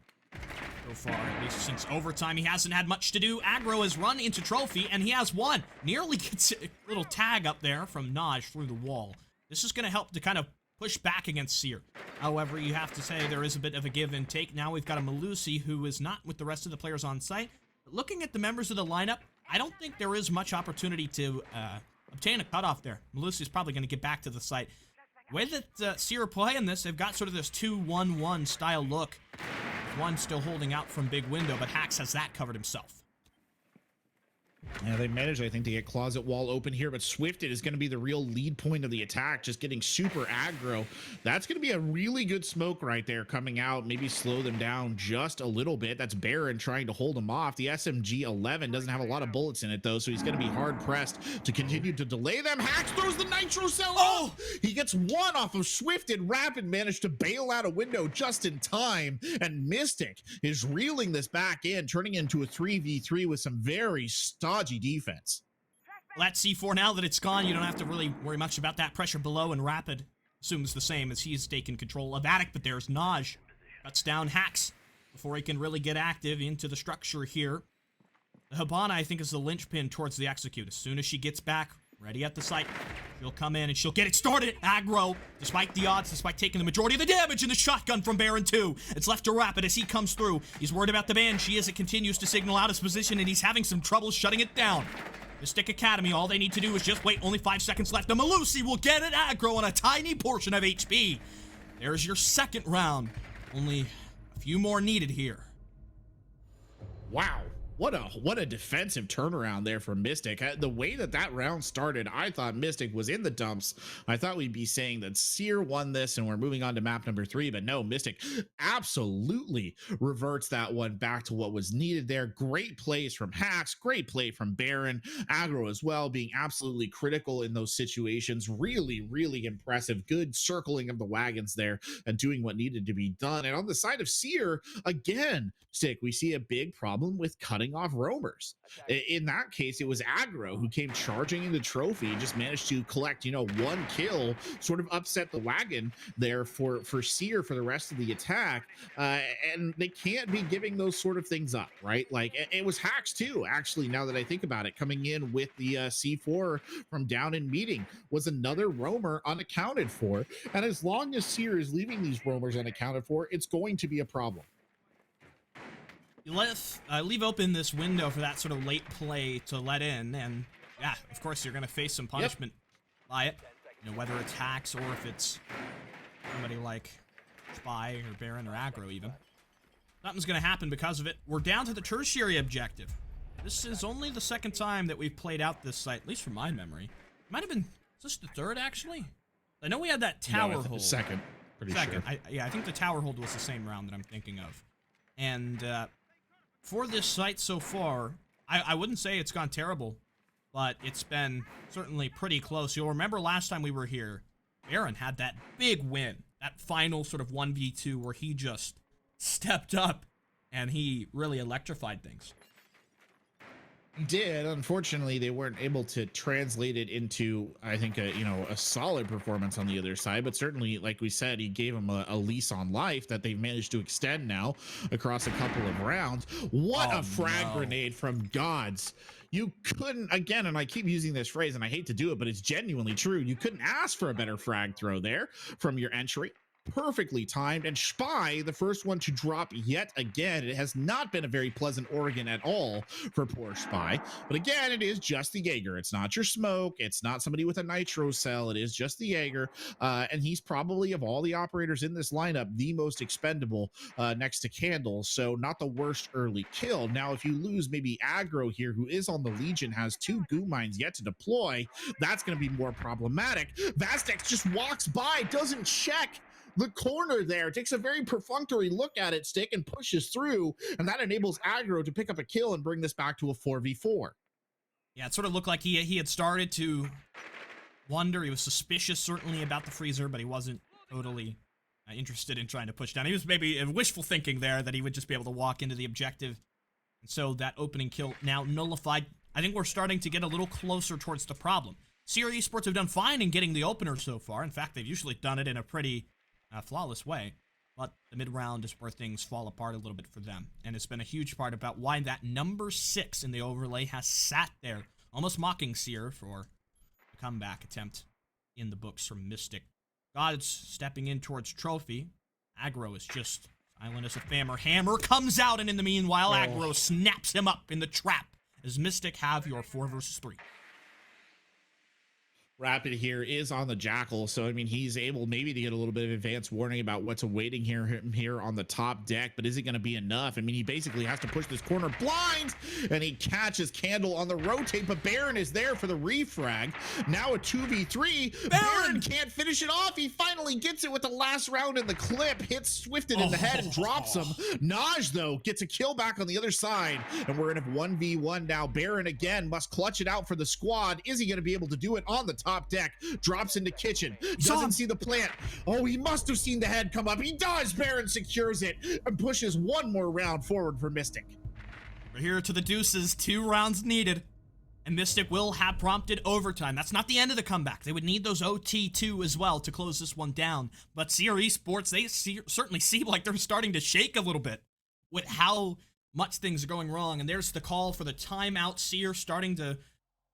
So far, at least since overtime, he hasn't had much to do. Aggro has run into Trophy, and he has won. Nearly gets a little tag up there from Naj through the wall. This is going to help to kind of push back against SYR. However, you have to say there is a bit of a give and take. Now we've got a Malusi who is not with the rest of the players on site. But looking at the members of the lineup, I don't think there is much opportunity to obtain a cutoff there. Malusi is probably going to get back to the site. The way that SYR are playing this, they've got sort of this 2-1-1 style look. One still holding out from big window, but Hax has that covered himself. Yeah, they managed, I think, to get closet wall open here, but Swifted is going to be the real lead point of the attack, just getting super aggro. That's going to be a really good smoke right there coming out, maybe slow them down just a little bit. That's Baron trying to hold him off. The SMG-11 doesn't have a lot of bullets in it, though, so he's going to be hard-pressed to continue to delay them. Hax throws the Nitro Cell. Oh! He gets one off of Swifted. Rapid managed to bail out a window just in time, and Mystic is reeling this back in, turning into a 3v3 with some very stodgy defense. Well, that C4, now that it's gone, you don't have to really worry much about that pressure below, and Rapid assumes the same as he's taken control of Attic, but there's Naj. Cuts down Hax before he can really get active into the structure here. The Hibana, I think, is the linchpin towards the execute. As soon as she gets back, ready at the site, she'll come in and she'll get it started. Aggro, despite the odds, despite taking the majority of the damage in the shotgun from Baron 2. It's left to Rapid as he comes through. He's worried about the Banshee as it continues to signal out his position, and he's having some trouble shutting it down. Mystic Academy, all they need to do is just wait. Only 5 seconds left. The Malusi will get it aggro on a tiny portion of HP. There's your second round. Only a few more needed here. Wow. What a defensive turnaround there for Mystic. The way that round started, I thought Mystic was in the dumps. I thought we'd be saying that SYR won this and we're moving on to map number 3, but no, Mystic absolutely reverts that one back to what was needed there. Great plays from Hax, great play from Baron, Aggro as well, being absolutely critical in those situations. Really, really impressive. Good circling of the wagons there and doing what needed to be done. And on the side of SYR, again, Stick, we see a big problem with cutting off roamers. In that case, it was Aggro who came charging into Trophy, just managed to collect, you know, 1 kill, sort of upset the wagon there for SYR for the rest of the attack. And they can't be giving those sort of things up, right? Like, it was Hax too, actually, now that I think about it, coming in with the C4 from down in meeting was another roamer unaccounted for. And as long as SYR is leaving these roamers unaccounted for, it's going to be a problem. You leave open this window for that sort of late play to let in, and yeah, of course you're going to face some punishment by it. You know, whether it's Hax or if it's somebody like Spy or Baron or Aggro even. Nothing's going to happen because of it. We're down to the tertiary objective. This is only the second time that we've played out this site, at least from my memory. It might have been, is this the third actually? I know we had that tower hold. Second, pretty sure. I think the tower hold was the same round that I'm thinking of. And for this site so far, I wouldn't say it's gone terrible, but it's been certainly pretty close. You'll remember last time we were here, Baron had that big win, that final sort of 1v2 where he just stepped up and he really electrified things. Did. Unfortunately, they weren't able to translate it into, I think, a solid performance on the other side. But certainly, like we said, he gave them a lease on life that they've managed to extend now across a couple of rounds. What a frag grenade from Gods. You couldn't, again, and I keep using this phrase and I hate to do it, but it's genuinely true. You couldn't ask for a better frag throw there from your entry. Perfectly timed, and Spy, the first one to drop yet again. It has not been a very pleasant Oregon at all for poor Spy, but again, it is just the Jaeger. It's not your smoke, it's not somebody with a nitro cell, it is just the Jaeger, and he's probably, of all the operators in this lineup, the most expendable next to Candle, so not the worst early kill. Now, if you lose maybe Aggro here, who is on the Legion, has 2 goo mines yet to deploy, that's going to be more problematic. Vastex just walks by, doesn't check the corner there, takes a very perfunctory look at it, Stick, and pushes through, and that enables Aggro to pick up a kill and bring this back to a 4v4. Yeah, it sort of looked like he had started to wonder. He was suspicious, certainly, about the freezer, but he wasn't totally interested in trying to push down. He was maybe wishful thinking there that he would just be able to walk into the objective. And so that opening kill now nullified. I think we're starting to get a little closer towards the problem. SYR Esports have done fine in getting the opener so far. In fact, they've usually done it in a pretty flawless way, but the mid-round is where things fall apart a little bit for them, and it's been a huge part about why that number 6 in the overlay has sat there, almost mocking SYR for a comeback attempt in the books from Mystic. God's stepping in towards Trophy. Aggro is just silent as a fammer. Hammer comes out, and in the meanwhile, Aggro snaps him up in the trap as Mystic have your 4 versus 3. Rapid here is on the Jackal, so I mean he's able maybe to get a little bit of advance warning about what's awaiting him here on the top deck, but is it going to be enough? I mean, he basically has to push this corner blind, and he catches Candle on the rotate, but Baron is there for the refrag. Now a 2v3. Baron can't finish it off. He finally gets it with the last round in the clip, hits Swifted in the head and drops him. Naj, though, gets a kill back on the other side, and we're in a 1v1 now. Baron again must clutch it out for the squad. Is he going to be able to do it on the top deck? Drops into kitchen, doesn't see the plant. Oh, he must have seen the head come up. He does. Baron secures it and pushes one more round forward for Mystic. We're here to the deuces, 2 rounds needed, and Mystic will have prompted overtime. That's not the end of the comeback. They would need those OT2 as well to close this one down, but SYR Esports, they certainly seem like they're starting to shake a little bit with how much things are going wrong, and there's the call for the timeout. SYR starting to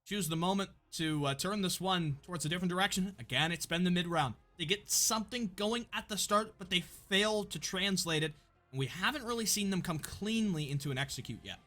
choose the moment to turn this one towards a different direction. Again, it's been the mid-round. They get something going at the start, but they fail to translate it, and we haven't really seen them come cleanly into an execute yet.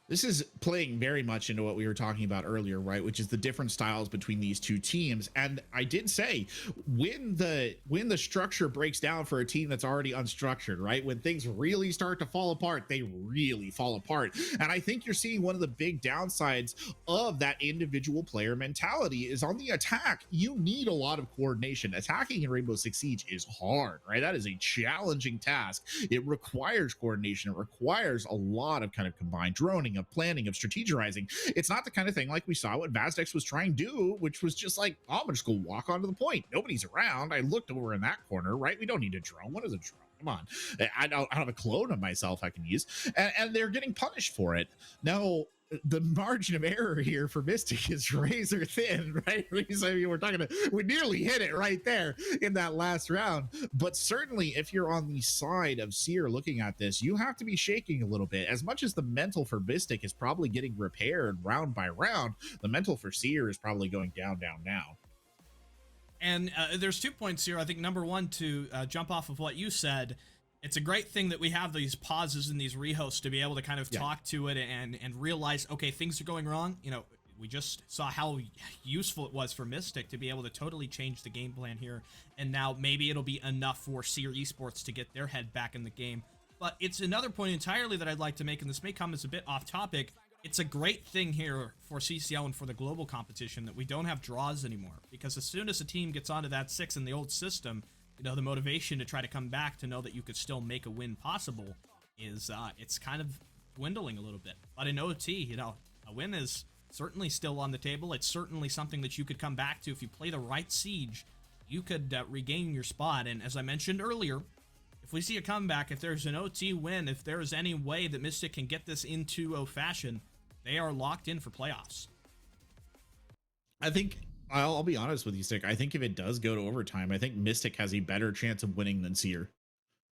This is playing very much into what we were talking about earlier, right? Which is the different styles between these two teams. And I did say, when the structure breaks down for a team that's already unstructured, right? When things really start to fall apart, they really fall apart. And I think you're seeing one of the big downsides of that individual player mentality is on the attack. You need a lot of coordination. Attacking in Rainbow Six Siege is hard, right? That is a challenging task. It requires coordination. It requires a lot of kind of combined droning, of planning, of strategizing. It's not the kind of thing like we saw what Vastex was trying to do, which was just like, oh, I'm gonna just go walk onto the point. Nobody's around. I looked over in that corner, right? We don't need a drone. What is a drone? Come on. I don't have a clone of myself I can use. And they're getting punished for it. Now, the margin of error here for Mystic is razor thin, right? So, I mean, we nearly hit it right there in that last round. But certainly, if you're on the side of SYR looking at this, you have to be shaking a little bit. As much as the mental for Mystic is probably getting repaired round by round, the mental for SYR is probably going down now. And there's 2 points here. I think number one, to jump off of what you said, it's a great thing that we have these pauses and these rehosts to be able to kind of talk to it and realize, okay, things are going wrong. You know, we just saw how useful it was for Mystic to be able to totally change the game plan here. And now maybe it'll be enough for SYR Esports to get their head back in the game. But it's another point entirely that I'd like to make, and this may come as a bit off topic. It's a great thing here for CCL and for the global competition that we don't have draws anymore. Because as soon as a team gets onto that 6 in the old system, you know, the motivation to try to come back to know that you could still make a win possible is, it's kind of dwindling a little bit. But in OT, you know, a win is certainly still on the table. It's certainly something that you could come back to. If you play the right siege, you could regain your spot. And as I mentioned earlier, if we see a comeback, if there's an OT win, if there's any way that Mystic can get this in 2-0 fashion, they are locked in for playoffs. I think I'll be honest with you, Stick. I think if it does go to overtime, I think Mystic has a better chance of winning than SYR.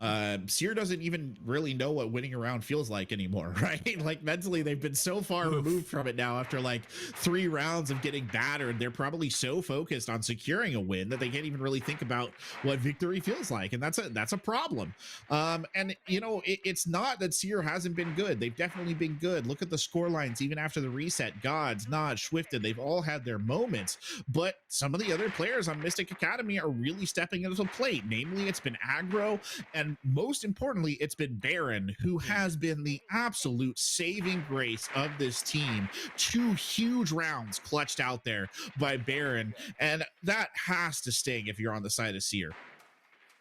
SYR doesn't even really know what winning around feels like anymore, right? Like mentally, they've been so far removed from it now after like 3 rounds of getting battered. They're probably so focused on securing a win that they can't even really think about what victory feels like, and that's a problem. And you know, it's not that SYR hasn't been good. They've definitely been good. Look at the score lines, even after the reset. Gods, Nod, Swifted, they've all had their moments, but some of the other players on Mystic Academy are really stepping into the plate. Namely, it's been Aggro, and most importantly, it's been Baron, who has been the absolute saving grace of this team. 2 huge rounds clutched out there by Baron, and that has to sting if you're on the side of SYR.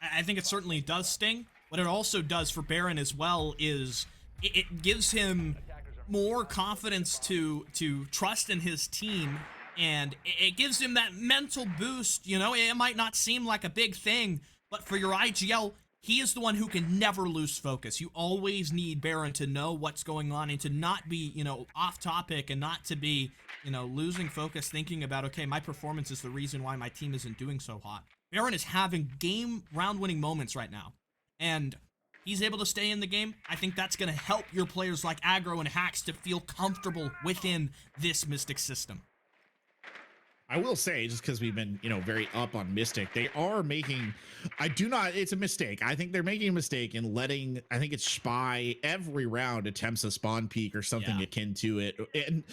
I think it certainly does sting. What it also does for Baron as well is it gives him more confidence to trust in his team, and it gives him that mental boost. You know, it might not seem like a big thing, but for your IGL, he is the one who can never lose focus. You always need Baron to know what's going on and to not be, you know, off topic, and not to be, you know, losing focus thinking about, okay, my performance is the reason why my team isn't doing so hot. Baron is having game round winning moments right now, and he's able to stay in the game. I think that's going to help your players like Aggro and Hax to feel comfortable within this Mystic system. I will say, just because we've been, you know, very up on Mystic, they are making, it's a mistake. I think they're making a mistake in letting, I think it's Spy every round attempts a spawn peak or something akin to it. And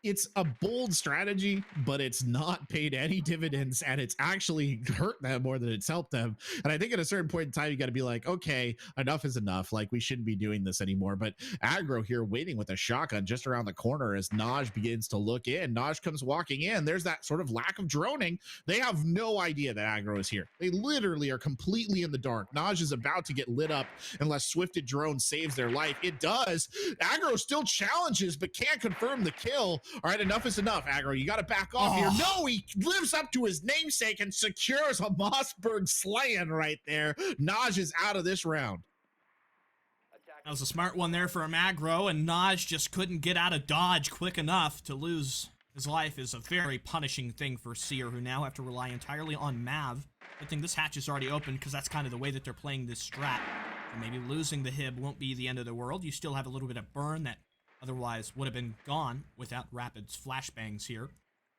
it's a bold strategy, but it's not paid any dividends, and it's actually hurt them more than it's helped them. And I think at a certain point in time, you got to be like, okay, enough is enough. Like, we shouldn't be doing this anymore. But Aggro here waiting with a shotgun just around the corner as Naj begins to look in. Naj comes walking in. There's that sort of lack of droning. They have no idea that Aggro is here. They literally are completely in the dark. Naj is about to get lit up unless Swifted drone saves their life. It does. Aggro still challenges, but can't confirm the kill. All right, enough is enough, Aggro. You got to back off here. No, he lives up to his namesake and secures a Mossberg slaying right there. Naj is out of this round. That was a smart one there for Aggro, and Naj just couldn't get out of dodge quick enough. To lose his life is a very punishing thing for SYR, who now have to rely entirely on Mav. Good thing this hatch is already open, because that's kind of the way that they're playing this strat. So maybe losing the Hib won't be the end of the world. You still have a little bit of burn that otherwise would have been gone without Rapid's flashbangs here.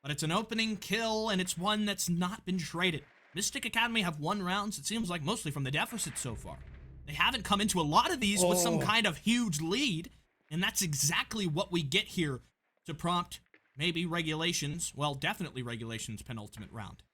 But it's an opening kill, and it's one that's not been traded. Mystic Academy have won rounds, it seems like, mostly from the deficit so far. They haven't come into a lot of these with some kind of huge lead, and that's exactly what we get here to prompt maybe Regulations, well, definitely Regulations' penultimate round.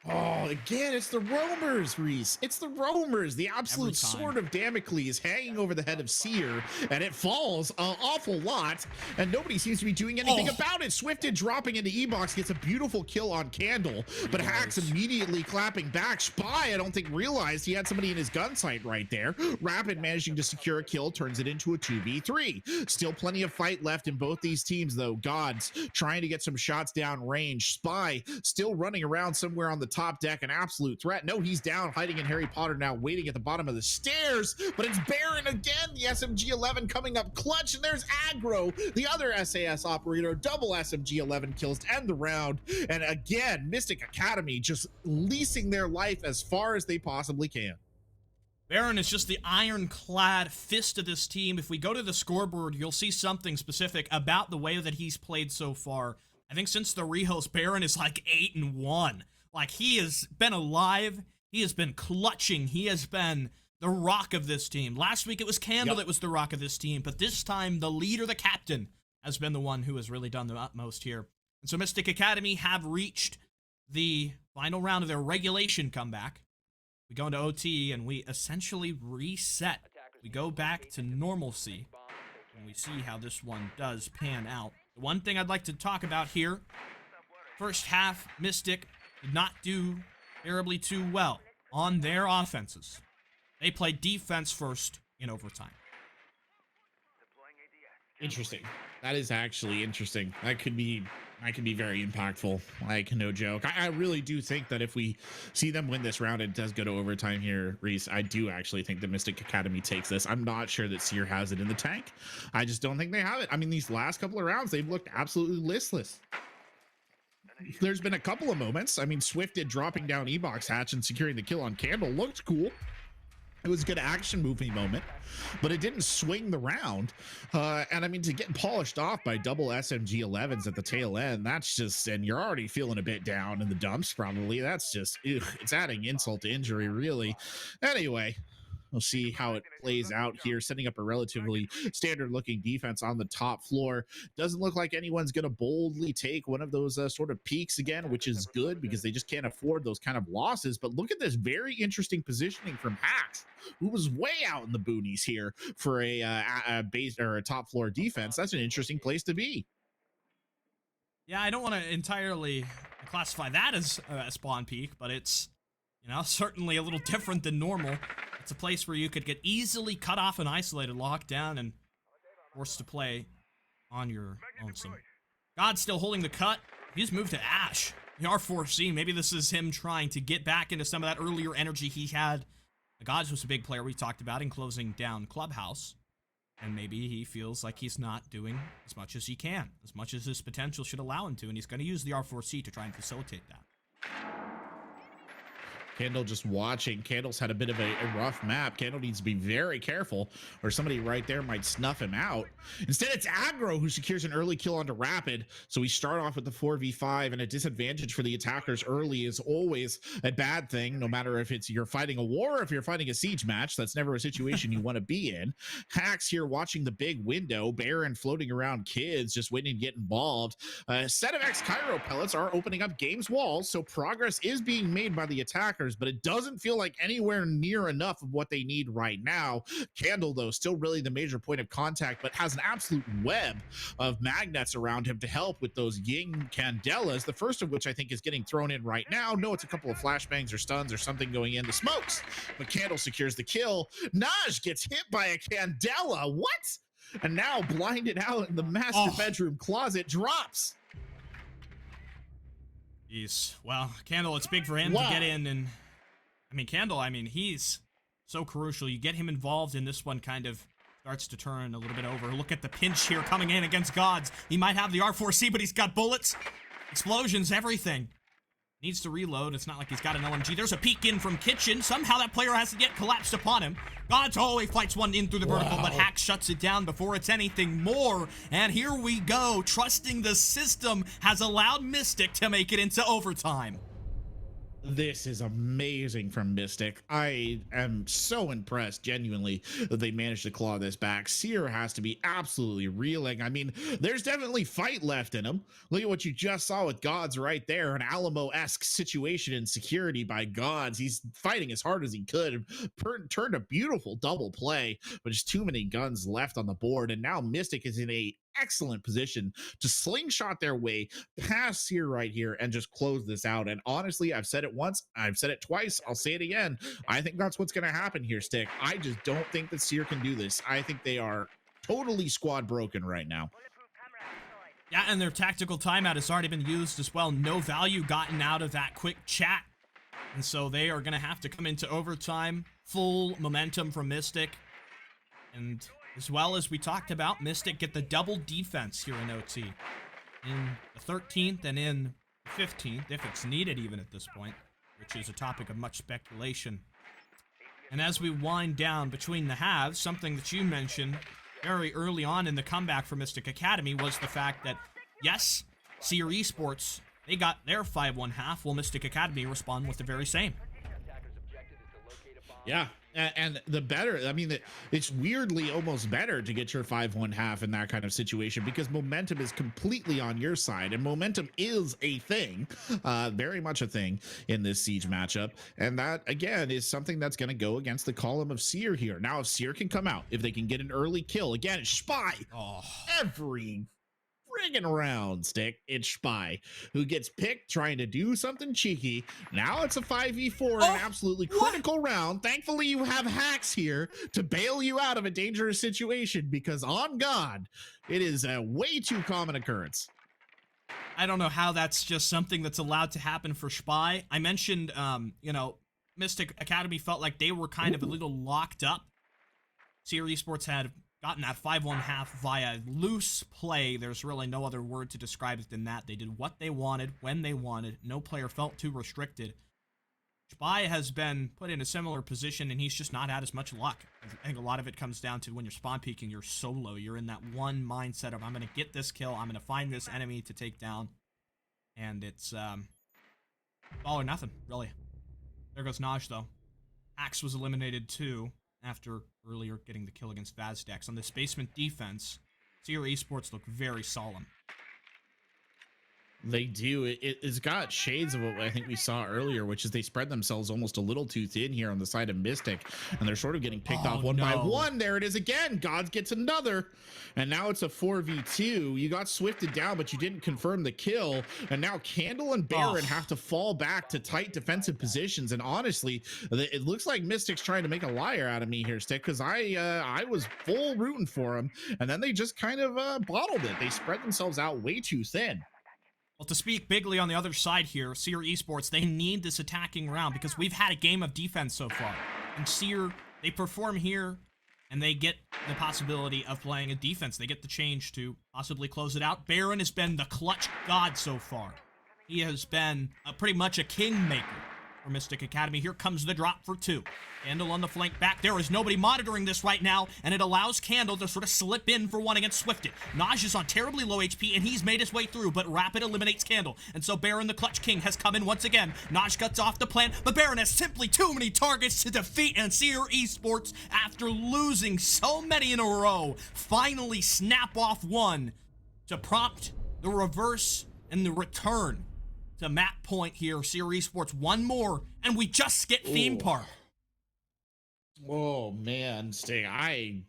Oh, again, it's the roamers, Reese. It's the roamers. The absolute sword of Damocles hanging over the head of SYR, and it falls an awful lot, and nobody seems to be doing anything about it. Swifted dropping into E-Box gets a beautiful kill on Candle, but Hax immediately clapping back. Spy, I don't think, realized he had somebody in his gun sight right there. Rapid managing to secure a kill turns it into a 2v3. Still plenty of fight left in both these teams, though. Gods trying to get some shots down range. Spy still running around somewhere on the top deck, an absolute threat. No, he's down, hiding in Harry Potter now, waiting at the bottom of the stairs, but it's Baron again. The SMG-11 coming up clutch, and there's Aggro, the other SAS operator. Double SMG-11 kills to end the round, and again, Mystic Academy just leasing their life as far as they possibly can. Baron is just the ironclad fist of this team. If we go to the scoreboard, you'll see something specific about the way that he's played so far. I think since the rehost, Baron is like 8-1. Like, he has been alive, he has been clutching, he has been the rock of this team. Last week it was Candle that was the rock of this team, but this time the leader, the captain, has been the one who has really done the utmost here. And so Mystic Academy have reached the final round of their regulation comeback. We go into OT and we essentially reset. We go back to normalcy, and we see how this one does pan out. The one thing I'd like to talk about here, first half, Mystic did not do terribly too well on their offenses. They played defense first in overtime. Interesting. That is actually interesting. That could be That can be very impactful, like no joke. I really do think that if we see them win this round, it does go to overtime here, Reese. I do actually think the Mystic Academy takes this. I'm not sure that SYR has it in the tank. I just don't think they have it. I mean, these last couple of rounds, they've looked absolutely listless. There's been a couple of moments. I mean, Swifted dropping down E-Box Hatch and securing the kill on Candle looked cool. It was a good action movie moment, but it didn't swing the round. And I mean, to get polished off by double SMG 11s at the tail end, that's just, and you're already feeling a bit down in the dumps probably. That's just, ugh, it's adding insult to injury, really. Anyway, we'll see how it plays out here, setting up a relatively standard looking defense on the top floor. Doesn't look like anyone's going to boldly take one of those sort of peaks again, which is good because they just can't afford those kind of losses. But look at this very interesting positioning from Hacks, who was way out in the boonies here for a base or a top floor defense. That's an interesting place to be. Yeah, I don't want to entirely classify that as a spawn peak, but it's, you know, certainly a little different than normal. It's a place where you could get easily cut off and isolated, locked down, and forced to play on your lonesome. God's still holding the cut. He's moved to Ash. The R4C, maybe this is him trying to get back into some of that earlier energy he had. The Gods was a big player we talked about in closing down Clubhouse. And maybe he feels like he's not doing as much as he can, as much as his potential should allow him to, and he's going to use the R4C to try and facilitate that. Candle just watching. Candle's had a bit of a rough map. Candle needs to be very careful or somebody right there might snuff him out. Instead, it's Aggro who secures an early kill onto Rapid. So we start off with the 4v5, and a disadvantage for the attackers early is always a bad thing, no matter if it's you're fighting a war or if you're fighting a siege match. That's never a situation you want to be in. Hacks here watching the big window. Baron floating around kids, just waiting to get involved. A set of X-Cairo pellets are opening up game's walls, so progress is being made by the attackers, but it doesn't feel like anywhere near enough of what they need right now. Candle, though, still really the major point of contact, but has an absolute web of magnets around him to help with those Ying Candelas, the first of which I think is getting thrown in right now. No, it's a couple of flashbangs or stuns or something going in the smokes, but Candle secures the kill. Naj gets hit by a Candela. What? And now blinded out in the master bedroom closet, drops. Jeez. Well, Candle, it's big for him to get in, and I mean, Candle, I mean, he's so crucial. You get him involved in this one, kind of starts to turn a little bit over. Look at the pinch here coming in against Gods. He might have the R4C, but he's got bullets, explosions, everything. Needs to reload. It's not like he's got an LMG. There's a peek in from Kitchen. Somehow that player hasn't yet collapsed upon him. Gods, he fights one in through the vertical, but Hack shuts it down before it's anything more. And here we go. Trusting the system has allowed Mystic to make it into overtime. This is amazing from Mystic. I am so impressed, genuinely, that they managed to claw this back. SYR has to be absolutely reeling. I mean, there's definitely fight left in him. Look at what you just saw with Gods right there. An Alamo-esque situation in security by Gods. He's fighting as hard as he could. Turned a beautiful double play, but just too many guns left on the board. And now Mystic is in a excellent position to slingshot their way past SYR right here and just close this out. And honestly, I've said it once, I've said it twice, I'll say it again. I think that's what's going to happen here, Stick. I just don't think that SYR can do this. I think they are totally squad broken right now. Yeah, and their tactical timeout has already been used as well. No value gotten out of that quick chat. And so they are going to have to come into overtime. Full momentum from Mystic. And as well as we talked about, Mystic get the double defense here in OT. In the 13th and in the 15th, if it's needed even at this point, which is a topic of much speculation. And as we wind down between the halves, something that you mentioned very early on in the comeback for Mystic Academy was the fact that, yes, SYR Esports, they got their 5-1 half, while Mystic Academy respond with the very same. Yeah, and the better, I mean, it's weirdly almost better to get your 5-1 half in that kind of situation because momentum is completely on your side, and momentum is a thing, very much a thing in this siege matchup. And that, again, is something that's going to go against the column of SYR here. Now, if SYR can come out, if they can get an early kill, again, it's Spy. Every friggin' round, Stick, it's Spy who gets picked trying to do something cheeky. Now it's a 5v4 an absolutely critical round. Thankfully, you have Hacks here to bail you out of a dangerous situation because on God, it is a way too common occurrence. I don't know how that's just something that's allowed to happen for SPY. I mentioned, you know, Mystic Academy felt like they were kind of a little locked up. SYR Esports had gotten that 5-1 half via loose play. There's really no other word to describe it than that. They did what they wanted, when they wanted. No player felt too restricted. SPY has been put in a similar position, and he's just not had as much luck. I think a lot of it comes down to when you're spawn peeking, you're solo. You're in that one mindset of, I'm going to get this kill, I'm going to find this enemy to take down. And it's all or nothing, really. There goes Naj, though. Axe was eliminated, too, after earlier getting the kill against Vazdex. On this basement defense, SYR Esports look very solemn. They do. It's got shades of what I think we saw earlier, which is they spread themselves almost a little too thin here on the side of Mystic, and they're sort of getting picked off one by one. There it is again. Gods gets another, and now it's a 4v2. You got swifted down, but you didn't confirm the kill, and now Candle and Baron have to fall back to tight defensive positions. And honestly, it looks like Mystic's trying to make a liar out of me here, Stick, because I was full rooting for him, and then they just kind of bottled it. They spread themselves out way too thin. Well, to speak bigly on the other side here, SYR Esports, they need this attacking round because we've had a game of defense so far. And SYR, they perform here, and they get the possibility of playing a defense. They get the change to possibly close it out. Baron has been the clutch god so far. He has been pretty much a kingmaker for Mystic Academy. Here comes the drop for 2. Candle on the flank back. There is nobody monitoring this right now, and it allows Candle to sort of slip in for one against Swifted. Naj is on terribly low HP, and he's made his way through, but Rapid eliminates Candle. And so Baron, the Clutch King, has come in once again. Naj cuts off the plan, but Baron has simply too many targets to defeat, and SYR Esports, after losing so many in a row, finally snap off one to prompt the reverse and the return to map point here. SYR Esports one more, and we just get theme park. Oh man, Sting,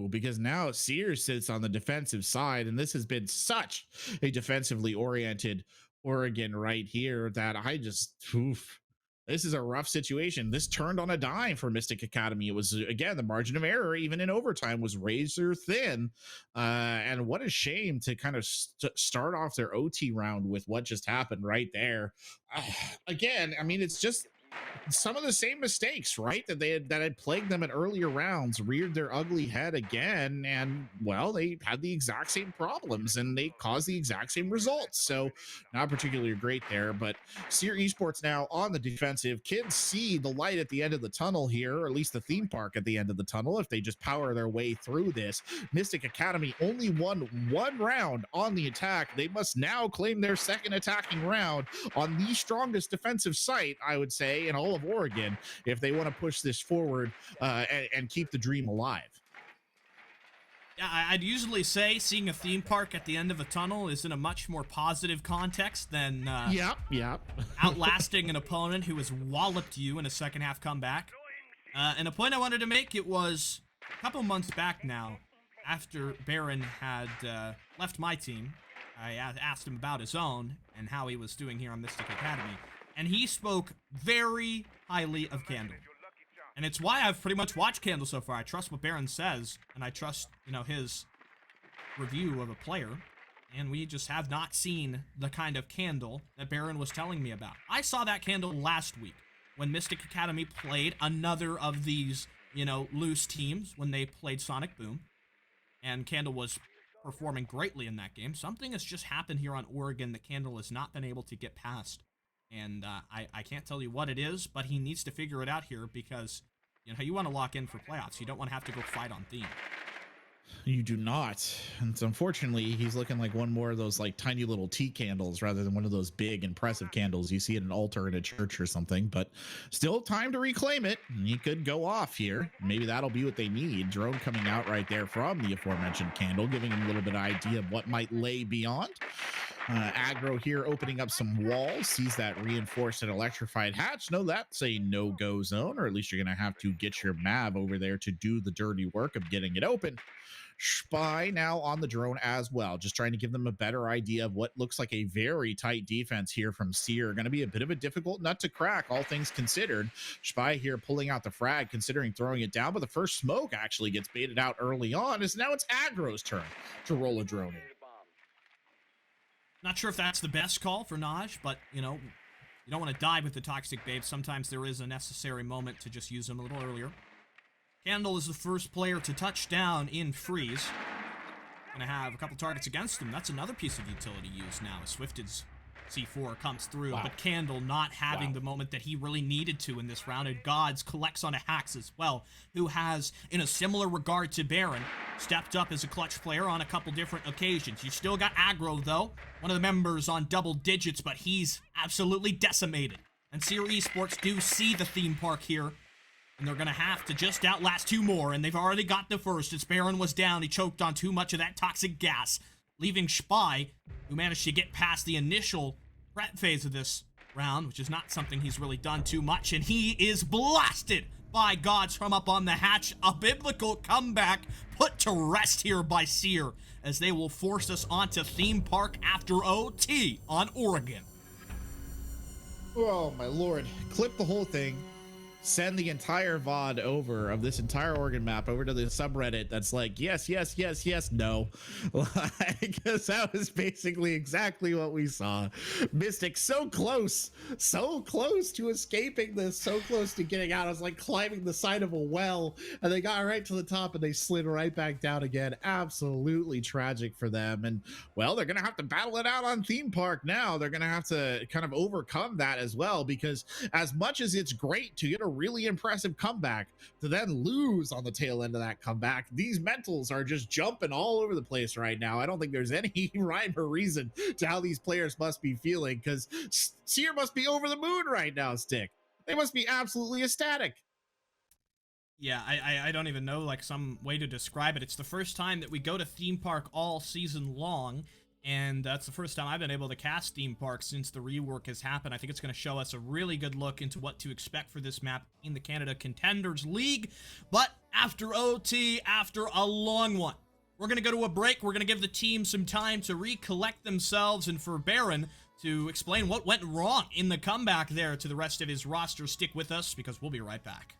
because now SYR sits on the defensive side, and this has been such a defensively oriented Oregon right here that I just, this is a rough situation. This turned on a dime for Mystic Academy. It was, again, the margin of error, even in overtime, was razor thin. And what a shame to kind of start off their OT round with what just happened right there. Again, I mean, it's just some of the same mistakes, right, that had plagued them in earlier rounds reared their ugly head again, and well, they had the exact same problems and they caused the exact same results. So not particularly great there, but SYR Esports now on the defensive. Kids see the light at the end of the tunnel here, or at least the theme park at the end of the tunnel, if they just power their way through this. Mystic Academy only won one round on the attack. They must now claim their second attacking round on the strongest defensive site, I would say, in all of Oregon, if they want to push this forward and keep the dream alive. Yeah, I'd usually say seeing a theme park at the end of a tunnel is in a much more positive context than outlasting an opponent who has walloped you in a second half comeback. And a point I wanted to make, it was a couple months back now, after Baron had left my team. I asked him about his own and how he was doing here on Mystic Academy. And he spoke very highly of Candle. And it's why I've pretty much watched Candle so far. I trust what Baron says, and I trust, you know, his review of a player. And we just have not seen the kind of Candle that Baron was telling me about. I saw that Candle last week when Mystic Academy played another of these, you know, loose teams when they played Sonic Boom. And Candle was performing greatly in that game. Something has just happened here on Oregon that Candle has not been able to get past. And I can't tell you what it is, but he needs to figure it out here because, you know, you want to lock in for playoffs. You don't want to have to go fight on theme. You do not. And so unfortunately, he's looking like one more of those like tiny little tea candles rather than one of those big impressive candles you see at an altar in a church or something, but still time to reclaim it. He could go off here. Maybe that'll be what they need. Drone coming out right there from the aforementioned candle, giving him a little bit of idea of what might lay beyond. Aggro here opening up some walls, sees that reinforced and electrified hatch. No, that's a no-go zone, or at least you're going to have to get your Mav over there to do the dirty work of getting it open. SPY now on the drone as well, just trying to give them a better idea of what looks like a very tight defense here from SYR. Going to be a bit of a difficult nut to crack, all things considered. SPY here pulling out the frag, considering throwing it down, but the first smoke actually gets baited out early on, as now it's Aggro's turn to roll a drone in. Not sure if that's the best call for Naj, but, you know, you don't want to die with the Toxic Babe. Sometimes there is a necessary moment to just use them a little earlier. Candle is the first player to touch down in Freeze. Gonna have a couple targets against him. That's another piece of utility used now as Swifted's C4 comes through, but Candle not having the moment that he really needed to in this round, and Gods collects on a Hax as well, who has, in a similar regard to Baron, stepped up as a clutch player on a couple different occasions. You still got Aggro, though, one of the members on double digits, but he's absolutely decimated. And SYR Esports do see the theme park here, and they're gonna have to just outlast two more, and they've already got the first. As Baron was down, he choked on too much of that toxic gas, leaving Spy, who managed to get past the initial threat phase of this round, which is not something he's really done too much, and he is blasted by Gods from up on the hatch. A biblical comeback put to rest here by SYR, as they will force us onto theme park after OT on Oregon. Oh my lord. Clip the whole thing. Send the entire VOD over of this entire Oregon map over to the subreddit that's like, yes, yes, yes, yes, no. Because that was basically exactly what we saw. Mystic so close to escaping this, so close to getting out. I was like climbing the side of a well, and they got right to the top and they slid right back down again. Absolutely tragic for them. And well, they're gonna have to battle it out on theme park now. They're gonna have to kind of overcome that as well, because as much as it's great to get a really impressive comeback, to then lose on the tail end of that comeback, these mentals are just jumping all over the place right now. I don't think there's any rhyme or reason to how these players must be feeling, because SYR must be over the moon right now. Stick, they must be absolutely ecstatic. Yeah, I don't even know, like, some way to describe it. It's the first time that we go to theme park all season long, and that's the first time I've been able to cast theme park since the rework has happened. I think it's going to show us a really good look into what to expect for this map in the Canada Contenders League. But after OT, after a long one, we're going to go to a break. We're going to give the team some time to recollect themselves, and for Baron to explain what went wrong in the comeback there to the rest of his roster. Stick with us, because we'll be right back.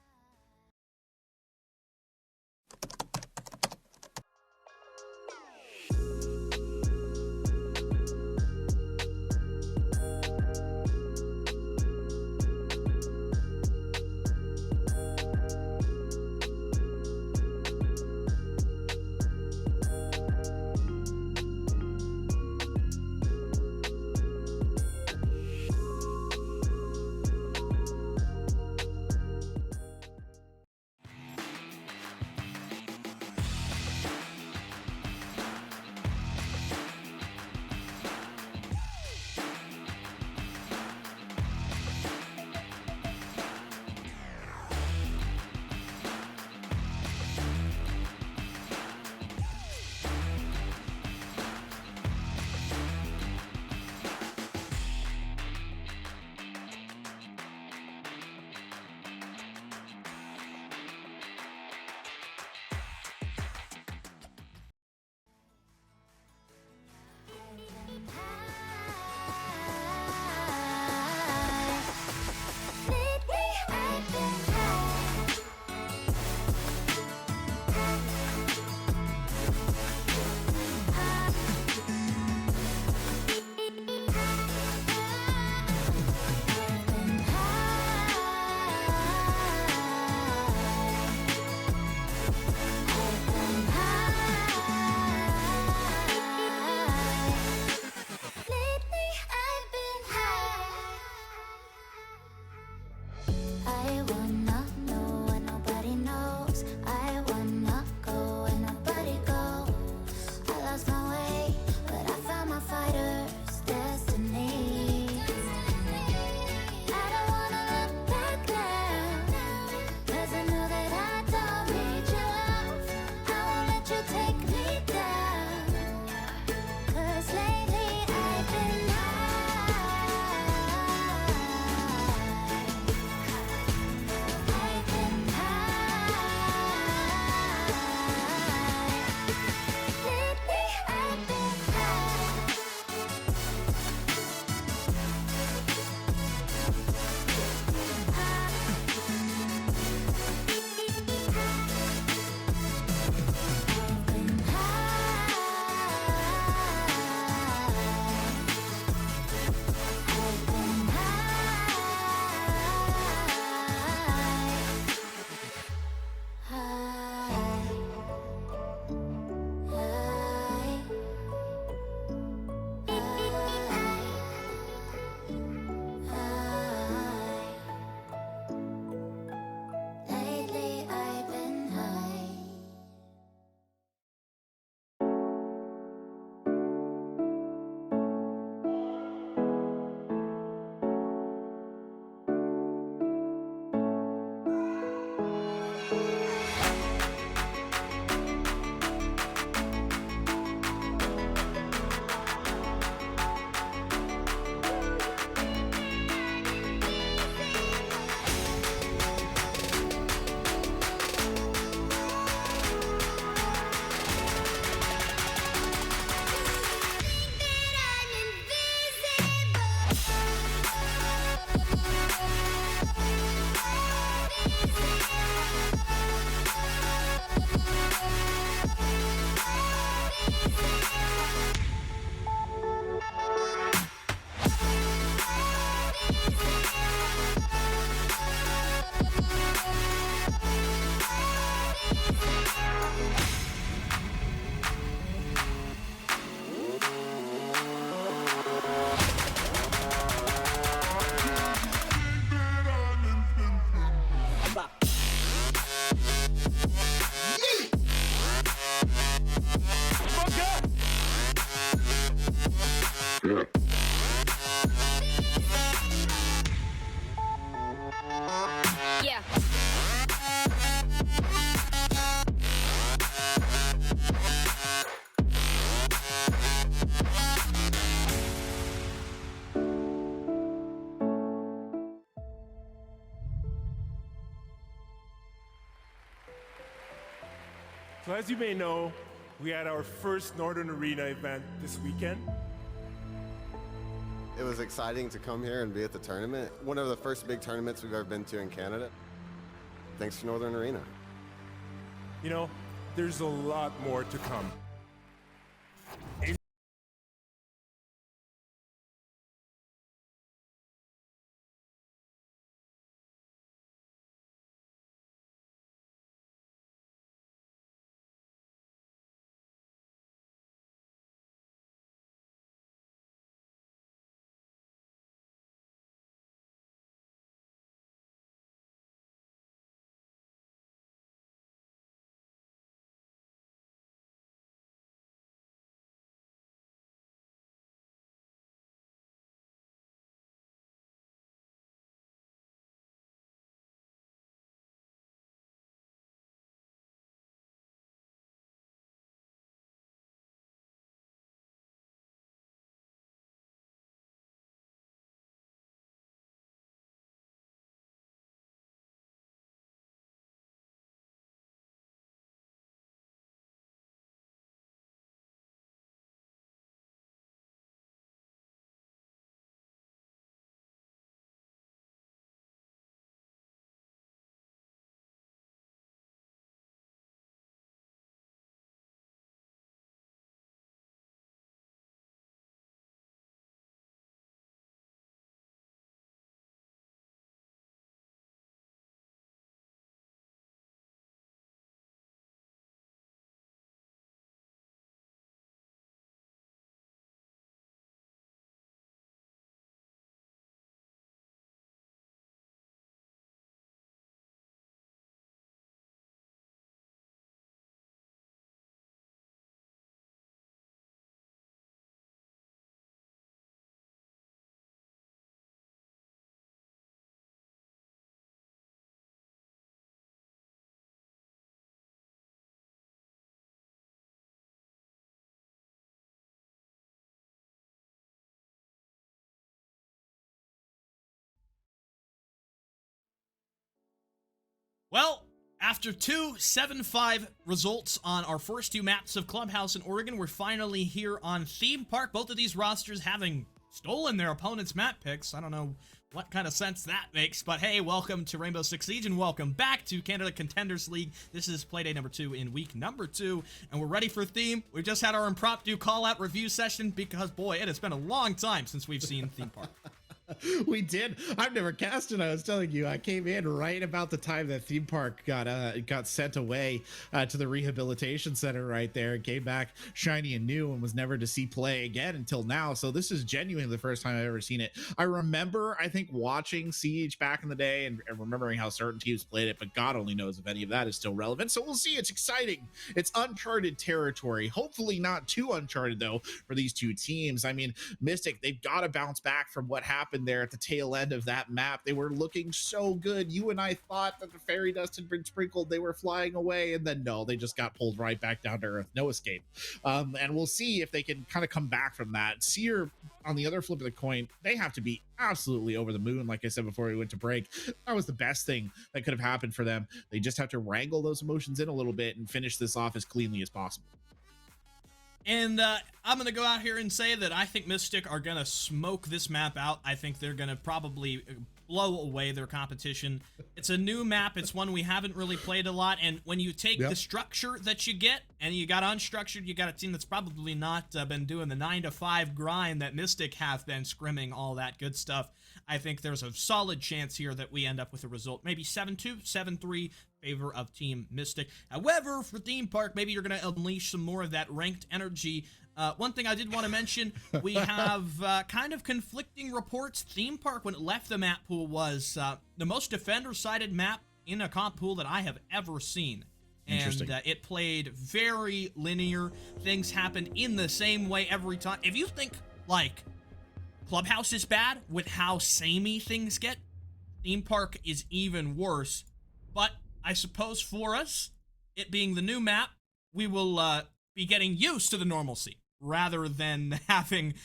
So as you may know, we had our first Northern Arena event this weekend. It was exciting to come here and be at the tournament. One of the first big tournaments we've ever been to in Canada. Thanks to Northern Arena. You know, there's a lot more to come. Well, after two 7-5 results on our first two maps of Clubhouse in Oregon, we're finally here on Theme Park. Both of these rosters having stolen their opponent's map picks. I don't know what kind of sense that makes, but hey, welcome to Rainbow Six Siege and welcome back to Canada Contenders League. This is Playday number 2 in week number 2, and we're ready for Theme. We've just had our impromptu call-out review session because, boy, it has been a long time since we've seen Theme Park. We did. I've never cast it. I was telling you, I came in right about the time that Theme Park got sent away to the rehabilitation center right there, and came back shiny and new and was never to see play again until now. So this is genuinely the first time I've ever seen it. I remember, I think, watching Siege back in the day and remembering how certain teams played it, but God only knows if any of that is still relevant. So we'll see. It's exciting. It's uncharted territory. Hopefully not too uncharted, though, for these two teams. I mean, Mystic, they've got to bounce back from what happened there at the tail end of that map. They were looking so good. You and I thought that the fairy dust had been sprinkled, they were flying away, and then no, they just got pulled right back down to earth. No escape. And we'll see if they can kind of come back from that. SYR, on the other flip of the coin, they have to be absolutely over the moon. Like I said before we went to break, that was the best thing that could have happened for them. They just have to wrangle those emotions in a little bit and finish this off as cleanly as possible. And I'm going to go out here and say that I think Mystic are going to smoke this map out. I think they're going to probably blow away their competition. It's a new map. It's one we haven't really played a lot. And when you take the structure that you get and you got unstructured, you got a team that's probably not been doing the 9-to-5 grind that Mystic have been, scrimming all that good stuff. I think there's a solid chance here that we end up with a result, maybe 7-2, 7-3, favor of Team Mystic. However, for Theme Park, maybe you're going to unleash some more of that ranked energy. One thing I did want to mention, we have kind of conflicting reports. Theme Park, when it left the map pool, was the most defender-sided map in a comp pool that I have ever seen. And it played very linear. Things happened in the same way every time. If you think, like, Clubhouse is bad with how samey things get, Theme Park is even worse. But I suppose for us, it being the new map, we will be getting used to the normalcy rather than having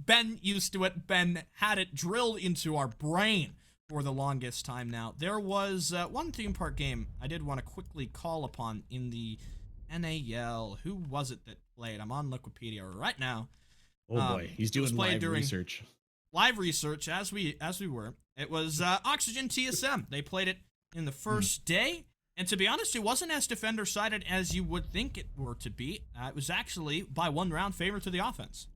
been used to it, been had it drilled into our brain for the longest time now. There was one Theme Park game I did want to quickly call upon in the NAL. Who was it that played? I'm on Wikipedia right now. Oh boy, he's it was doing played live during research. Live research as we were. It was Oxygen TSM. They played it in the first day, and to be honest, it wasn't as defender-sided as you would think it were to be. It was actually by 1 round favor to the offense.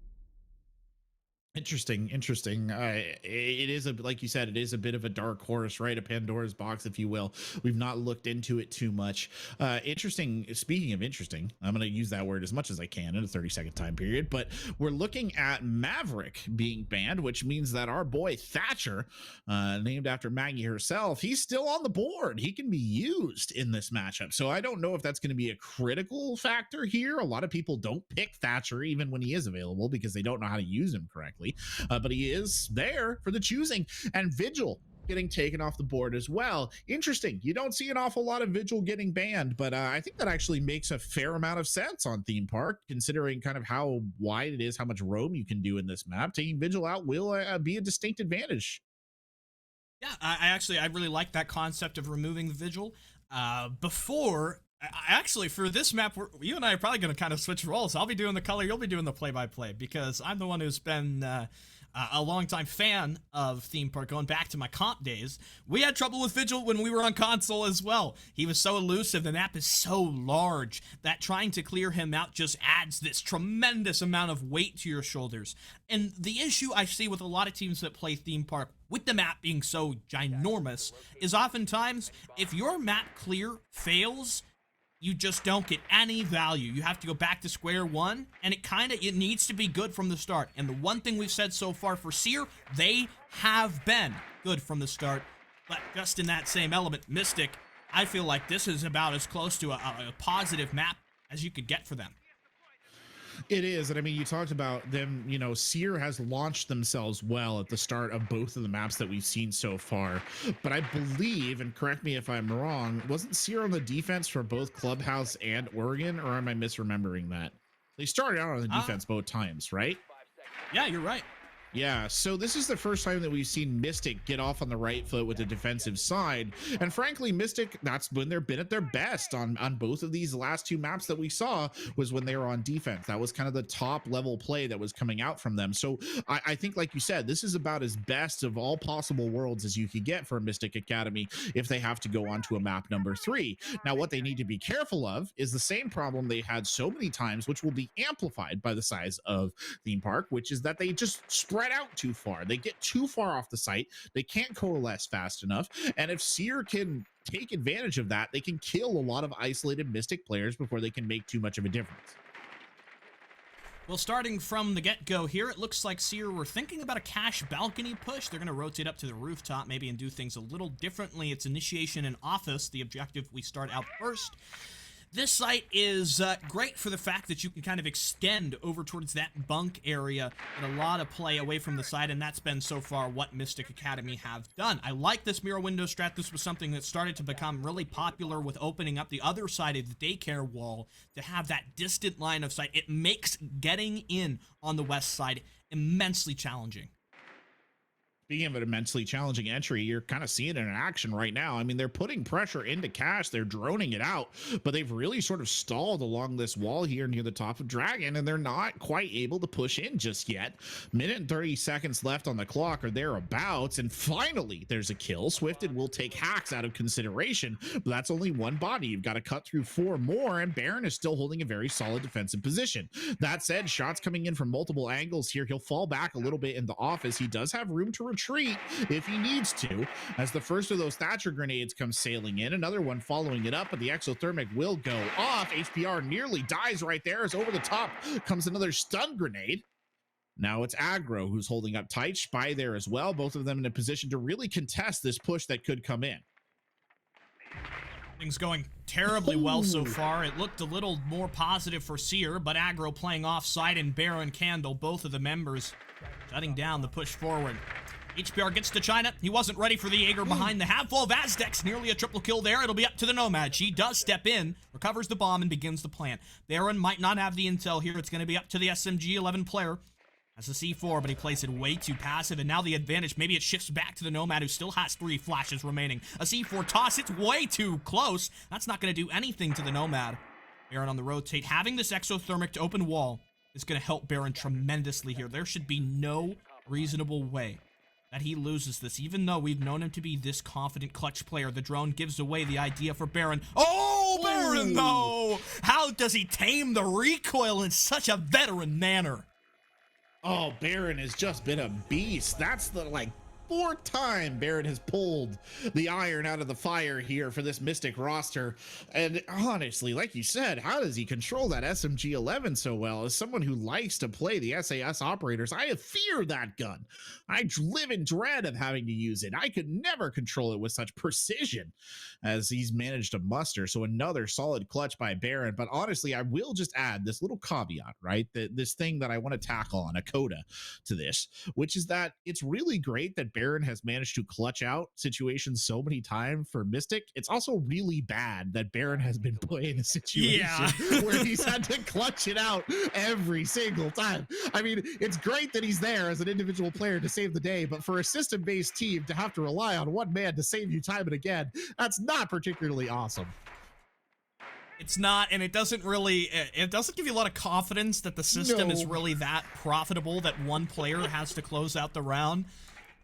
Interesting. It is like you said, it is a bit of a dark horse, right? A Pandora's box, if you will. We've not looked into it too much. Interesting. Speaking of interesting, I'm going to use that word as much as I can in a 30-second time period, but we're looking at Maverick being banned, which means that our boy Thatcher, named after Maggie herself, he's still on the board. He can be used in this matchup. So I don't know if that's going to be a critical factor here. A lot of people don't pick Thatcher even when he is available because they don't know how to use him correctly. But he is there for the choosing. And Vigil getting taken off the board as well. Interesting. You don't see an awful lot of Vigil getting banned, but I think that actually makes a fair amount of sense on Theme Park, considering kind of how wide it is, how much roam you can do in this map. Taking Vigil out will be a distinct advantage. Yeah, I really like that concept of removing the Vigil. Actually, for this map, you and I are probably going to kind of switch roles. I'll be doing the color, you'll be doing the play-by-play, because I'm the one who's been a longtime fan of Theme Park, going back to my comp days. We had trouble with Vigil when we were on console as well. He was so elusive, the map is so large that trying to clear him out just adds this tremendous amount of weight to your shoulders. And the issue I see with a lot of teams that play Theme Park, with the map being so ginormous, is oftentimes, if your map clear fails, you just don't get any value. You have to go back to square one, and it needs to be good from the start. And the one thing we've said so far for SYR, they have been good from the start. But just in that same element, Mystic, I feel like this is about as close to a positive map as you could get for them. It is. And I mean, you talked about them, SYR has launched themselves well at the start of both of the maps that we've seen so far. But I believe, and correct me if I'm wrong, wasn't SYR on the defense for both Clubhouse and Oregon, or am I misremembering that? They started out on the defense both times, right? Yeah, you're right. Yeah, so this is the first time that we've seen Mystic get off on the right foot with the defensive side. And frankly, Mystic, that's when they've been at their best on both of these last 2 maps that we saw, was when they were on defense. That was kind of the top level play that was coming out from them. So I think, like you said, this is about as best of all possible worlds as you could get for Mystic Academy if they have to go on to a map number 3. Now, what they need to be careful of is the same problem they had so many times, which will be amplified by the size of Theme Park, which is that they just spread out too far. They get too far off the site. They can't coalesce fast enough. And if SYR can take advantage of that, they can kill a lot of isolated Mystic players before they can make too much of a difference. Well, starting from the get-go here, it looks like SYR were thinking about a cash balcony push. They're going to rotate up to the rooftop maybe and do things a little differently. It's initiation in office, the objective we start out first. This site is great for the fact that you can kind of extend over towards that bunk area and a lot of play away from the side, and that's been so far what Mystic Academy have done. I like this mirror window strat. This was something that started to become really popular with opening up the other side of the daycare wall to have that distant line of sight. It makes getting in on the west side immensely challenging. Speaking of an immensely challenging entry, you're kind of seeing it in action right now. I mean, they're putting pressure into Cash. They're droning it out, but they've really sort of stalled along this wall here near the top of Dragon, and they're not quite able to push in just yet. Minute and 30 seconds left on the clock or thereabouts, and finally there's a kill. Swifted will take Hacks out of consideration, but that's only one body. You've got to cut through 4 more, and Baron is still holding a very solid defensive position. That said, shots coming in from multiple angles here. He'll fall back a little bit in the office. He does have room to retreat if he needs to, as the first of those Thatcher grenades comes sailing in. Another one following it up, but the exothermic will go off. HPR nearly dies right there, as over the top comes another stun grenade. Now it's Aggro who's holding up tight. Spy there as well, both of them in a position to really contest this push that could come in. Things going terribly well so far. It looked a little more positive for SYR, but Aggro playing offside and Baron Candle, both of the members, shutting down the push forward. HPR gets to China. He wasn't ready for the Jaeger behind the half wall of Aztecs. Nearly a triple kill there. It'll be up to the Nomad. She does step in, recovers the bomb, and begins the plant. Baron might not have the intel here. It's going to be up to the SMG 11 player. That's a C4, but he plays it way too passive, and now the advantage, maybe it shifts back to the Nomad, who still has 3 flashes remaining. A C4 toss, it's way too close. That's not going to do anything to the Nomad. Baron on the rotate. Having this exothermic to open wall is going to help Baron tremendously here. There should be no reasonable way that he loses this, even though we've known him to be this confident clutch player. The drone gives away the idea for Baron. Oh, Baron, though! How does he tame the recoil in such a veteran manner? Oh, Baron has just been a beast. That's the, fourth time Baron has pulled the iron out of the fire here for this Mystic roster. And honestly, like you said, how does he control that SMG 11 so well? As someone who likes to play the SAS operators, I fear that gun. I live in dread of having to use it. I could never control it with such precision as he's managed to muster. So another solid clutch by Baron. But honestly, I will just add this little caveat, right? This thing that I want to tackle on, a coda to this, which is that it's really great that Baron has managed to clutch out situations so many times for Mystic. It's also really bad that Baron has been put in a situation where he's had to clutch it out every single time. I mean, it's great that he's there as an individual player to save the day, but for a system-based team to have to rely on one man to save you time and again, that's not particularly awesome. It's not, and it doesn't give you a lot of confidence that the system is really that profitable that one player has to close out the round.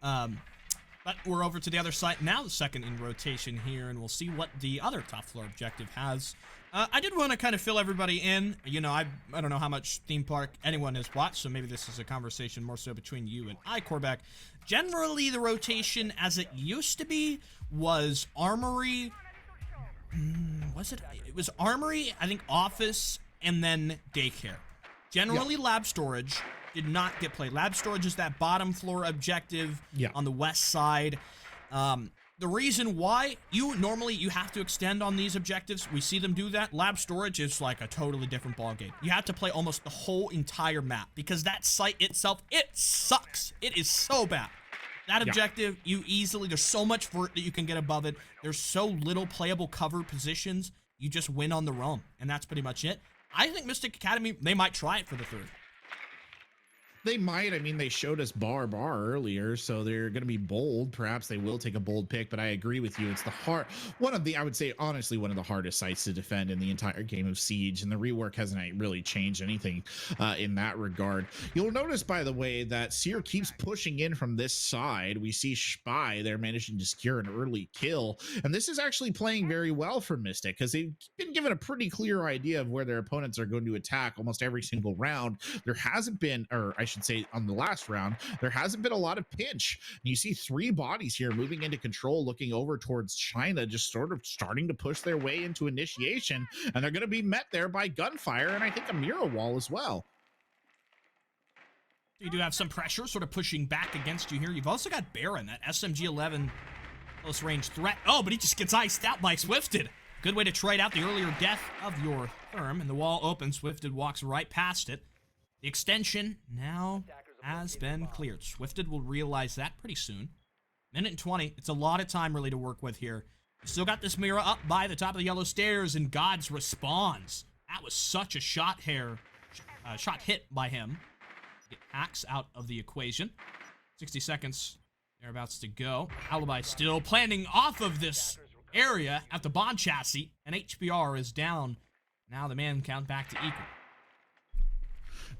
But we're over to the other side now, the second in rotation here, and we'll see what the other top floor objective has. I did want to kind of fill everybody in. You know, I don't know how much theme park anyone has watched, so maybe this is a conversation more so between you and I, Corback. Generally, the rotation as it used to be was Armory. Was it? It was Armory, I think Office, and then Daycare. Generally, Lab Storage did not get played. Lab Storage is that bottom floor objective on the west side. The reason why you have to extend on these objectives, we see them do that. Lab Storage is like a totally different ballgame. You have to play almost the whole entire map because that site itself, it sucks. It is so bad. That objective, there's so much vert that you can get above it. There's so little playable cover positions. You just win on the roam, and that's pretty much it. I think Mystic Academy, they might try it for the third. They might. I mean, they showed us bar earlier, so they're going to be bold. Perhaps they will take a bold pick, but I agree with you. It's I would say, honestly, one of the hardest sites to defend in the entire game of Siege, and the rework hasn't really changed anything in that regard. You'll notice, by the way, that SYR keeps pushing in from this side. We see SPY there managing to secure an early kill, and this is actually playing very well for Mystic because they've been given a pretty clear idea of where their opponents are going to attack almost every single round. There hasn't been, or I should say on the last round, there hasn't been a lot of pinch. You see 3 bodies here moving into control, looking over towards China, just sort of starting to push their way into initiation, and they're going to be met there by gunfire and I think a mirror wall as well. You do have some pressure sort of pushing back against you here. You've also got Baron, that SMG-11 close range threat. Oh, but he just gets iced out by Swifted. Good way to trade out the earlier death of your therm, and the wall opens. Swifted walks right past it. The extension now has been cleared. Swifted will realize that pretty soon. Minute and 20. It's a lot of time really to work with here. Still got this mirror up by the top of the yellow stairs, and Gods responds. That was such a shot hit by him. Get Axe out of the equation. 60 seconds thereabouts to go. Alibi still planning off of this area at the bomb chassis, and HBR is down. Now the man count back to equal.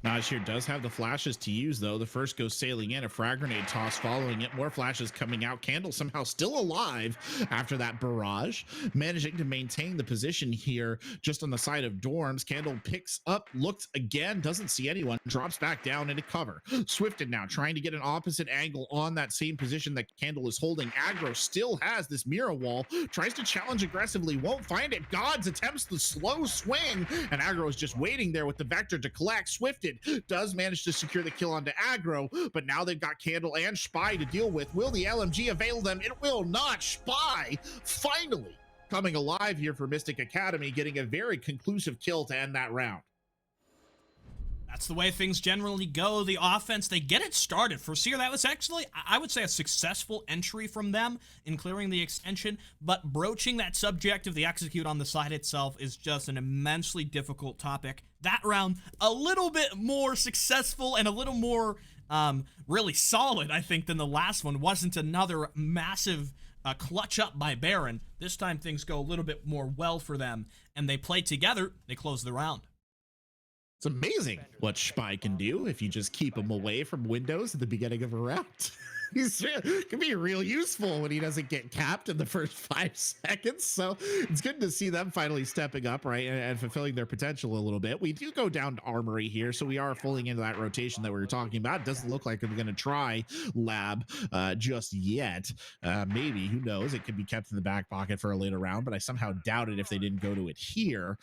Naj here does have the flashes to use, though. The first goes sailing in, a frag grenade toss following it. More flashes coming out. Candle somehow still alive after that barrage, managing to maintain the position here just on the side of dorms. Candle picks up, looks again, doesn't see anyone, drops back down into cover. Swifted now trying to get an opposite angle on that same position that Candle is holding. Aggro still has this mirror wall, tries to challenge aggressively, won't find it. Gods attempts the slow swing, and Aggro is just waiting there with the vector to collect. Swifted does manage to secure the kill onto Aggro, but now they've got Candle and SPY to deal with. Will the LMG avail them? It will not. SPY finally coming alive here for Mystic Academy, getting a very conclusive kill to end that round. That's the way things generally go. The offense, they get it started. For SYR, that was actually, I would say, a successful entry from them in clearing the extension, but broaching that subject of the execute on the side itself is just an immensely difficult topic. That round, a little bit more successful and a little more really solid, I think, than the last one. Wasn't another massive clutch up by Baron. This time things go a little bit more well for them, and they play together. They close the round. It's amazing what Spy can do if you just keep him away from windows at the beginning of a round. He's can be real useful when he doesn't get capped in the first 5 seconds. So it's good to see them finally stepping up, right, and fulfilling their potential a little bit. We do go down to Armory here, so we are falling into that rotation that we were talking about. It doesn't look like I'm going to try Lab just yet. Maybe, who knows? It could be kept in the back pocket for a later round, but I somehow doubt it if they didn't go to it here.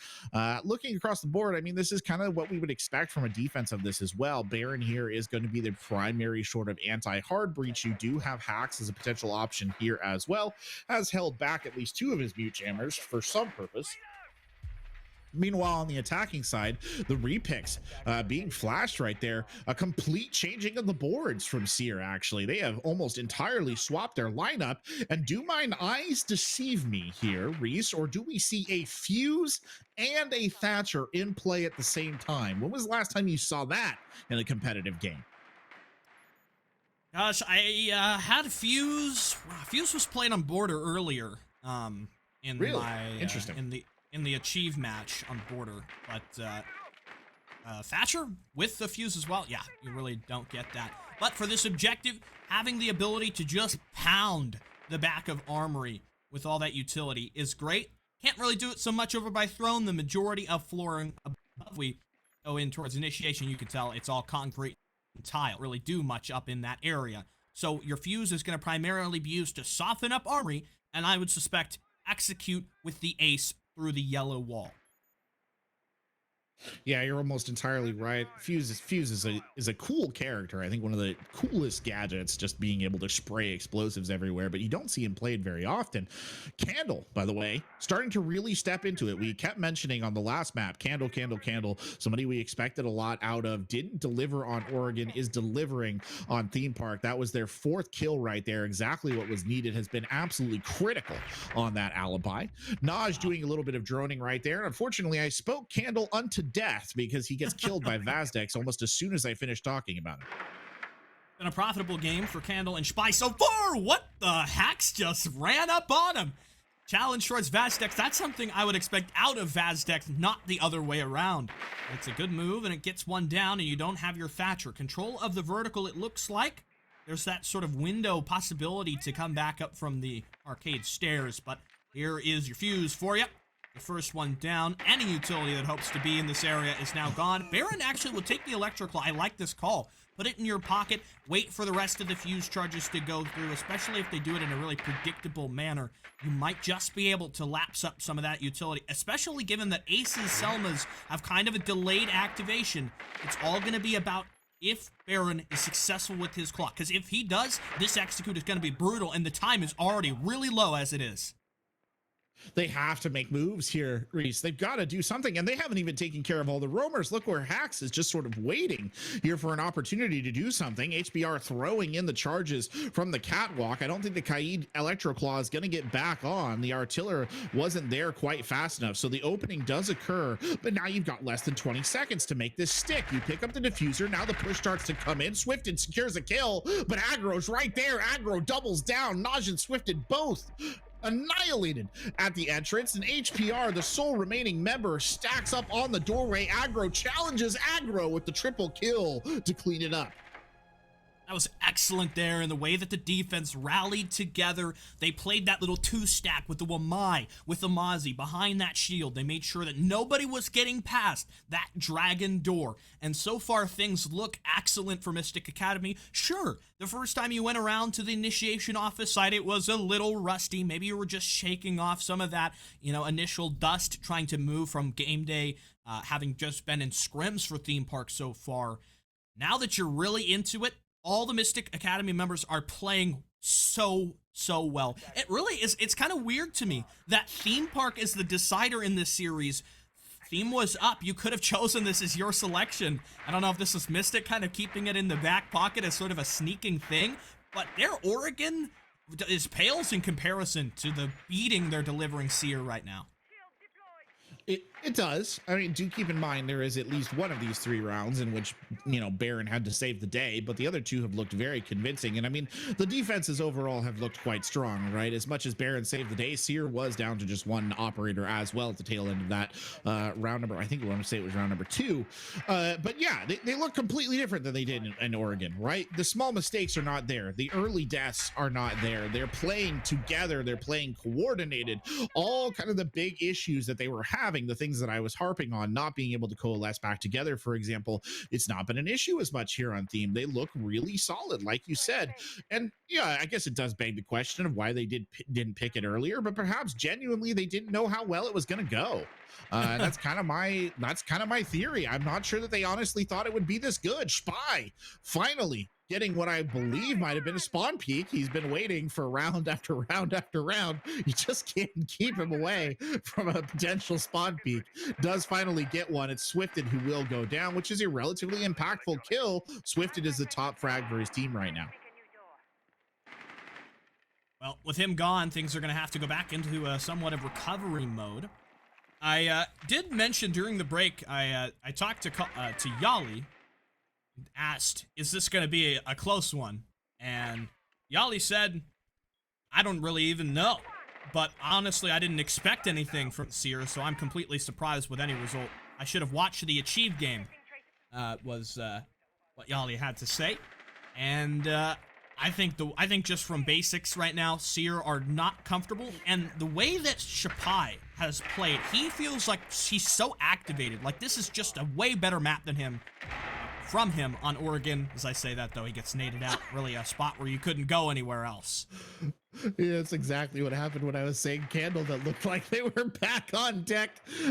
Looking across the board, I mean, this is kind of what we would expect from a defense of this as well. Baron here is going to be the primary sort of anti-hard breach. You do have Hacks as a potential option here as well, has held back at least 2 of his mute jammers for some purpose. Meanwhile, on the attacking side, the repicks being flashed right there, a complete changing of the boards from SYR, actually. They have almost entirely swapped their lineup. And do mine eyes deceive me here, Reese, or do we see a Fuse and a Thatcher in play at the same time? When was the last time you saw that in a competitive game? Gosh, I had Fuse. Fuse was played on Border earlier. In really? my Interesting. In the Achieve match on Border, but Thatcher with the Fuse as well. Yeah, you really don't get that. But for this objective, having the ability to just pound the back of Armory with all that utility is great. Can't really do it so much over by Throne. The majority of flooring above we go in towards initiation, you can tell it's all concrete and tile. Really do much up in that area. So your Fuse is going to primarily be used to soften up Armory, and I would suspect execute with the ace through the yellow wall. Yeah, you're almost entirely right. Fuse is a cool character. I think one of the coolest gadgets, just being able to spray explosives everywhere, but you don't see him played very often. Candle, by the way, starting to really step into it. We kept mentioning on the last map, Candle, somebody we expected a lot out of, didn't deliver on Oregon, is delivering on Theme Park. That was their 4th kill right there. Exactly what was needed, has been absolutely critical on that alibi. Naj doing a little bit of droning right there. Unfortunately, I spoke Candle unto death because he gets killed by Vazdex almost as soon as I finish talking about it. Been a profitable game for Candle and Spy so far. What the Hacks just ran up on him. Challenge towards Vazdex. That's something I would expect out of Vazdex, not the other way around. It's a good move and it gets one down and you don't have your Thatcher. Control of the vertical, it looks like. There's that sort of window possibility to come back up from the arcade stairs, but here is your Fuse for you. The first one down. Any utility that hopes to be in this area is now gone. Baron actually will take the Electroclaw. I like this call. Put it in your pocket. Wait for the rest of the Fuse charges to go through, especially if they do it in a really predictable manner. You might just be able to lapse up some of that utility, especially given that Ace's Selmas have kind of a delayed activation. It's all going to be about if Baron is successful with his clock, because if he does, this execute is going to be brutal, and the time is already really low as it is. They have to make moves here, Reese. They've got to do something, and they haven't even taken care of all the roamers. Look where Hacks is just sort of waiting here for an opportunity to do something. HBR throwing in the charges from the catwalk. I don't think the Kaid Electroclaw is going to get back on. The Artiller wasn't there quite fast enough, so the opening does occur, but now you've got less than 20 seconds to make this stick. You pick up the diffuser. Now the push starts to come in. Swifted secures a kill, but Aggro's right there. Aggro doubles down. Naj and Swifted both annihilated at the entrance, and HPR, the sole remaining member, stacks up on the doorway. Aggro challenges Aggro with the triple kill to clean it up. That was excellent there in the way that the defense rallied together. They played that little 2-stack with the Wamai, with the Mozzie behind that shield. They made sure that nobody was getting past that dragon door. And so far, things look excellent for Mystic Academy. Sure, the first time you went around to the initiation office site, it was a little rusty. Maybe you were just shaking off some of that, initial dust trying to move from game day, having just been in scrims for Theme Park so far. Now that you're really into it, all the Mystic Academy members are playing so well. It really is, it's kind of weird to me that Theme Park is the decider in this series. Theme was up. You could have chosen this as your selection. I don't know if this was Mystic kind of keeping it in the back pocket as sort of a sneaking thing, but their Oregon pales in comparison to the beating they're delivering SYR right now. It does. I mean, do keep in mind there is at least one of these 3 rounds in which, Baron had to save the day, but the other 2 have looked very convincing. And I mean, the defenses overall have looked quite strong, right? As much as Baron saved the day, SYR was down to just 1 operator as well at the tail end of that round number. I think I want to say it was round number 2. But yeah, they look completely different than they did in Oregon, right? The small mistakes are not there. The early deaths are not there. They're playing together. They're playing coordinated. All kind of the big issues that they were having, the things that I was harping on, not being able to coalesce back together, for example, it's not been an issue as much here on Team. They look really solid, like you said. And yeah, I guess it does beg the question of why they didn't pick it earlier, but perhaps genuinely they didn't know how well it was going to go. That's kind of my theory. I'm not sure that they honestly thought it would be this good. Spy finally getting what I believe might have been a spawn peak. He's been waiting for round after round after round. You just can't keep him away from a potential spawn peak. Does finally get one. It's Swifted who will go down, which is a relatively impactful kill. Swifted is the top frag for his team right now. Well, with him gone, things are going to have to go back into somewhat of recovery mode. I did mention during the break, I talked to Yali, asked, is this going to be a close one? And Yali said, I don't really even know. But honestly, I didn't expect anything from SYR, so I'm completely surprised with any result. I should have watched the Achieve game, was what Yali had to say. And I think just from basics right now, SYR are not comfortable. And the way that Shapai has played, he feels like he's so activated. Like, this is just a way better map than him. From him on Oregon. As I say that, though, he gets naded out. Really a spot where you couldn't go anywhere else. Yeah, that's exactly what happened when I was saying Candle that looked like they were back on deck.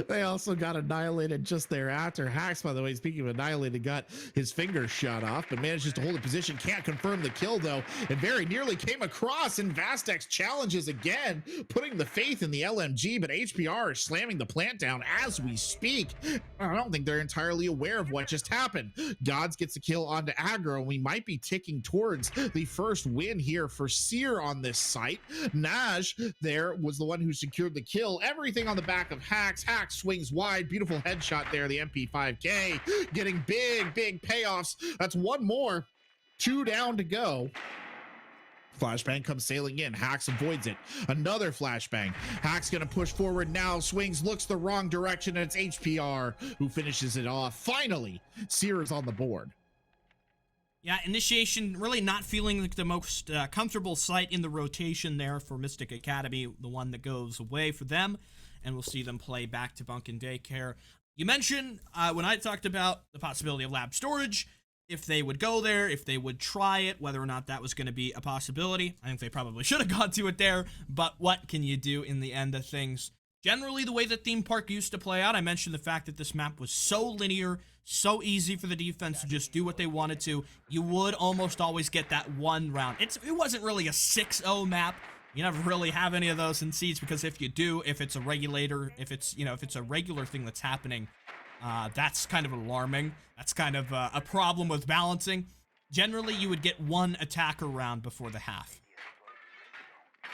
They also got annihilated just thereafter. Hacks, by the way, speaking of annihilated, got his finger shot off, but manages to hold a position. Can't confirm the kill, though, and very nearly came across. And Vastex challenges again, putting the faith in the LMG, but HPR is slamming the plant down as we speak. I don't think they're entirely aware of what just happened. Gods gets a kill onto aggro, and we might be ticking towards the first win here for SYR on this site. Naj there was the one who secured the kill. Everything on the back of Hacks. Hacks swings wide. Beautiful headshot there. The MP5K getting big payoffs. That's one more. 2 down to go. Flashbang comes sailing in. Hacks avoids it. Another flashbang. Hacks gonna push forward now. Swings, looks the wrong direction, and it's HPR who finishes it off. Finally, SYR is on the board. Yeah, initiation really not feeling like the most comfortable site in the rotation there for Mystic Academy, the one that goes away for them, and we'll see them play back to Bunk and Daycare. You mentioned when I talked about the possibility of lab storage, if they would go there, if they would try it, whether or not that was going to be a possibility. I think they probably should have gone to it there, but what can you do in the end of things? Generally, the way that Theme Park used to play out, I mentioned the fact that this map was so linear, so easy for the defense to just do what they wanted to. You would almost always get that one round. It wasn't really a 6-0 map. You never really have any of those in Siege, because if you do, if it's a regulator, if it's a regular thing that's happening, that's kind of alarming. That's kind of a problem with balancing. Generally, you would get one attacker round before the half.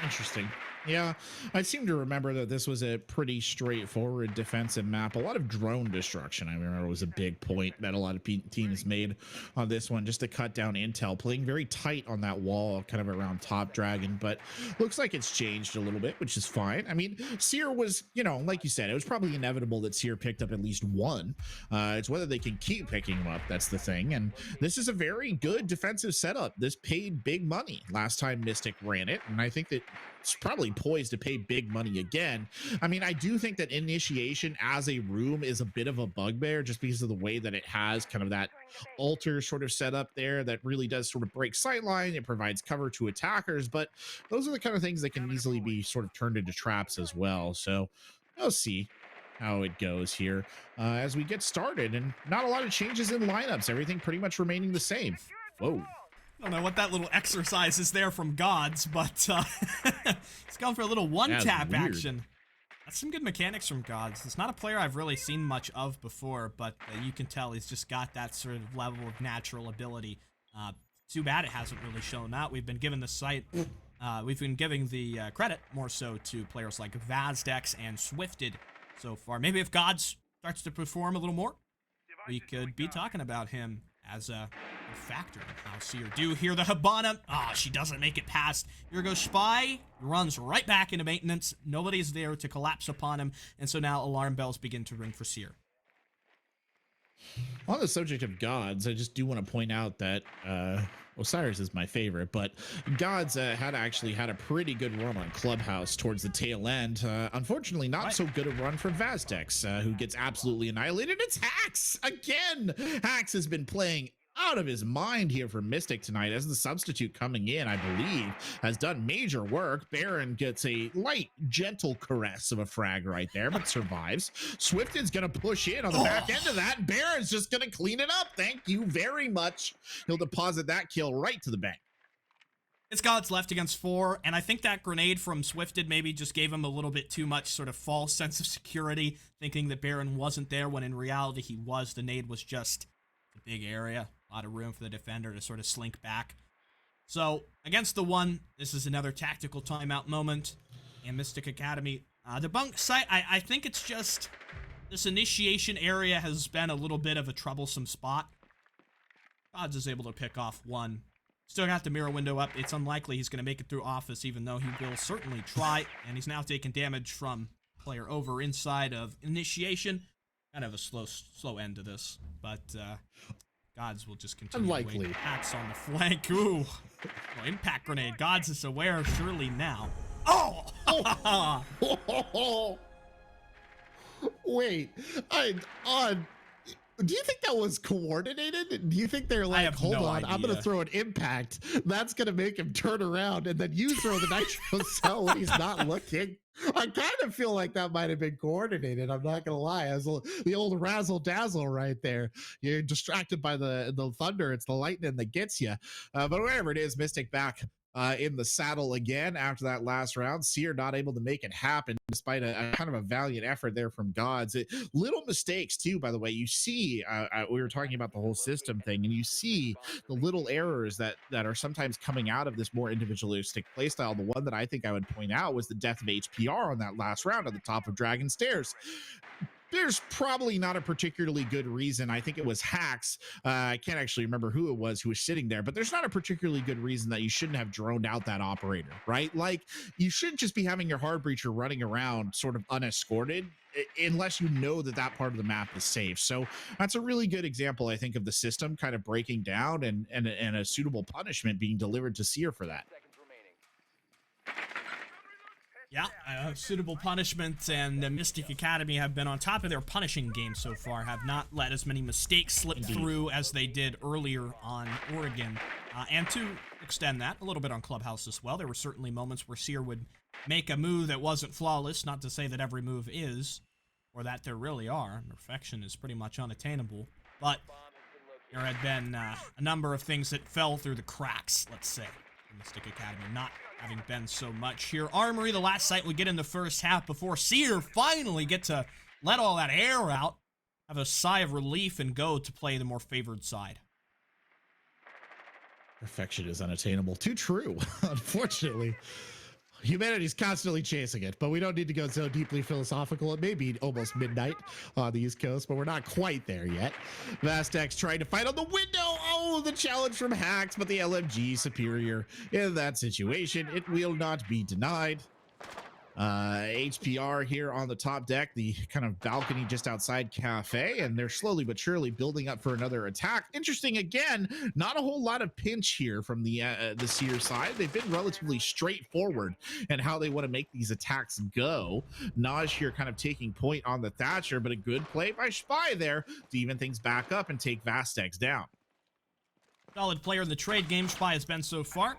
Interesting. Yeah, I seem to remember that this was a pretty straightforward defensive map. A lot of drone destruction, I remember, was a big point that a lot of teams made on this one, just to cut down intel, playing very tight on that wall, kind of around Top Dragon. But looks like it's changed a little bit, which is fine. I mean, SYR was, like you said, it was probably inevitable that SYR picked up at least one. It's whether they can keep picking them up, that's the thing. And this is a very good defensive setup. This paid big money last time Mystic ran it, and I think that it's probably poised to pay big money again. I mean, I do think that initiation as a room is a bit of a bugbear, just because of the way that it has kind of that altar sort of setup there that really does sort of break sightline. It provides cover to attackers, but those are the kind of things that can easily be sort of turned into traps as well. So we'll see how it goes here as we get started, and not a lot of changes in lineups. Everything pretty much remaining the same. Whoa. I don't know what that little exercise is there from Gods, but he's going for a little one-tap action. That's some good mechanics from Gods. It's not a player I've really seen much of before, but you can tell he's just got that sort of level of natural ability. Too bad it hasn't really shown out. We've been given the site, we've been giving the credit more so to players like Vazdex and Swifted, so far. Maybe if Gods starts to perform a little more, we could be talking about him as a factor in how SYR do. Here the Hibana. She doesn't make it past. Here goes Spy. Runs right back into maintenance. Nobody's there to collapse upon him. And so now alarm bells begin to ring for SYR. On the subject of Gods, I just do want to point out that Osiris is my favorite, but Gods had actually had a pretty good run on Clubhouse towards the tail end. Unfortunately, not so good a run for Vastex, who gets absolutely annihilated. It's Hax again. Hax has been playing out of his mind here for Mystic tonight as the substitute coming in, I believe, has done major work. Baron gets a light, gentle caress of a frag right there, but survives. Swifted's going to push in on the back end of that. Baron's just going to clean it up. Thank you very much. He'll deposit that kill right to the bank. It's Gods left against 4, and I think that grenade from Swifted maybe just gave him a little bit too much sort of false sense of security, thinking that Baron wasn't there when in reality he was. The nade was just a big area. A lot of room for the defender to sort of slink back. So, against the 1, this is another tactical timeout moment. And Mystic Academy, the bunk site, I think it's just this initiation area has been a little bit of a troublesome spot. Gods is able to pick off 1. Still got the mirror window up. It's unlikely he's going to make it through office, even though he will certainly try. And he's now taking damage from player over inside of initiation. Kind of a slow end to this, but Gods will just continue. Unlikely. Hacks on the flank. Ooh. Oh, impact grenade. Gods is aware surely now. Oh! Wait, do you think that was coordinated? Do you think they're like, hold on, I'm going to throw an impact. That's going to make him turn around, and then you throw the nitro cell when he's not looking? I kind of feel like that might have been coordinated. I'm not going to lie. As the old razzle dazzle right there. You're distracted by the thunder. It's the lightning that gets you. But whatever it is, Mystic back in the saddle again after that last round. SYR not able to make it happen despite a kind of a valiant effort there from Gods. Little mistakes too, by the way. You see, we were talking about the whole system thing, and you see the little errors that are sometimes coming out of this more individualistic playstyle. The one that I think I would point out was the death of HPR on that last round at the top of Dragon Stairs. There's probably not a particularly good reason. I think it was Hacks. I can't actually remember who it was who was sitting there, but there's not a particularly good reason that you shouldn't have droned out that operator, right? Like, you shouldn't just be having your hard breacher running around sort of unescorted unless you know that that part of the map is safe. So that's a really good example, I think, of the system kind of breaking down and a suitable punishment being delivered to SYR for that. Yeah, suitable punishment, and the Mystic Academy have been on top of their punishing game so far, have not let as many mistakes slip through as they did earlier on Oregon. And to extend that a little bit on Clubhouse as well, there were certainly moments where SYR would make a move that wasn't flawless, not to say that every move is, or that there really are. Perfection is pretty much unattainable, but there had been a number of things that fell through the cracks, let's say, in Mystic Academy, not having been so much here. Armory, the last site we get in the first half before SYR finally get to let all that air out, have a sigh of relief, and go to play the more favored side. Perfection is unattainable. Too true, unfortunately. Humanity's constantly chasing it, but we don't need to go so deeply philosophical. It may be almost midnight on the East Coast, but we're not quite there yet. Vastex trying to fight on the window. Oh, the challenge from Hacks, but the LMG superior in that situation. It will not be denied. HPR here on the top deck, the kind of balcony just outside Cafe, and they're slowly but surely building up for another attack. Interesting, again, not a whole lot of pinch here from the SYR side. They've been relatively straightforward in how they want to make these attacks go. Naj here kind of taking point on the Thatcher, but a good play by Spy there to even things back up and take Vastex down. Solid player in the trade game, Spy has been so far.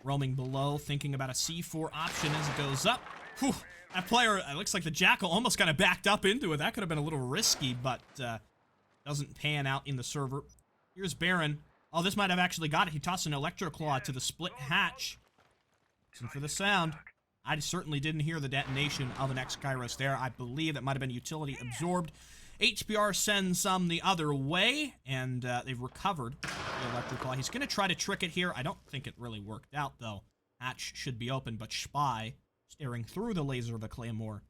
Roaming below, thinking about a C4 option as it goes up. Whew, that player, it looks like the Jackal almost kind of backed up into it. That could have been a little risky, but doesn't pan out in the server. Here's Baron. Oh, this might have actually got it. He tossed an Electroclaw to the split hatch. Listen for the sound. I certainly didn't hear the detonation of an X-Kairos there. I believe that might have been utility absorbed. HPR sends some the other way, and they've recovered the Electroclaw. He's going to try to trick it here. I don't think it really worked out, though. Hatch should be open, but Spy, staring through the laser of the Claymore,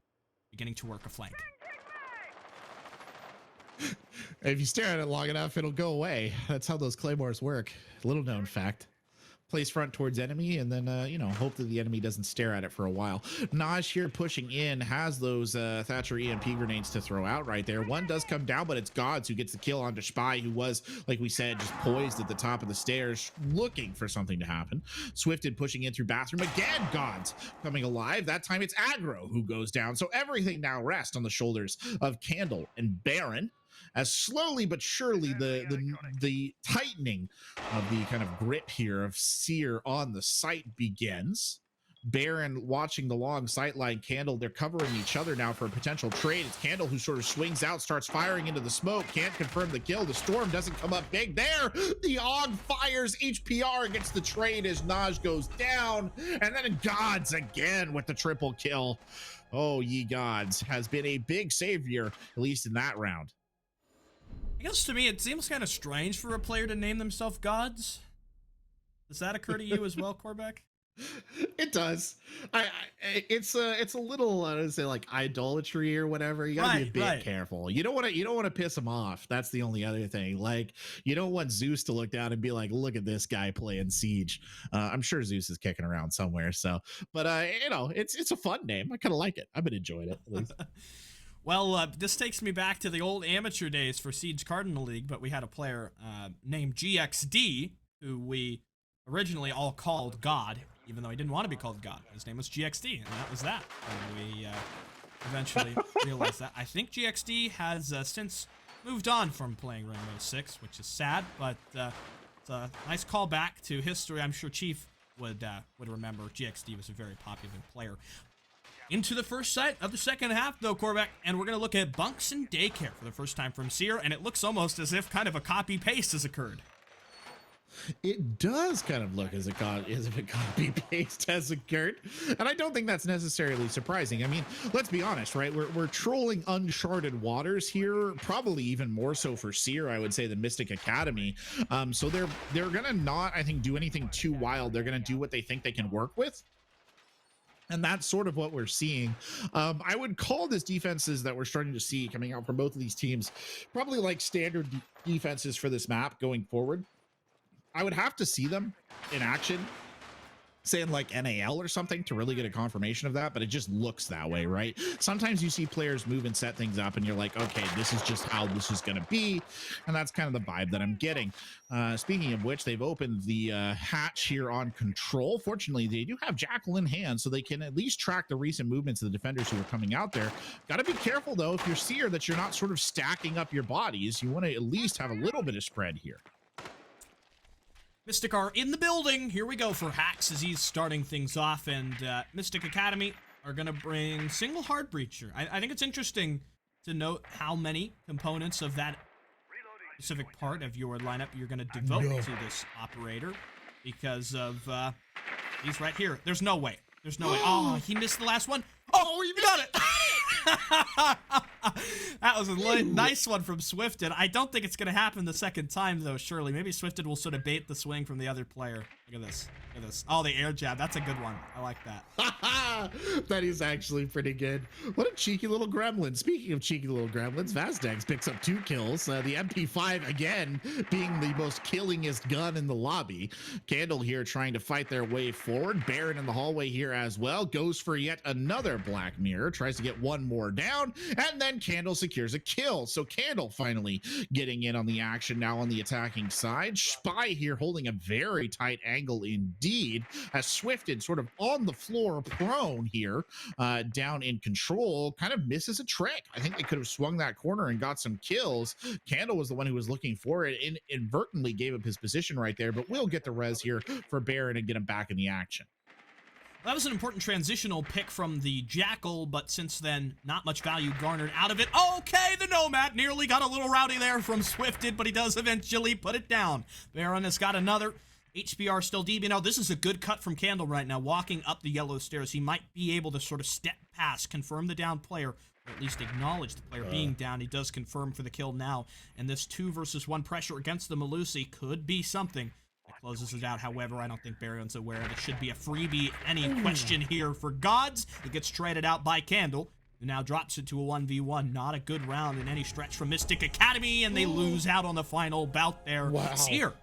beginning to work a flank. If you stare at it long enough, it'll go away. That's how those claymores work. Little known fact. Place front towards enemy, and then hope that the enemy doesn't stare at it for a while. Naj here pushing in, has those Thatcher EMP grenades to throw out right there. One does come down, but it's Gods who gets the kill onto Spy, who was, like we said, just poised at the top of the stairs looking for something to happen. Swifted pushing in through bathroom again. Gods coming alive. That time it's Aggro who goes down, so everything now rests on the shoulders of Candle and Baron, as slowly but surely the tightening of the kind of grip here of SYR on the site begins. Baron watching the long sight line. Candle, they're covering each other now for a potential trade. It's Candle who sort of swings out, starts firing into the smoke, can't confirm the kill. The storm doesn't come up big there. The Og fires HPR against the trade as Naj goes down, and then Gods again with the triple kill. Oh, ye Gods has been a big savior, at least in that round. I guess to me, it seems kind of strange for a player to name themselves Gods. Does that occur to you as well, Corbeck? It does. It's a little, I don't say, like idolatry or whatever. You gotta be a bit careful. You don't want to piss him off. That's the only other thing. Like, you don't want Zeus to look down and be like, look at this guy playing Siege. I'm sure Zeus is kicking around somewhere. So, but it's a fun name. I kind of like it. I've been enjoying it, at least. Well, this takes me back to the old amateur days for Siege Cardinal League, but we had a player named GXD, who we originally all called God, even though he didn't want to be called God. His name was GXD, and that was that. And we eventually realized that. I think GXD has since moved on from playing Rainbow Six, which is sad, but it's a nice callback to history. I'm sure Chief would remember GXD was a very popular player. Into the first set of the second half, though, Corbeck, and we're going to look at Bunks and Daycare for the first time from SYR, and it looks almost as if kind of a copy-paste has occurred. It does kind of look as if a copy-paste has occurred, and I don't think that's necessarily surprising. I mean, let's be honest, right? We're trolling uncharted waters here, probably even more so for SYR, I would say, than Mystic Academy. So they're going to not, I think, do anything too wild. They're going to do what they think they can work with. And that's sort of what we're seeing. I would call this defenses that we're starting to see coming out from both of these teams probably like standard defenses for this map going forward. I would have to see them in action, say in like NAL or something, to really get a confirmation of that, but it just looks that way, right? Sometimes you see players move and set things up and you're like, okay, this is just how this is going to be. And that's kind of the vibe that I'm getting. Speaking of which, they've opened the hatch here on control. Fortunately, they do have Jackal in hand, so they can at least track the recent movements of the defenders who are coming out there. Got to be careful, though, if you're SYR, that you're not sort of stacking up your bodies. You want to at least have a little bit of spread here. Mystic are in the building. Here we go for Hax as he's starting things off, and Mystic Academy are going to bring single hard breacher. I think it's interesting to note how many components of that specific part of your lineup you're going to devote to this operator, because of these right here. There's no way. There's no way. Oh, he missed the last one. Oh, you got it. That was a nice one from Swifted. I don't think it's going to happen the second time, though, surely. Maybe Swifted will sort of bait the swing from the other player. Look at this. Look at this. Oh, the air jab. That's a good one. I like that. That is actually pretty good. What a cheeky little gremlin. Speaking of cheeky little gremlins, Vazdex picks up 2 kills. The MP5, again, being the most killingest gun in the lobby. Candle here trying to fight their way forward. Baron in the hallway here as well. Goes for yet another Black Mirror. Tries to get one more down. And then Candle secures a kill. So Candle finally getting in on the action now on the attacking side. Spy here holding a very tight angle indeed, as Swifted sort of on the floor prone here, down in control, kind of misses a trick. I think they could have swung that corner and got some kills. Candle was the one who was looking for it and inadvertently gave up his position right there, but we'll get the res here for Baron and get him back in the action. That was an important transitional pick from the Jackal, but since then, not much value garnered out of it. Okay, the Nomad nearly got a little rowdy there from Swifted, but he does eventually put it down. Baron has got another. HBR still deep. You know, this is a good cut from Candle right now, walking up the yellow stairs. He might be able to sort of step past, confirm the down player, or at least acknowledge the player being down. He does confirm for the kill now, and this 2 versus 1 pressure against the Malusi could be something. That closes it out. However, I don't think Barion's aware. It should be a freebie. Any question here for Gods? It gets traded out by Candle. and now drops it to a 1v1. Not a good round in any stretch from Mystic Academy, and they lose out on the final bout there. Wow. SYR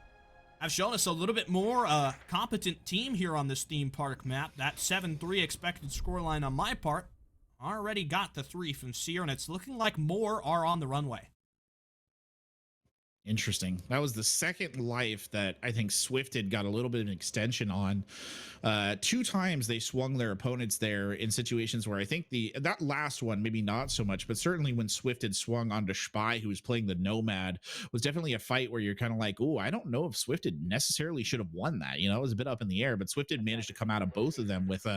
have shown us a little bit more competent team here on this theme park map. That 7-3 expected scoreline on my part already got the 3 from SYR, and it's looking like more are on the runway. Interesting. That was the second life that I think Swifted got a little bit of an extension on. 2 times they swung their opponents there in situations where I think that last one, maybe not so much, but certainly when Swifted swung onto Spy, who was playing the Nomad, was definitely a fight where you're kind of like, oh, I don't know if Swifted necessarily should have won that. You know, it was a bit up in the air, but Swifted managed to come out of both of them with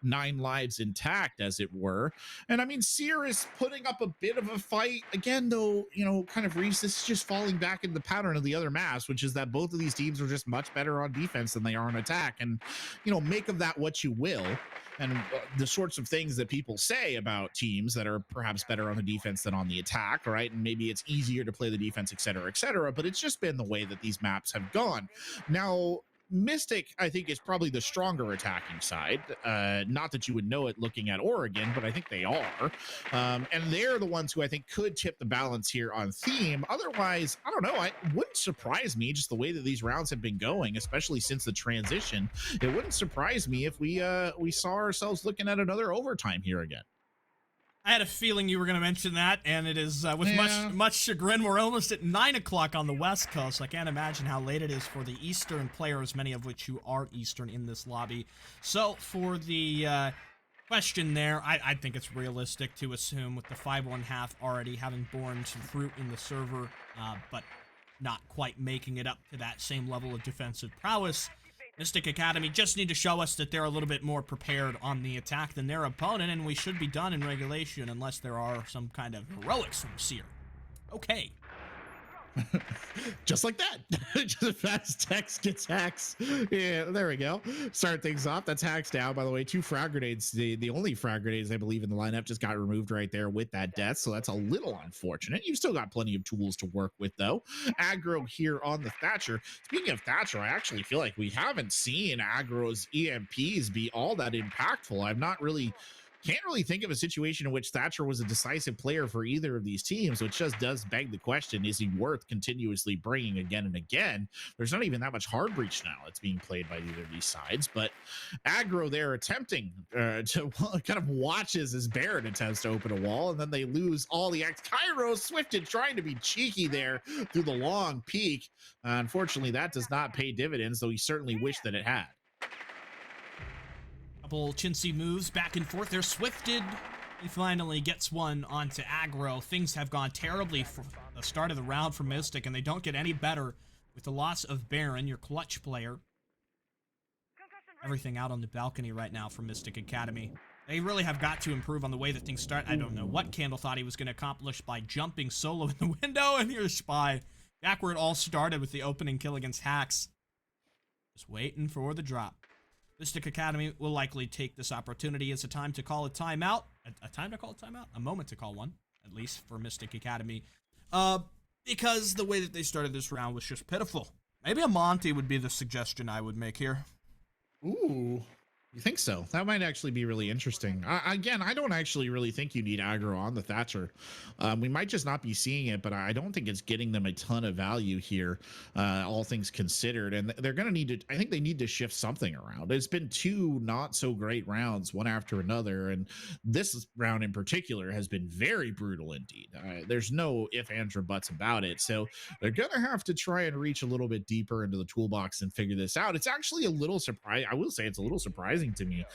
9 lives intact, as it were. And I mean, SYR is putting up a bit of a fight. Again, though, you know, kind of Reese, this is just falling back in the pattern of the other maps, which is that both of these teams are just much better on defense than they are on attack. And, you know, make of that what you will. And the sorts of things that people say about teams that are perhaps better on the defense than on the attack, right? And maybe it's easier to play the defense, et cetera, et cetera. But it's just been the way that these maps have gone. Now, Mystic, I think, is probably the stronger attacking side. Not that you would know it looking at Oregon, but I think they are. And they're the ones who I think could tip the balance here on theme. Otherwise, I don't know. It wouldn't surprise me just the way that these rounds have been going, especially since the transition. It wouldn't surprise me if we saw ourselves looking at another overtime here again. I had a feeling you were going to mention that, and it is with much chagrin. We're almost at 9 o'clock on the West Coast. I can't imagine how late it is for the Eastern players, many of which who are Eastern in this lobby. So for the question there, I think it's realistic to assume with the 5-1-half already having borne some fruit in the server, but not quite making it up to that same level of defensive prowess. Mystic Academy just need to show us that they're a little bit more prepared on the attack than their opponent, and we should be done in regulation unless there are some kind of heroics from SYR. Okay. Just like that. Just fast text gets hacks. Yeah, there we go. Start things off. That's hacks down, by the way. 2 frag grenades. The only frag grenades I believe in the lineup just got removed right there with that death, so that's a little unfortunate. You've still got plenty of tools to work with, though. Aggro here on the Thatcher. Speaking of Thatcher, I actually feel like we haven't seen Aggro's EMPs be all that impactful. Can't really think of a situation in which Thatcher was a decisive player for either of these teams, which just does beg the question, is he worth continuously bringing again and again? There's not even that much hard breach now that's being played by either of these sides, but Aggro there attempting to kind of watches as Barrett attempts to open a wall, and then they lose all the X. Cairo Swifted trying to be cheeky there through the long peak. Unfortunately, that does not pay dividends, though he certainly wished that it had. Couple chintzy moves back and forth. They're Swifted. He finally gets one onto Aggro. Things have gone terribly for the start of the round for Mystic, and they don't get any better with the loss of Baron, your clutch player. Everything out on the balcony right now for Mystic Academy. They really have got to improve on the way that things start. I don't know what Candle thought he was going to accomplish by jumping solo in the window, and here's Spy. Back where it all started with the opening kill against Hacks. Just waiting for the drop. Mystic Academy will likely take this opportunity as a time to call a timeout. A time to call a timeout? A moment to call one, at least for Mystic Academy. Because the way that they started this round was just pitiful. Maybe a Monty would be the suggestion I would make here. Ooh. You think so? That might actually be really interesting. Again, I don't actually really think you need aggro on the Thatcher. We might just not be seeing it, but I don't think it's getting them a ton of value here, all things considered. And they're going to need to, I think they need to shift something around. It's been 2 not so great rounds, one after another. And this round in particular has been very brutal indeed. There's no if, ands, or buts about it. So they're going to have to try and reach a little bit deeper into the toolbox and figure this out. It's actually a little surprising. I will say it's a little surprising to me,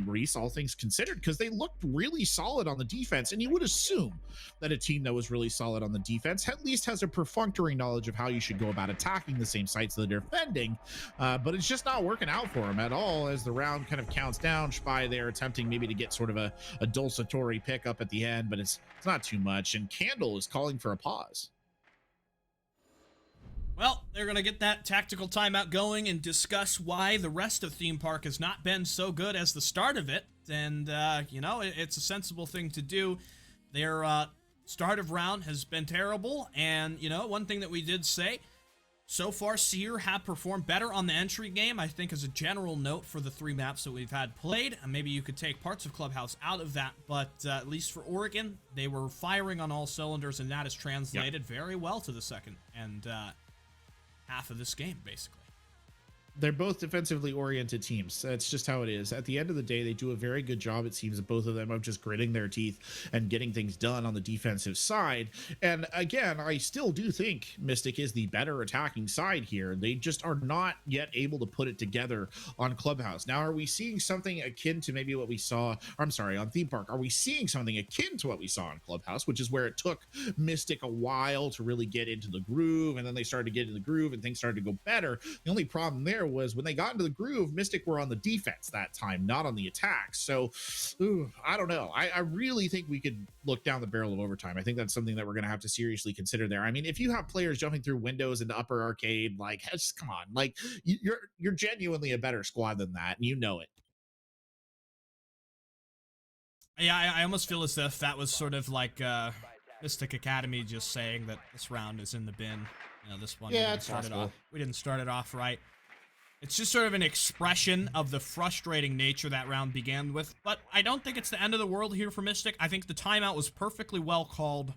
Reese, all things considered, because they looked really solid on the defense, and you would assume that a team that was really solid on the defense at least has a perfunctory knowledge of how you should go about attacking the same sites that they're defending, but it's just not working out for them at all as the round kind of counts down. Spy there attempting maybe to get sort of a dulcitory pick up at the end, but it's not too much, and Candle is calling for a pause. Well, they're going to get that tactical timeout going and discuss why the rest of Theme Park has not been so good as the start of it. And, you know, it's a sensible thing to do. Their start of round has been terrible. And, you know, one thing that we did say, So far, SYR have performed better on the entry game, I think, as a general note for the 3 maps that we've had played. And maybe you could take parts of Clubhouse out of that, but at least for Oregon, they were firing on all cylinders, and that has translated very well to the second and half of this game, basically. They're both defensively oriented teams. That's just how it is. At the end of the day, they do a very good job, it seems, of both of them, of just gritting their teeth and getting things done on the defensive side. And again, I still do think Mystic is the better attacking side here. They just are not yet able to put it together on Clubhouse. Now, are we seeing something akin to maybe what we saw, I'm sorry, on Theme Park? Are we seeing something akin to what we saw on Clubhouse, which is where it took Mystic a while to really get into the groove, and then they started to get in the groove and things started to go better? The only problem there was when they got into the groove, Mystic were on the defense that time, not on the attack. So I don't know. I really think we could look down the barrel of overtime. I think that's something that we're going to have to seriously consider there. I mean, if you have players jumping through windows into upper arcade, like, just come on, like you're genuinely a better squad than that, and you know it. Yeah, I almost feel as if that was sort of like Mystic Academy just saying that this round is in the bin. You know, this one, Yeah, we didn't start it off right. It's just sort of an expression of the frustrating nature that round began with, but I don't think it's the end of the world here for Mystic. I think the timeout was perfectly well called.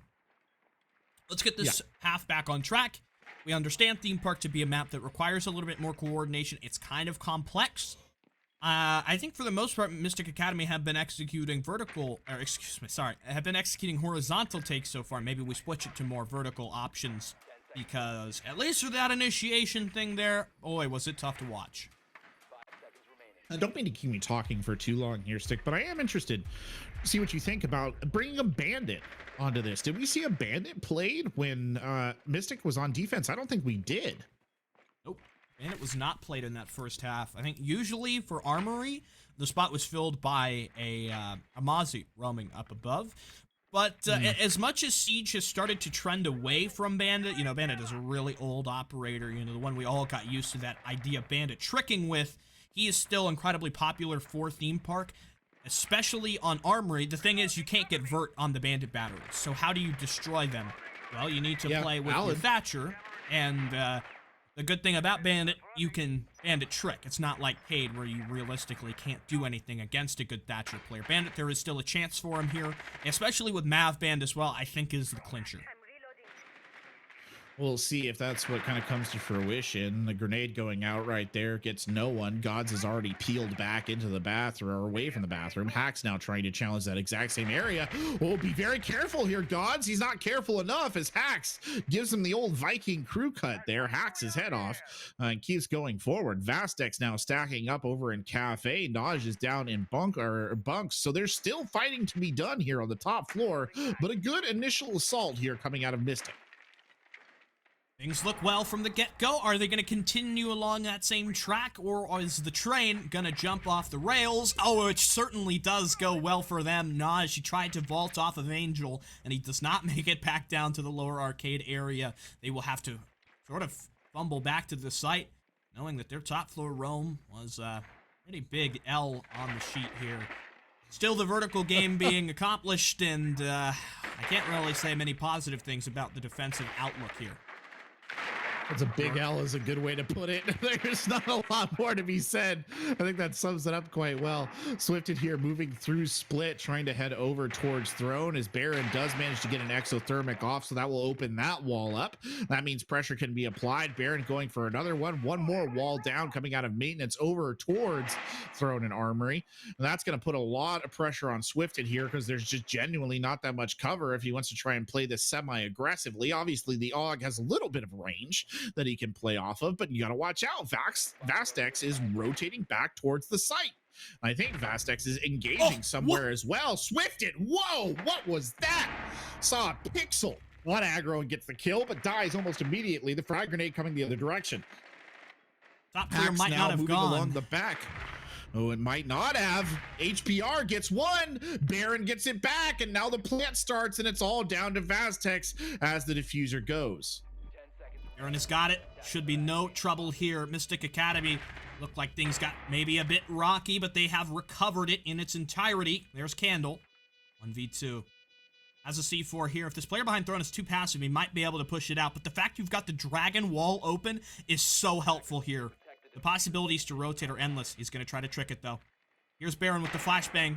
Let's get this half back on track. We understand Theme Park to be a map that requires a little bit more coordination. It's kind of complex. I think for the most part, Mystic Academy have been executing have been executing horizontal takes so far. Maybe we switch it to more vertical options, because at least for that initiation thing there, boy, was it tough to watch. I don't mean to keep me talking for too long here, Stick, but I am interested to see what you think about bringing a bandit onto this. Did we see a bandit played when Mystic was on defense? I don't think we did. Nope. Bandit was not played in that first half. I think usually for Armory, the spot was filled by a Mozzie roaming up above. But as much as Siege has started to trend away from Bandit, you know, Bandit is a really old operator, you know, the one we all got used to that idea of Bandit tricking with, he is still incredibly popular for Theme Park, especially on Armory. The thing is, you can't get vert on the Bandit batteries, so how do you destroy them? Well, you need to play with your Thatcher, and the good thing about Bandit, you can Bandit trick. It's not like Cade, where you realistically can't do anything against a good Thatcher player. Bandit, there is still a chance for him here, especially with Mav Band as well, I think is the clincher. We'll see if that's what kind of comes to fruition. The grenade going out right there gets no one. Gods is already peeled back into the bathroom, or away from the bathroom. Hack's now trying to challenge that exact same area. Oh, be very careful here, Gods. He's not careful enough as Hacks gives him the old Viking crew cut there. Hacks his head off and keeps going forward. Vastex now stacking up over in Cafe. Naj is down in bunks. So there's still fighting to be done here on the top floor, but a good initial assault here coming out of Mystic. Things look well from the get-go. Are they going to continue along that same track, or is the train going to jump off the rails? Oh, it certainly does go well for them. Naj, he tried to vault off of Angel, and he does not make it back down to the lower arcade area. They will have to sort of fumble back to the site, knowing that their top floor roam was a pretty big L on the sheet here. Still the vertical game being accomplished, and I can't really say many positive things about the defensive outlook here. That's a big L is a good way to put it. There's not a lot more to be said. I think that sums it up quite well. Swifted here moving through split, trying to head over towards Throne, as Baron does manage to get an exothermic off, so that will open that wall up. That means pressure can be applied. Baron going for another one. One more wall down coming out of maintenance over towards Throne and Armory. And that's going to put a lot of pressure on Swifted here, because there's just genuinely not that much cover if he wants to try and play this semi-aggressively. Obviously, the AUG has a little bit of range that he can play off of, but you got to watch out. Vastex is rotating back towards the site. I think Vastex is engaging somewhere as well. Swifted, whoa, what was that? Saw a pixel. One aggro and gets the kill, but dies almost immediately. The frag grenade coming the other direction. Top player might not have gone along the back. Oh, it might not have. HPR gets one. Baron gets it back, and now the plant starts, and it's all down to Vastex as the diffuser goes. Baron has got it. Should be no trouble here. Mystic Academy looked like things got maybe a bit rocky, but they have recovered it in its entirety. There's Candle. 1v2. as a C4 here. If this player behind throne is too passive, he might be able to push it out. But the fact you've got the dragon wall open is so helpful here. The possibilities to rotate are endless. He's going to try to trick it, though. Here's Baron with the flashbang.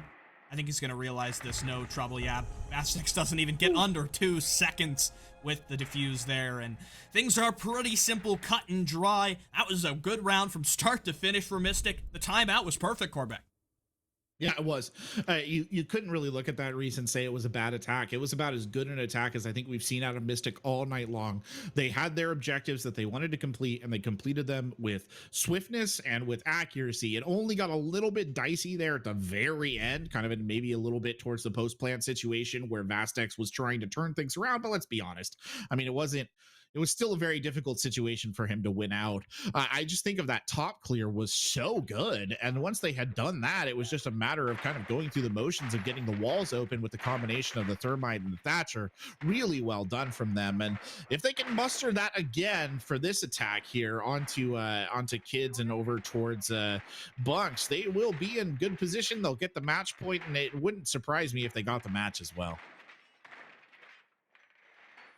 I think he's going to realize this. No trouble, yeah. Vastex doesn't even get under 2 seconds with the defuse there, and things are pretty simple, cut and dry. That was a good round from start to finish for Mystic. The timeout was perfect, Corbeck. Yeah, it was. You couldn't really look at that Reese and say it was a bad attack. It was about as good an attack as I think we've seen out of Mystic all night long. They had their objectives that they wanted to complete, and they completed them with swiftness and with accuracy. It only got a little bit dicey there at the very end, kind of maybe a little bit towards the post-plant situation where Vastex was trying to turn things around, but let's be honest. I mean, it was still a very difficult situation for him to win out. I just think of that top clear was so good. And once they had done that, it was just a matter of kind of going through the motions of getting the walls open with the combination of the Thermite and the Thatcher. Really well done from them. And if they can muster that again for this attack here onto Kids and over towards Bunks, they will be in good position. They'll get the match point, and it wouldn't surprise me if they got the match as well.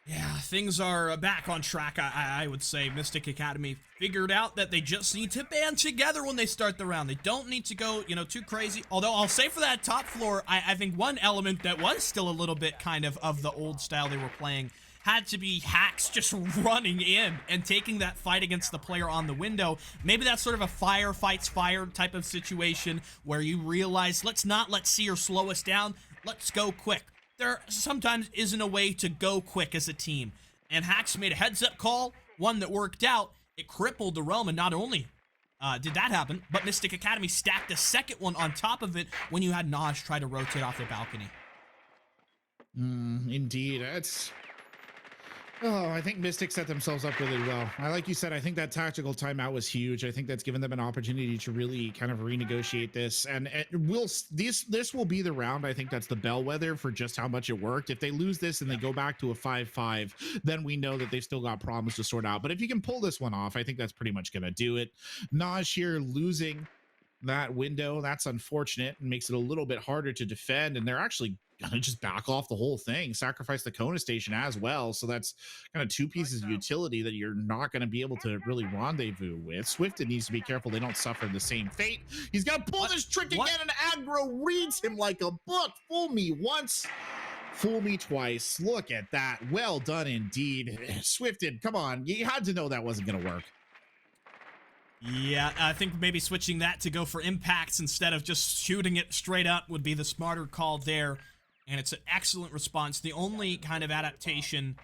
Yeah, things are back on track, I would say. Mystic Academy figured out that they just need to band together when they start the round. They don't need to go, too crazy. Although I'll say for that top floor, I think one element that was still a little bit kind of the old style they were playing had to be Hacks just running in and taking that fight against the player on the window. Maybe that's sort of a fire fights fire type of situation where you realize, let's not let SYR slow us down. Let's go quick. There sometimes isn't a way to go quick as a team. And Hacks made a heads-up call, one that worked out. It crippled the Realm, and not only did that happen, but Mystic Academy stacked a second one on top of it when you had Naj try to rotate off the balcony. Indeed. I think Mystic set themselves up really well. Like you said, I think that tactical timeout was huge. I think that's given them an opportunity to really kind of renegotiate this. And this will be the round. I think that's the bellwether for just how much it worked. If they lose this and they go back to a 5-5, then we know that they've still got problems to sort out. But if you can pull this one off, I think that's pretty much going to do it. Naj here losing that window, that's unfortunate and makes it a little bit harder to defend, and they're actually gonna just back off the whole thing, sacrifice the Kona station as well. So that's kind of 2 pieces of utility that you're not going to be able to really rendezvous with. Swifted needs to be careful they don't suffer the same fate. He's got to pull this trick again, and aggro reads him like a book. Fool me once, fool me twice. Look at that. Well done indeed. Swifted, come on, you had to know that wasn't going to work. Yeah, I think maybe switching that to go for impacts instead of just shooting it straight up would be the smarter call there. And it's an excellent response. The only kind of adaptation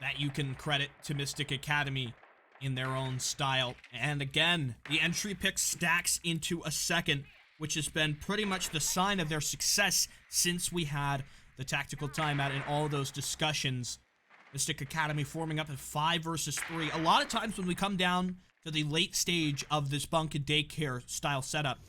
that you can credit to Mystic Academy in their own style. And again, the entry pick stacks into a second, which has been pretty much the sign of their success since we had the tactical timeout and all those discussions. Mystic Academy forming up at 5 versus 3. A lot of times when we come down to the late stage of this bunk and daycare style setup,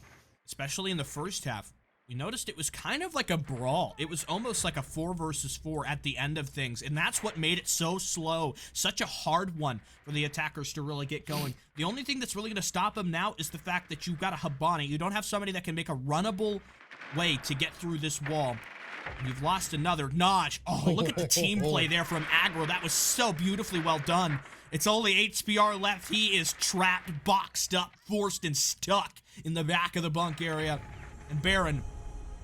especially in the first half, we noticed it was kind of like a brawl. It was almost like a 4 versus 4 at the end of things, and that's what made it so slow. Such a hard one for the attackers to really get going. The only thing that's really going to stop them now is the fact that you've got a Habani. You don't have somebody that can make a runnable way to get through this wall. And you've lost another. Naj. Oh, look at the team play there from Aggro. That was so beautifully well done. It's only HPR left. He is trapped, boxed up, forced, and stuck in the back of the bunk area. And Baron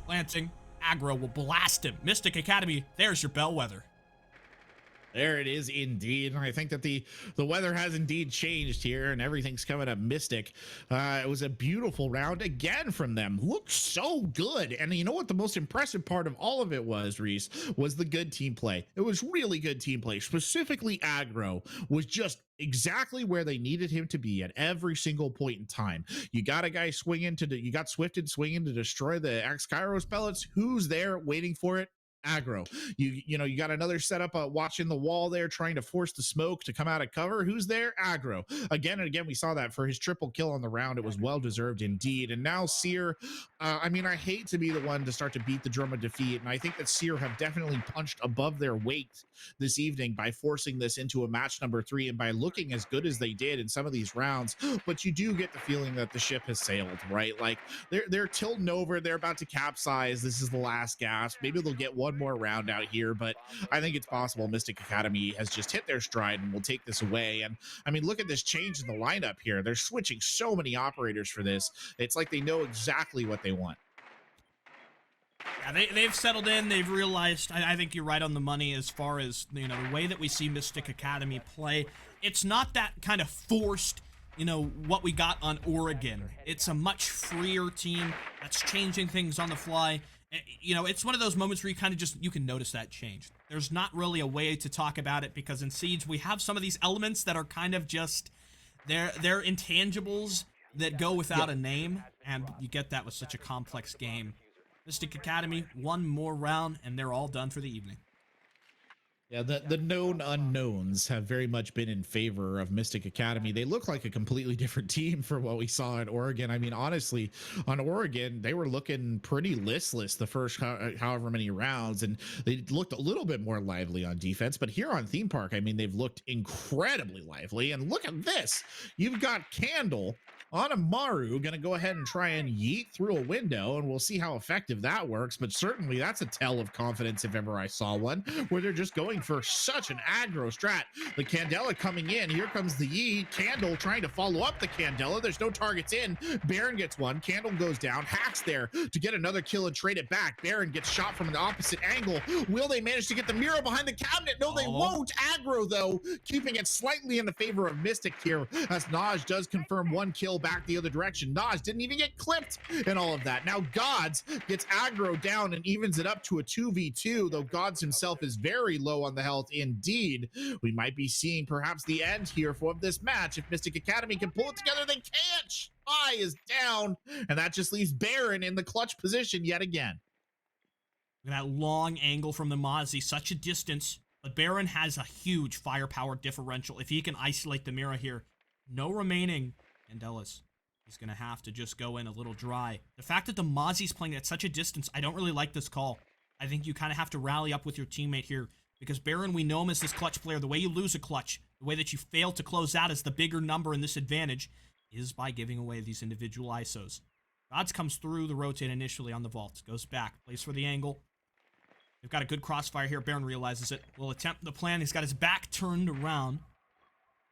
planting. Aggro will blast him. Mystic Academy, there's your bellwether. There it is indeed. I think that the weather has indeed changed here and everything's coming up Mystic. It was a beautiful round again from them. Looked so good. And you know what the most impressive part of all of it was, Reese, was the good team play. It was really good team play. Specifically, Aggro was just exactly where they needed him to be at every single point in time. You got a guy swinging you got Swifted swinging to destroy the X-Kairos pellets. Who's there waiting for it? Aggro. You got another setup watching the wall there, trying to force the smoke to come out of cover. Who's there? Aggro. Again and again, we saw that for his triple kill on the round. It was well deserved indeed. And now SYR I mean, I hate to be the one to start to beat the drum of defeat, and I think that SYR have definitely punched above their weight this evening by forcing this into a match number 3 and by looking as good as they did in some of these rounds. But you do get the feeling that the ship has sailed, right? Like they're tilting over, they're about to capsize. This is the last gasp. Maybe they'll get one more round out here, but I think it's possible Mystic Academy has just hit their stride and will take this away. And I mean, look at this change in the lineup here. They're switching so many operators for this. It's like they know exactly what they want. Yeah, they've settled in. They've realized, I think you're right on the money as far as, you know, the way that we see Mystic Academy play. It's not that kind of forced, you know, what we got on Oregon. It's a much freer team that's changing things on the fly. You know, it's one of those moments where you kind of just, you can notice that change. There's not really a way to talk about it because in Siege, we have some of these elements that are kind of just, they're intangibles that go without a name, and you get that with such a complex game. Mystic Academy, one more round, and they're all done for the evening. Yeah, the known unknowns have very much been in favor of Mystic Academy. They look like a completely different team from what we saw in Oregon. I mean, honestly, on Oregon, they were looking pretty listless the first however many rounds, and they looked a little bit more lively on defense. But here on Theme Park, I mean, they've looked incredibly lively. And look at this. You've got Candle on a Maru going to go ahead and try and yeet through a window, and we'll see how effective that works. But certainly that's a tell of confidence if ever I saw one, where they're just going for such an aggro strat. The Candela coming in. Here comes the yeet. Candle trying to follow up the Candela. There's no targets in. Baron gets one. Candle goes down. Hacks there to get another kill and trade it back. Baron gets shot from an opposite angle. Will they manage to get the Mira behind the cabinet? No, they won't. Aggro, though, keeping it slightly in the favor of Mystic here, as Naj does confirm one kill back the other direction. Naj didn't even get clipped in all of that. Now Gods gets aggro down and evens it up to a 2v2, though Gods himself is very low on the health indeed. We might be seeing perhaps the end here for this match. If Mystic Academy can pull it together, they can't. Spy is down, and that just leaves Baron in the clutch position yet again. That long angle from the Mozzie, such a distance, but Baron has a huge firepower differential. If he can isolate the Mira here, no remaining Candelas. He's going to have to just go in a little dry. The fact that the Mozzie's playing at such a distance, I don't really like this call. I think you kind of have to rally up with your teammate here, because Baron, we know him as this clutch player. The way you lose a clutch, the way that you fail to close out as the bigger number in this advantage is by giving away these individual ISOs. Gods comes through the rotate initially on the vault, goes back, plays for the angle. They've got a good crossfire here. Baron realizes it. Will attempt the plan. He's got his back turned around.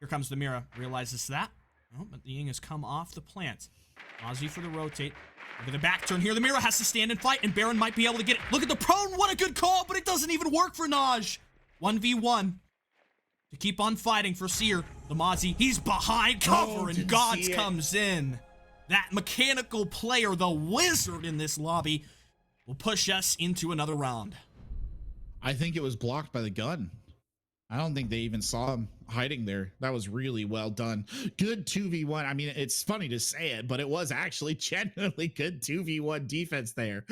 Here comes the Mira. Realizes that. Oh, but the Ying has come off the plant. Ozzy for the rotate. Look at the back turn here. The Mira has to stand and fight, and Baron might be able to get it. Look at the prone. What a good call, but it doesn't even work for Naj. 1v1 to keep on fighting for SYR. The Mozzie, he's behind cover, and Gods comes in. That mechanical player, the wizard in this lobby, will push us into another round. I think it was blocked by the gun. I don't think they even saw him hiding there. That was really well done. Good 2v1. I mean, it's funny to say it, but it was actually genuinely good 2v1 defense there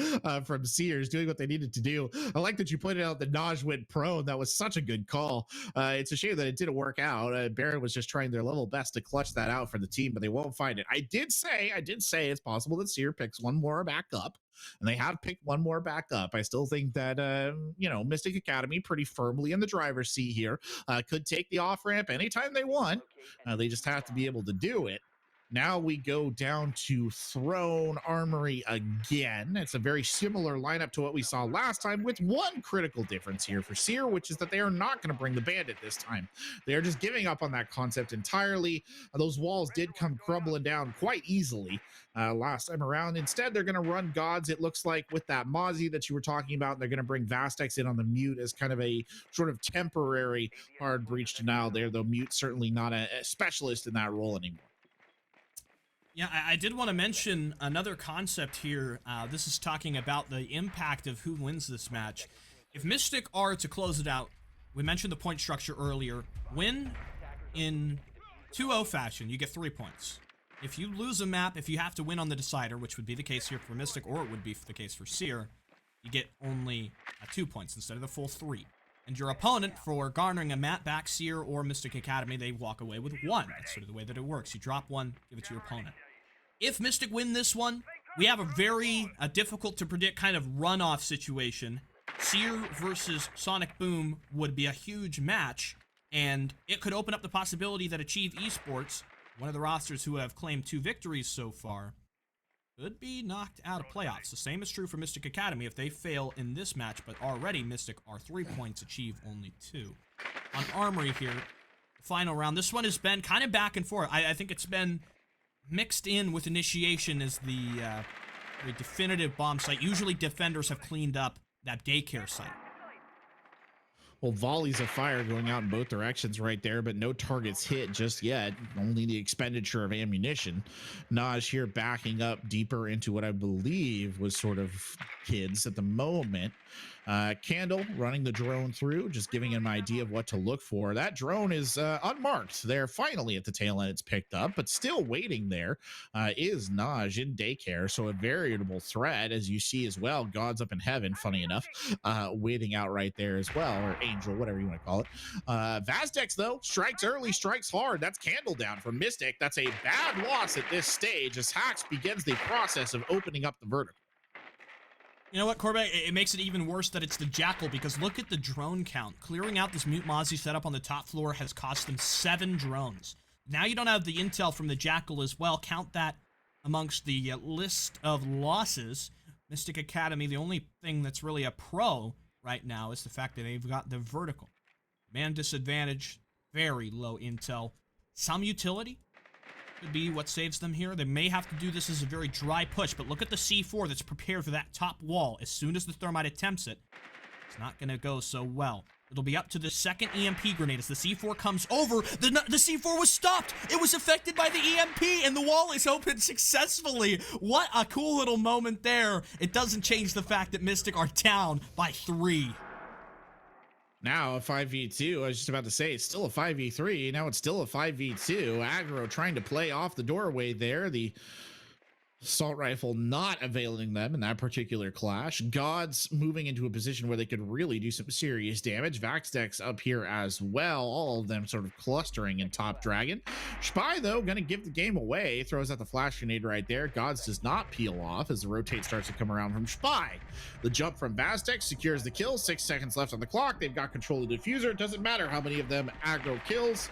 from Sears doing what they needed to do. I like that you pointed out that Naj went prone. That was such a good call. It's a shame that it didn't work out. Baron was just trying their level best to clutch that out for the team, but they won't find it. I did say it's possible that Sear picks one more back up, and they have picked one more back up. I still think that, Mystic Academy pretty firmly in the driver's seat here, could take the off ramp anytime they want. They just have to be able to do it. Now we go down to Throne Armory again. It's a very similar lineup to what we saw last time, with one critical difference here for SYR, which is that they are not going to bring the bandit this time. They are just giving up on that concept entirely. Those walls did come crumbling down quite easily last time around. Instead, they're going to run Gods, it looks like, with that Mozzie that you were talking about. They're going to bring Vastex in on the Mute as kind of a sort of temporary hard breach denial there, though Mute's certainly not a specialist in that role anymore. Yeah, I did want to mention another concept here. This is talking about the impact of who wins this match. If Mystic are to close it out, we mentioned the point structure earlier. Win in 2-0 fashion, you get 3 points. If you lose a map, if you have to win on the decider, which would be the case here for Mystic, or it would be the case for SYR, you get only 2 points instead of the full 3. And your opponent, for garnering a map back, SYR or Mystic Academy, they walk away with 1. That's sort of the way that it works. You drop 1, give it to your opponent. If Mystic win this one, we have a very difficult to predict kind of runoff situation. SYR versus Sonic Boom would be a huge match, and it could open up the possibility that Achieve Esports, one of the rosters who have claimed 2 victories so far, could be knocked out of playoffs. The same is true for Mystic Academy if they fail in this match, but already Mystic are 3 points, Achieve only 2. On Armory here, the final round, this one has been kind of back and forth. I think it's been mixed in with Initiation as the definitive bomb site. Usually defenders have cleaned up that daycare site. Well, volleys of fire going out in both directions right there, but no targets hit just yet. Only the expenditure of ammunition. Naj here backing up deeper into what I believe was sort of kids at the moment. Candle running the drone through, just giving him an idea of what to look for. That drone is unmarked. They're finally at the tail end. It's picked up, but still waiting there is Naj in daycare. So a variable threat, as you see as well. God's up in heaven, funny enough, waiting out right there as well, or Angel, whatever you want to call it. Vazdex, though, strikes early, strikes hard. That's Candle down for Mystic. That's a bad loss at this stage as Hax begins the process of opening up the vertical. You know what, Corbett? It makes it even worse that it's the Jackal, because look at the drone count. Clearing out this Mute Mozzie setup on the top floor has cost them 7 drones. Now you don't have the intel from the Jackal as well. Count that amongst the list of losses. Mystic Academy, the only thing that's really a pro right now is the fact that they've got the vertical. Man disadvantage, very low intel. Some utility could be what saves them here. They may have to do this as a very dry push, but look at the C4 that's prepared for that top wall. As soon as the Thermite attempts it, it's not going to go so well. It'll be up to the second EMP grenade. As the C4 comes over, the C4 was stopped. It was affected by the EMP, and the wall is opened successfully. What a cool little moment there. It doesn't change the fact that Mystic are down by 3. Now a 5v2, I was just about to say, it's still a 5v3. Now it's still a 5v2. Aggro trying to play off the doorway there. The assault rifle not availing them in that particular clash. Gods moving into a position where they could really do some serious damage. Vaxdex up here as well. All of them sort of clustering in top dragon. Spy, though, going to give the game away. Throws out the flash grenade right there. Gods does not peel off as the rotate starts to come around from Spy. The jump from Vaxdex secures the kill. 6 seconds left on the clock. They've got control of the diffuser. It doesn't matter how many of them aggro kills.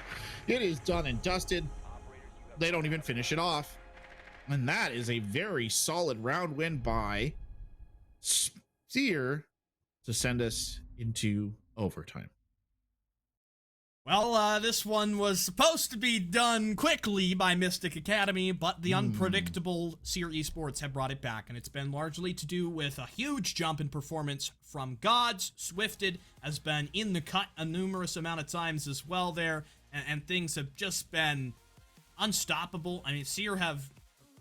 It is done and dusted. They don't even finish it off. And that is a very solid round win by SYR to send us into overtime. Well, this one was supposed to be done quickly by Mystic Academy, but the unpredictable SYR Esports have brought it back, and it's been largely to do with a huge jump in performance from Gods. Swifted has been in the cut a numerous amount of times as well there, and things have just been unstoppable. I mean, SYR have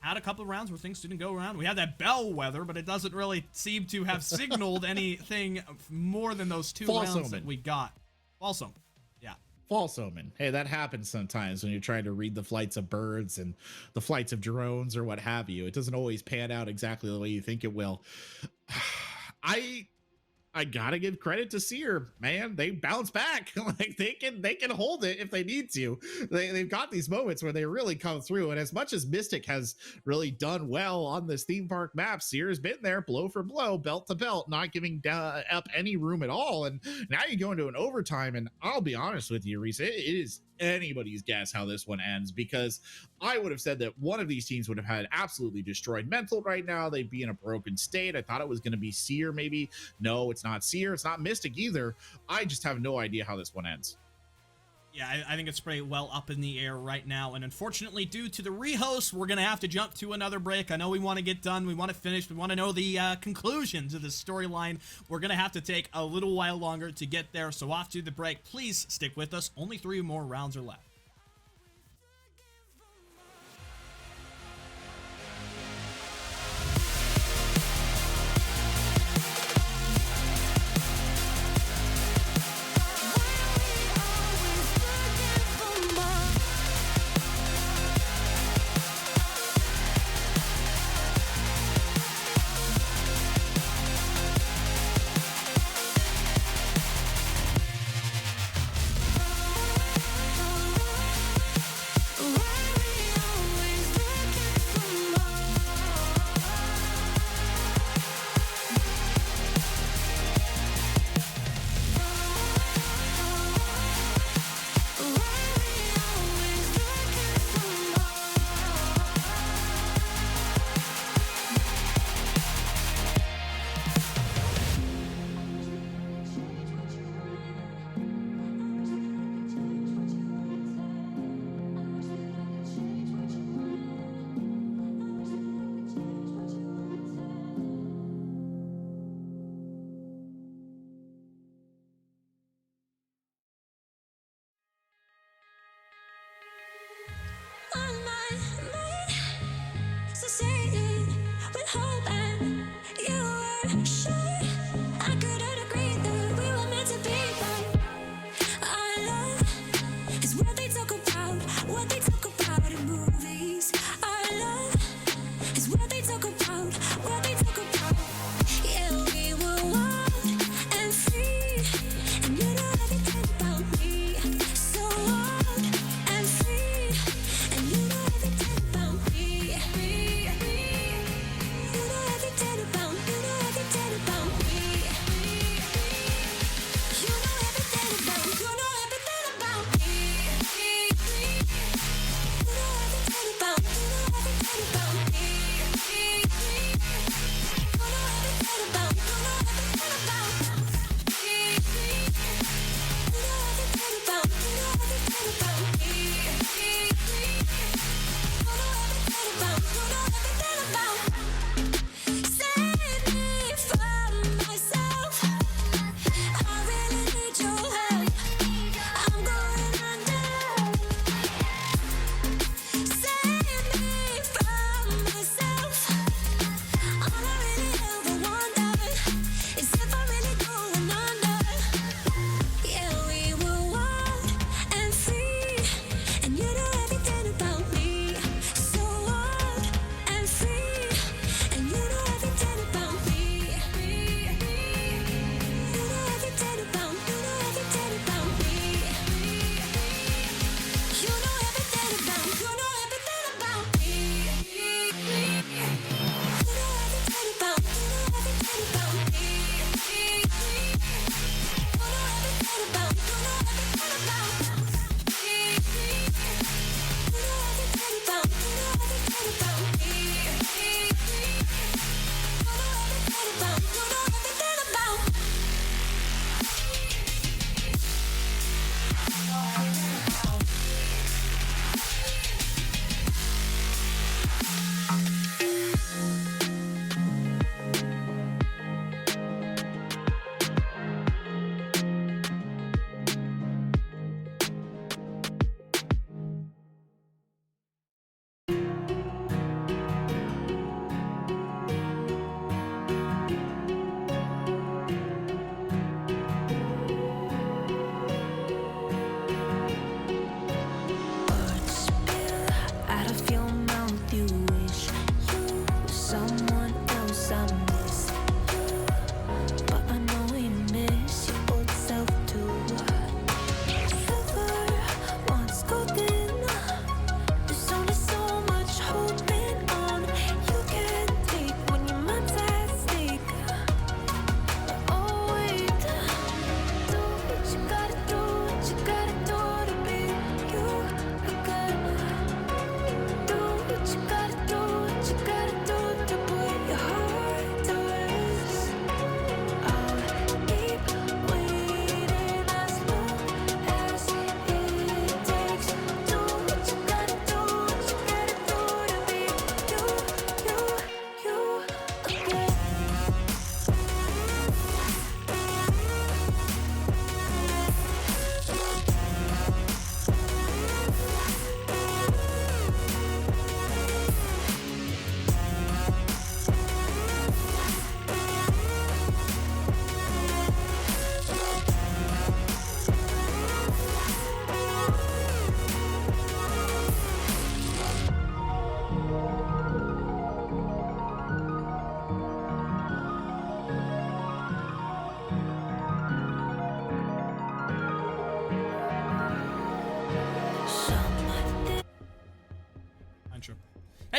had a couple of rounds where things didn't go around. We had that bellwether, but it doesn't really seem to have signaled anything more than those 2 False rounds omen. that we got. False omen. Yeah. False omen. Hey, that happens sometimes when you're trying to read the flights of birds and the flights of drones or what have you. It doesn't always pan out exactly the way you think it will. I gotta give credit to SYR, man. They bounce back. Like they can hold it if they need to. They've got these moments where they really come through. And as much as Mystic has really done well on this theme park map, SYR has been there blow for blow, belt to belt, not giving up any room at all. And now you go into an overtime, and I'll be honest with you, Reese, it is anybody's guess how this one ends, because I would have said that one of these teams would have had absolutely destroyed mental right now. They'd be in a broken state. I thought it was going to be SYR maybe. No, it's not SYR. It's not Mystic either. I just have no idea how this one ends. Yeah, I think it's pretty well up in the air right now, and unfortunately, due to the rehost, we're going to have to jump to another break. I know we want to get done, we want to finish, we want to know the conclusions of the storyline. We're going to have to take a little while longer to get there, so off to the break. Please stick with us. Only 3 more rounds are left.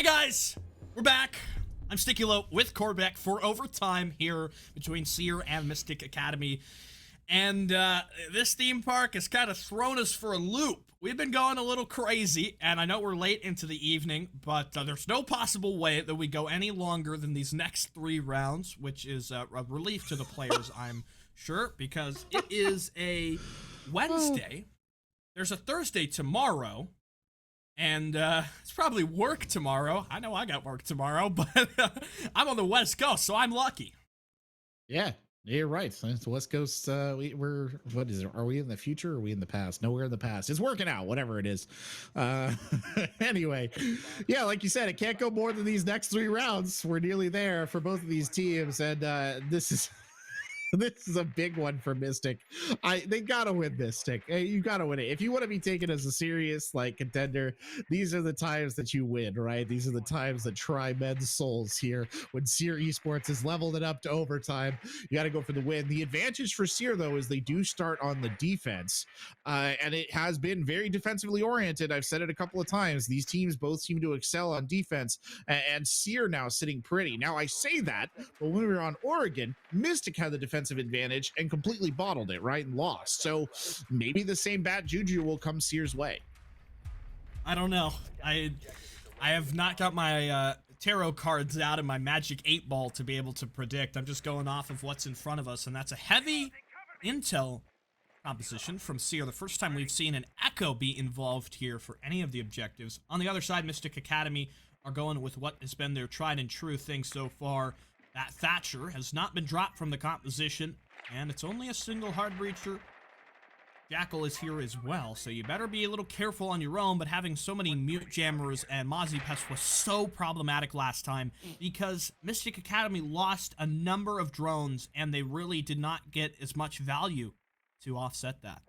Hey guys, we're back. I'm Sticky Low with Corbeck for overtime here between SYR and Mystic Academy. And this theme park has kind of thrown us for a loop. We've been going a little crazy, and I know we're late into the evening, but there's no possible way that we go any longer than these next 3 rounds, which is a relief to the players, I'm sure, because it is a Wednesday. There's a Thursday tomorrow. And it's probably work tomorrow. I know I got work tomorrow, but I'm on the West Coast, so I'm lucky. Yeah, you're right. It's the West Coast. We're what is it? Are we in the future or are we in the past? No, we're in the past. It's working out, whatever it is. Anyway, yeah, like you said, it can't go more than these next 3 rounds. We're nearly there for both of these teams, and this is. This is a big one for Mystic. They gotta win this, Stick. You gotta win it. If you want to be taken as a serious contender, these are the times that you win, right? These are the times that try men's souls here. When SYR Esports has leveled it up to overtime, you got to go for the win. The advantage for SYR though is they do start on the defense, and it has been very defensively oriented. I've said it a couple of times. These teams both seem to excel on defense, and SYR now sitting pretty. Now I say that, but when we were on Oregon, Mystic had the defensive advantage and completely bottled it, right, and lost. So maybe the same bad juju will come SYR's way. I don't know. I have not got my tarot cards out and my magic 8-ball to be able to predict. I'm just going off of what's in front of us, and that's a heavy intel composition from SYR. The first time we've seen an Echo be involved here for any of the objectives. On the other side, Mystic Academy are going with what has been their tried and true thing so far. That Thatcher has not been dropped from the composition, and it's only a single hard breacher. Jackal is here as well, so you better be a little careful on your own, but having so many mute jammers and Mozzie Pest was so problematic last time because Mystic Academy lost a number of drones, and they really did not get as much value to offset that.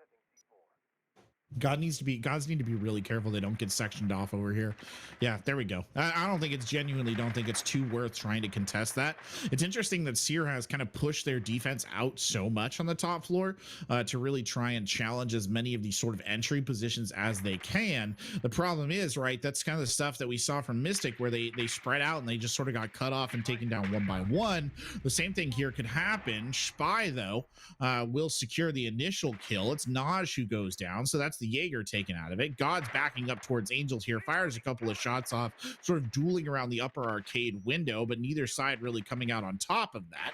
Gods need to be really careful they don't get sectioned off over here. Yeah, there we go. I don't think it's too worth trying to contest that. It's interesting that SYR has kind of pushed their defense out so much on the top floor to really try and challenge as many of these sort of entry positions as they can. The problem is, right, that's kind of the stuff that we saw from Mystic where they spread out and they just sort of got cut off and taken down one by one. The same thing here could happen. SPY, though, will secure the initial kill. It's Naj who goes down, so that's the Jaeger taken out of it. God's backing up towards Angels here, fires a couple of shots off, sort of dueling around the upper arcade window, but neither side really coming out on top of that.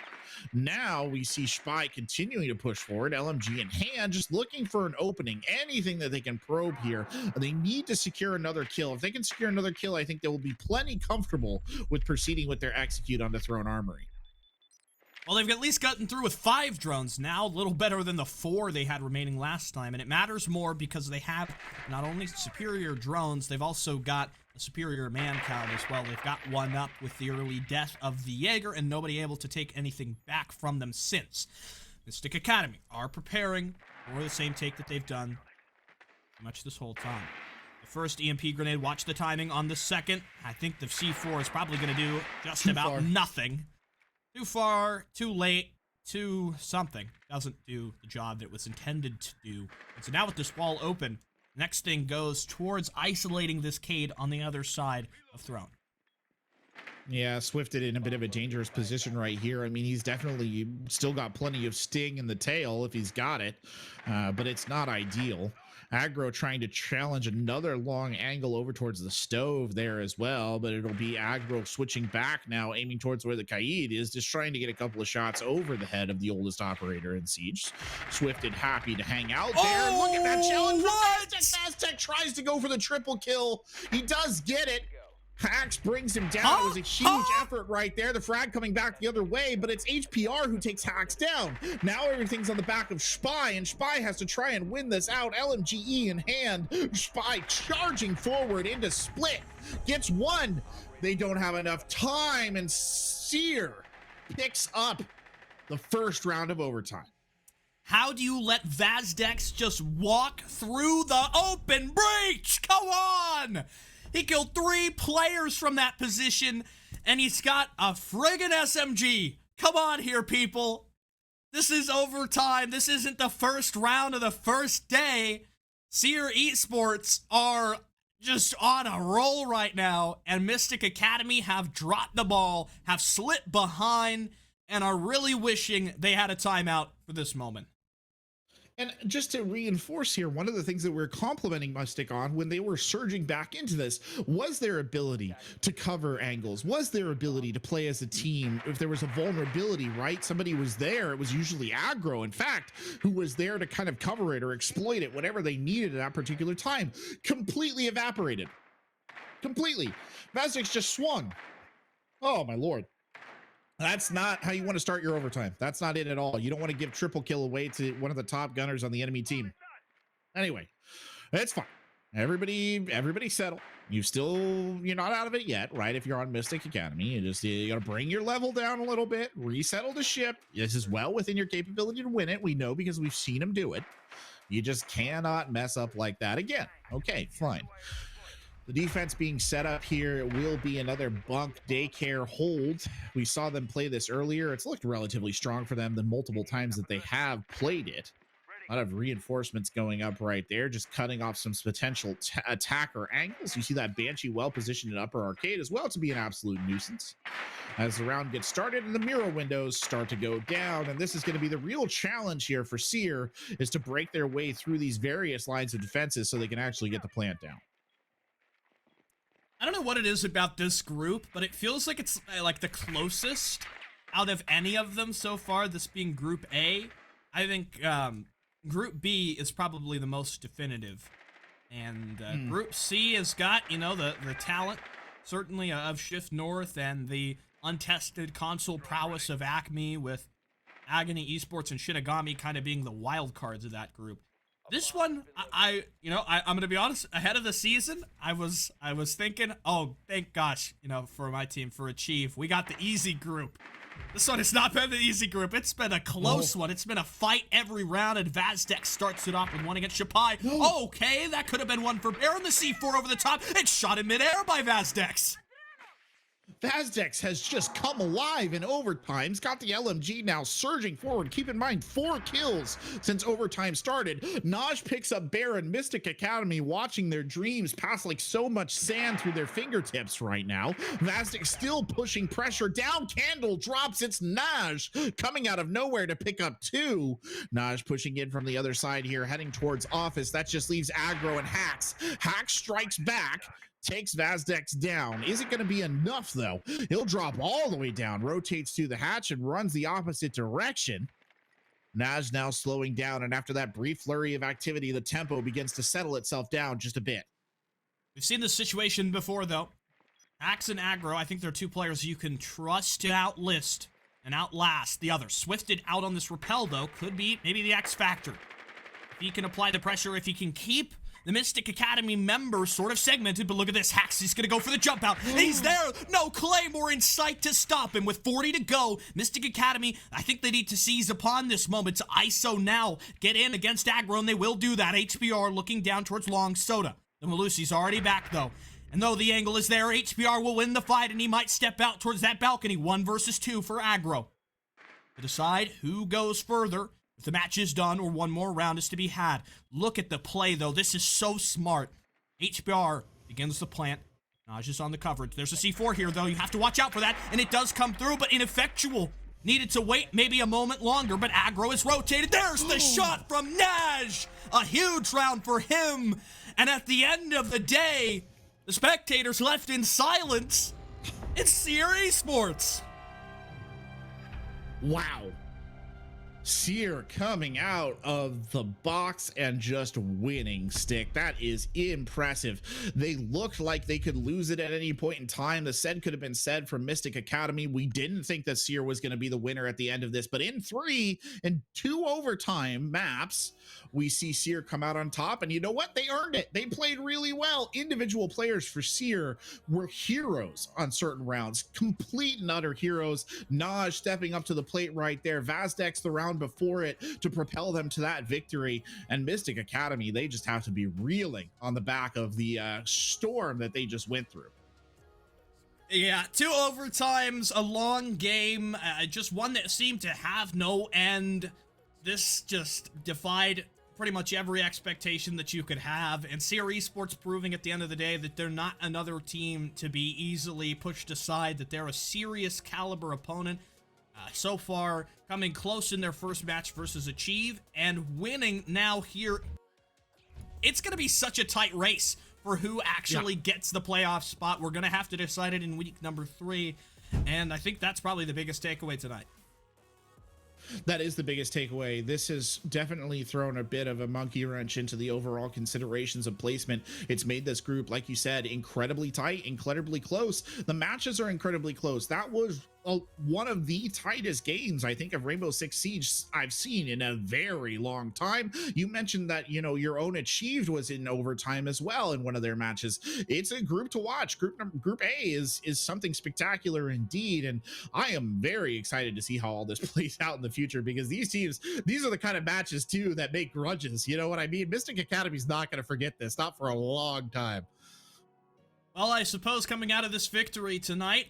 Now we see SPY continuing to push forward, LMG in hand, just looking for an opening, anything that they can probe here. They need to secure another kill. If they can secure another kill, I think they will be plenty comfortable with proceeding with their execute on the Throne Armory. Well, they've at least gotten through with 5 drones now, a little better than the 4 they had remaining last time, and it matters more because they have not only superior drones, they've also got a superior man count as well. They've got one up with the early death of the Jaeger, and nobody able to take anything back from them since. Mystic Academy are preparing for the same take that they've done pretty much this whole time. The first EMP grenade, watch the timing on the second. I think the C4 is probably going to do just about nothing. Too far, too late, too something. Doesn't do the job that it was intended to do. And so now with this wall open, next thing goes towards isolating this Cade on the other side of Throne. Yeah, Swifted in a bit of a dangerous position right here. I mean, he's definitely still got plenty of sting in the tail if he's got it, but it's not ideal. Aggro trying to challenge another long angle over towards the stove there as well, but it'll be Aggro switching back now, aiming towards where the Kaid is, just trying to get a couple of shots over the head of the oldest operator in Siege. Swifted happy to hang out there. Look at that challenge. Faztech tries to go for the triple kill. He does get it. Hax brings him down. It was a huge effort right there. The frag coming back the other way, but it's HPR who takes Hax down. Now everything's on the back of SPY, and SPY has to try and win this out. LMGE in hand. SPY charging forward into split. Gets one. They don't have enough time, and SYR picks up the first round of overtime. How do you let Vazdex just walk through the open breach? Come on! He killed 3 players from that position, and he's got a friggin' SMG. Come on here, people. This is overtime. This isn't the first round of the first day. SYR Esports are just on a roll right now, and Mystic Academy have dropped the ball, have slipped behind, and are really wishing they had a timeout for this moment. And just to reinforce here, one of the things that we're complimenting Mystic on when they were surging back into this was their ability to cover angles, was their ability to play as a team. If there was a vulnerability, right, somebody was there. It was usually aggro, in fact, who was there to kind of cover it or exploit it, whatever they needed at that particular time. Completely evaporated. Completely. Vazdek's just swung. Oh, my Lord. That's not how you want to start your overtime. That's not it at all. You don't want to give triple kill away to one of the top gunners on the enemy team. Anyway, it's fine. Everybody settle. You're not out of it yet, right? If you're on Mystic Academy, you gotta bring your level down a little bit, resettle the ship. This is well within your capability to win it. We know because we've seen him do it. You just cannot mess up like that again. Okay, fine. The defense being set up here will be another bunk daycare hold. We saw them play this earlier. It's looked relatively strong for them the multiple times that they have played it. A lot of reinforcements going up right there, just cutting off some potential attacker angles. You see that Banshee well positioned in upper arcade as well to be an absolute nuisance. As the round gets started and the mirror windows start to go down, and this is going to be the real challenge here for SYR, is to break their way through these various lines of defenses so they can actually get the plant down. I don't know what it is about this group, but it feels like it's like the closest out of any of them so far, this being Group A. I think Group B is probably the most definitive. And Group C has got, the talent, certainly, of Shift North and the untested console prowess of Acme, with Agony Esports and Shinigami kind of being the wild cards of that group. This one, I'm gonna be honest. Ahead of the season, I was thinking, oh, thank gosh, for my team, for Achieve, we got the easy group. This one has not been the easy group. It's been a close one. It's been a fight every round, and Vazdek starts it off with one against Shapai. Okay, that could have been one for Bear, and the C4 over the top. It's shot in midair by Vazdex. Vazdex has just come alive in overtimes, got the LMG now surging forward. Keep in mind, 4 kills since overtime started. Naj picks up Bear and Mystic Academy, watching their dreams pass like so much sand through their fingertips right now. Vazdex still pushing pressure down. Candle drops. It's Naj coming out of nowhere to pick up 2. Naj pushing in from the other side here, heading towards office. That just leaves Aggro and Hax. Hax strikes back, takes Vazdex down. Is it going to be enough, though? He'll drop all the way down, rotates to the hatch, and runs the opposite direction. Naj now slowing down, and after that brief flurry of activity, the tempo begins to settle itself down just a bit. We've seen this situation before, though. Axe and Aggro, I think they're 2 players you can trust to outlist and outlast the other. Swifted out on this rappel, though, could be maybe the X factor. If he can apply the pressure, if he can keep the Mystic Academy members sort of segmented, but look at this. Hax, he's going to go for the jump out. He's there. No Claymore in sight to stop him with 40 to go. Mystic Academy, I think they need to seize upon this moment to ISO now. Get in against Aggro, and they will do that. HBR looking down towards Long Soda. The Malusi's already back, though. And though the angle is there, HBR will win the fight, and he might step out towards that balcony. 1 versus 2 for Aggro. To decide who goes further, if the match is done or one more round is to be had. Look at the play, though. This is so smart. HBR begins the plant. Naj is on the coverage. There's a C4 here, though. You have to watch out for that, and it does come through, but ineffectual. Needed to wait maybe a moment longer, but Aggro is rotated. There's the shot from Naj. A huge round for him. And at the end of the day, the spectators left in silence. It's SYR Esports. Wow. SYR coming out of the box and just winning, Stick. That is impressive. They looked like they could lose it at any point in time. The said could have been said from Mystic Academy. We didn't think that SYR was going to be the winner at the end of this, but in 3 and 2 overtime maps, we see SYR come out on top, and you know what? They earned it. They played really well. Individual players for SYR were heroes on certain rounds, complete and utter heroes. Naj stepping up to the plate right there. Vazdex the round before it to propel them to that victory, and Mystic Academy, they just have to be reeling on the back of the storm that they just went through. Yeah, 2 overtimes, a long game, just one that seemed to have no end. This just defied pretty much every expectation that you could have, and SYR Esports proving at the end of the day that they're not another team to be easily pushed aside, that they're a serious caliber opponent. So far, coming close in their first match versus Achieve, and winning now here. It's going to be such a tight race for who actually gets the playoff spot. We're going to have to decide it in week number 3, and I think that's probably the biggest takeaway tonight. That is the biggest takeaway. This has definitely thrown a bit of a monkey wrench into the overall considerations of placement. It's made this group, like you said, incredibly tight, incredibly close. The matches are incredibly close. That was one of the tightest games, I think, of Rainbow Six Siege I've seen in a very long time. You mentioned that, you know, your own Achieved was in overtime as well in one of their matches. It's a group to watch. Group A is something spectacular indeed, and I am very excited to see how all this plays out in the future, because these teams, these are the kind of matches too that make grudges. You know what I mean? Mystic Academy's not going to forget this, not for a long time. Well, I suppose coming out of this victory tonight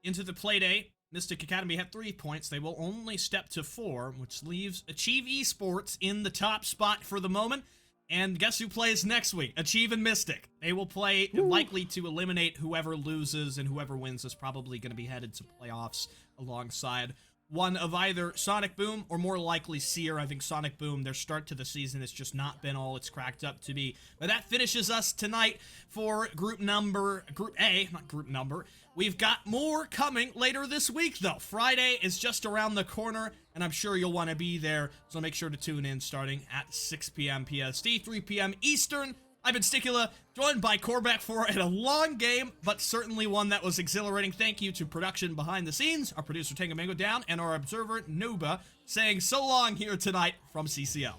into the play day, Mystic Academy had 3 points. They will only step to 4, which leaves Achieve Esports in the top spot for the moment. And guess who plays next week? Achieve and Mystic. They will play, likely to eliminate whoever loses, and whoever wins is probably going to be headed to playoffs alongside one of either Sonic Boom or more likely SYR. I think Sonic Boom, their start to the season has just not been all it's cracked up to be. But that finishes us tonight for Group A, not group number. We've got more coming later this week, though. Friday is just around the corner, and I'm sure you'll want to be there, so make sure to tune in starting at 6 p.m. PST, 3 p.m. Eastern. I've been Sticula, joined by Corback for a long game, but certainly one that was exhilarating. Thank you to production behind the scenes, our producer Tango Mango Down, and our observer Nuba, saying so long here tonight from CCL.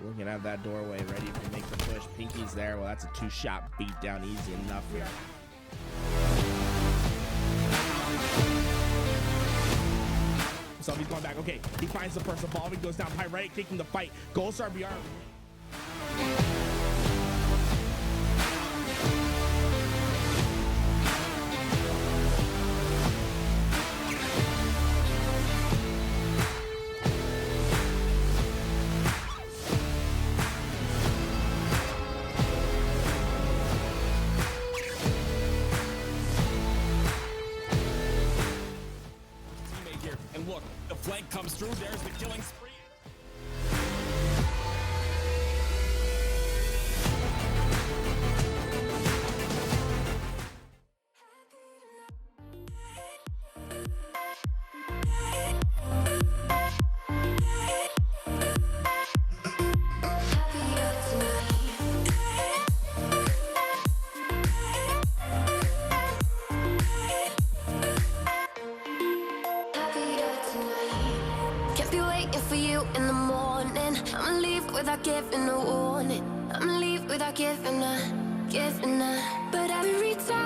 Looking at that doorway, ready to make the push. Pinky's there. Well, that's a 2-shot beat down, easy enough. So he's going back. Okay, he finds the person. Baldwin goes down. Pyretic taking the fight. Gold Star BR. And look, the flank comes through. There's the killing spree. For you in the morning, I'ma leave without giving a warning. I'ma leave without giving a. But every time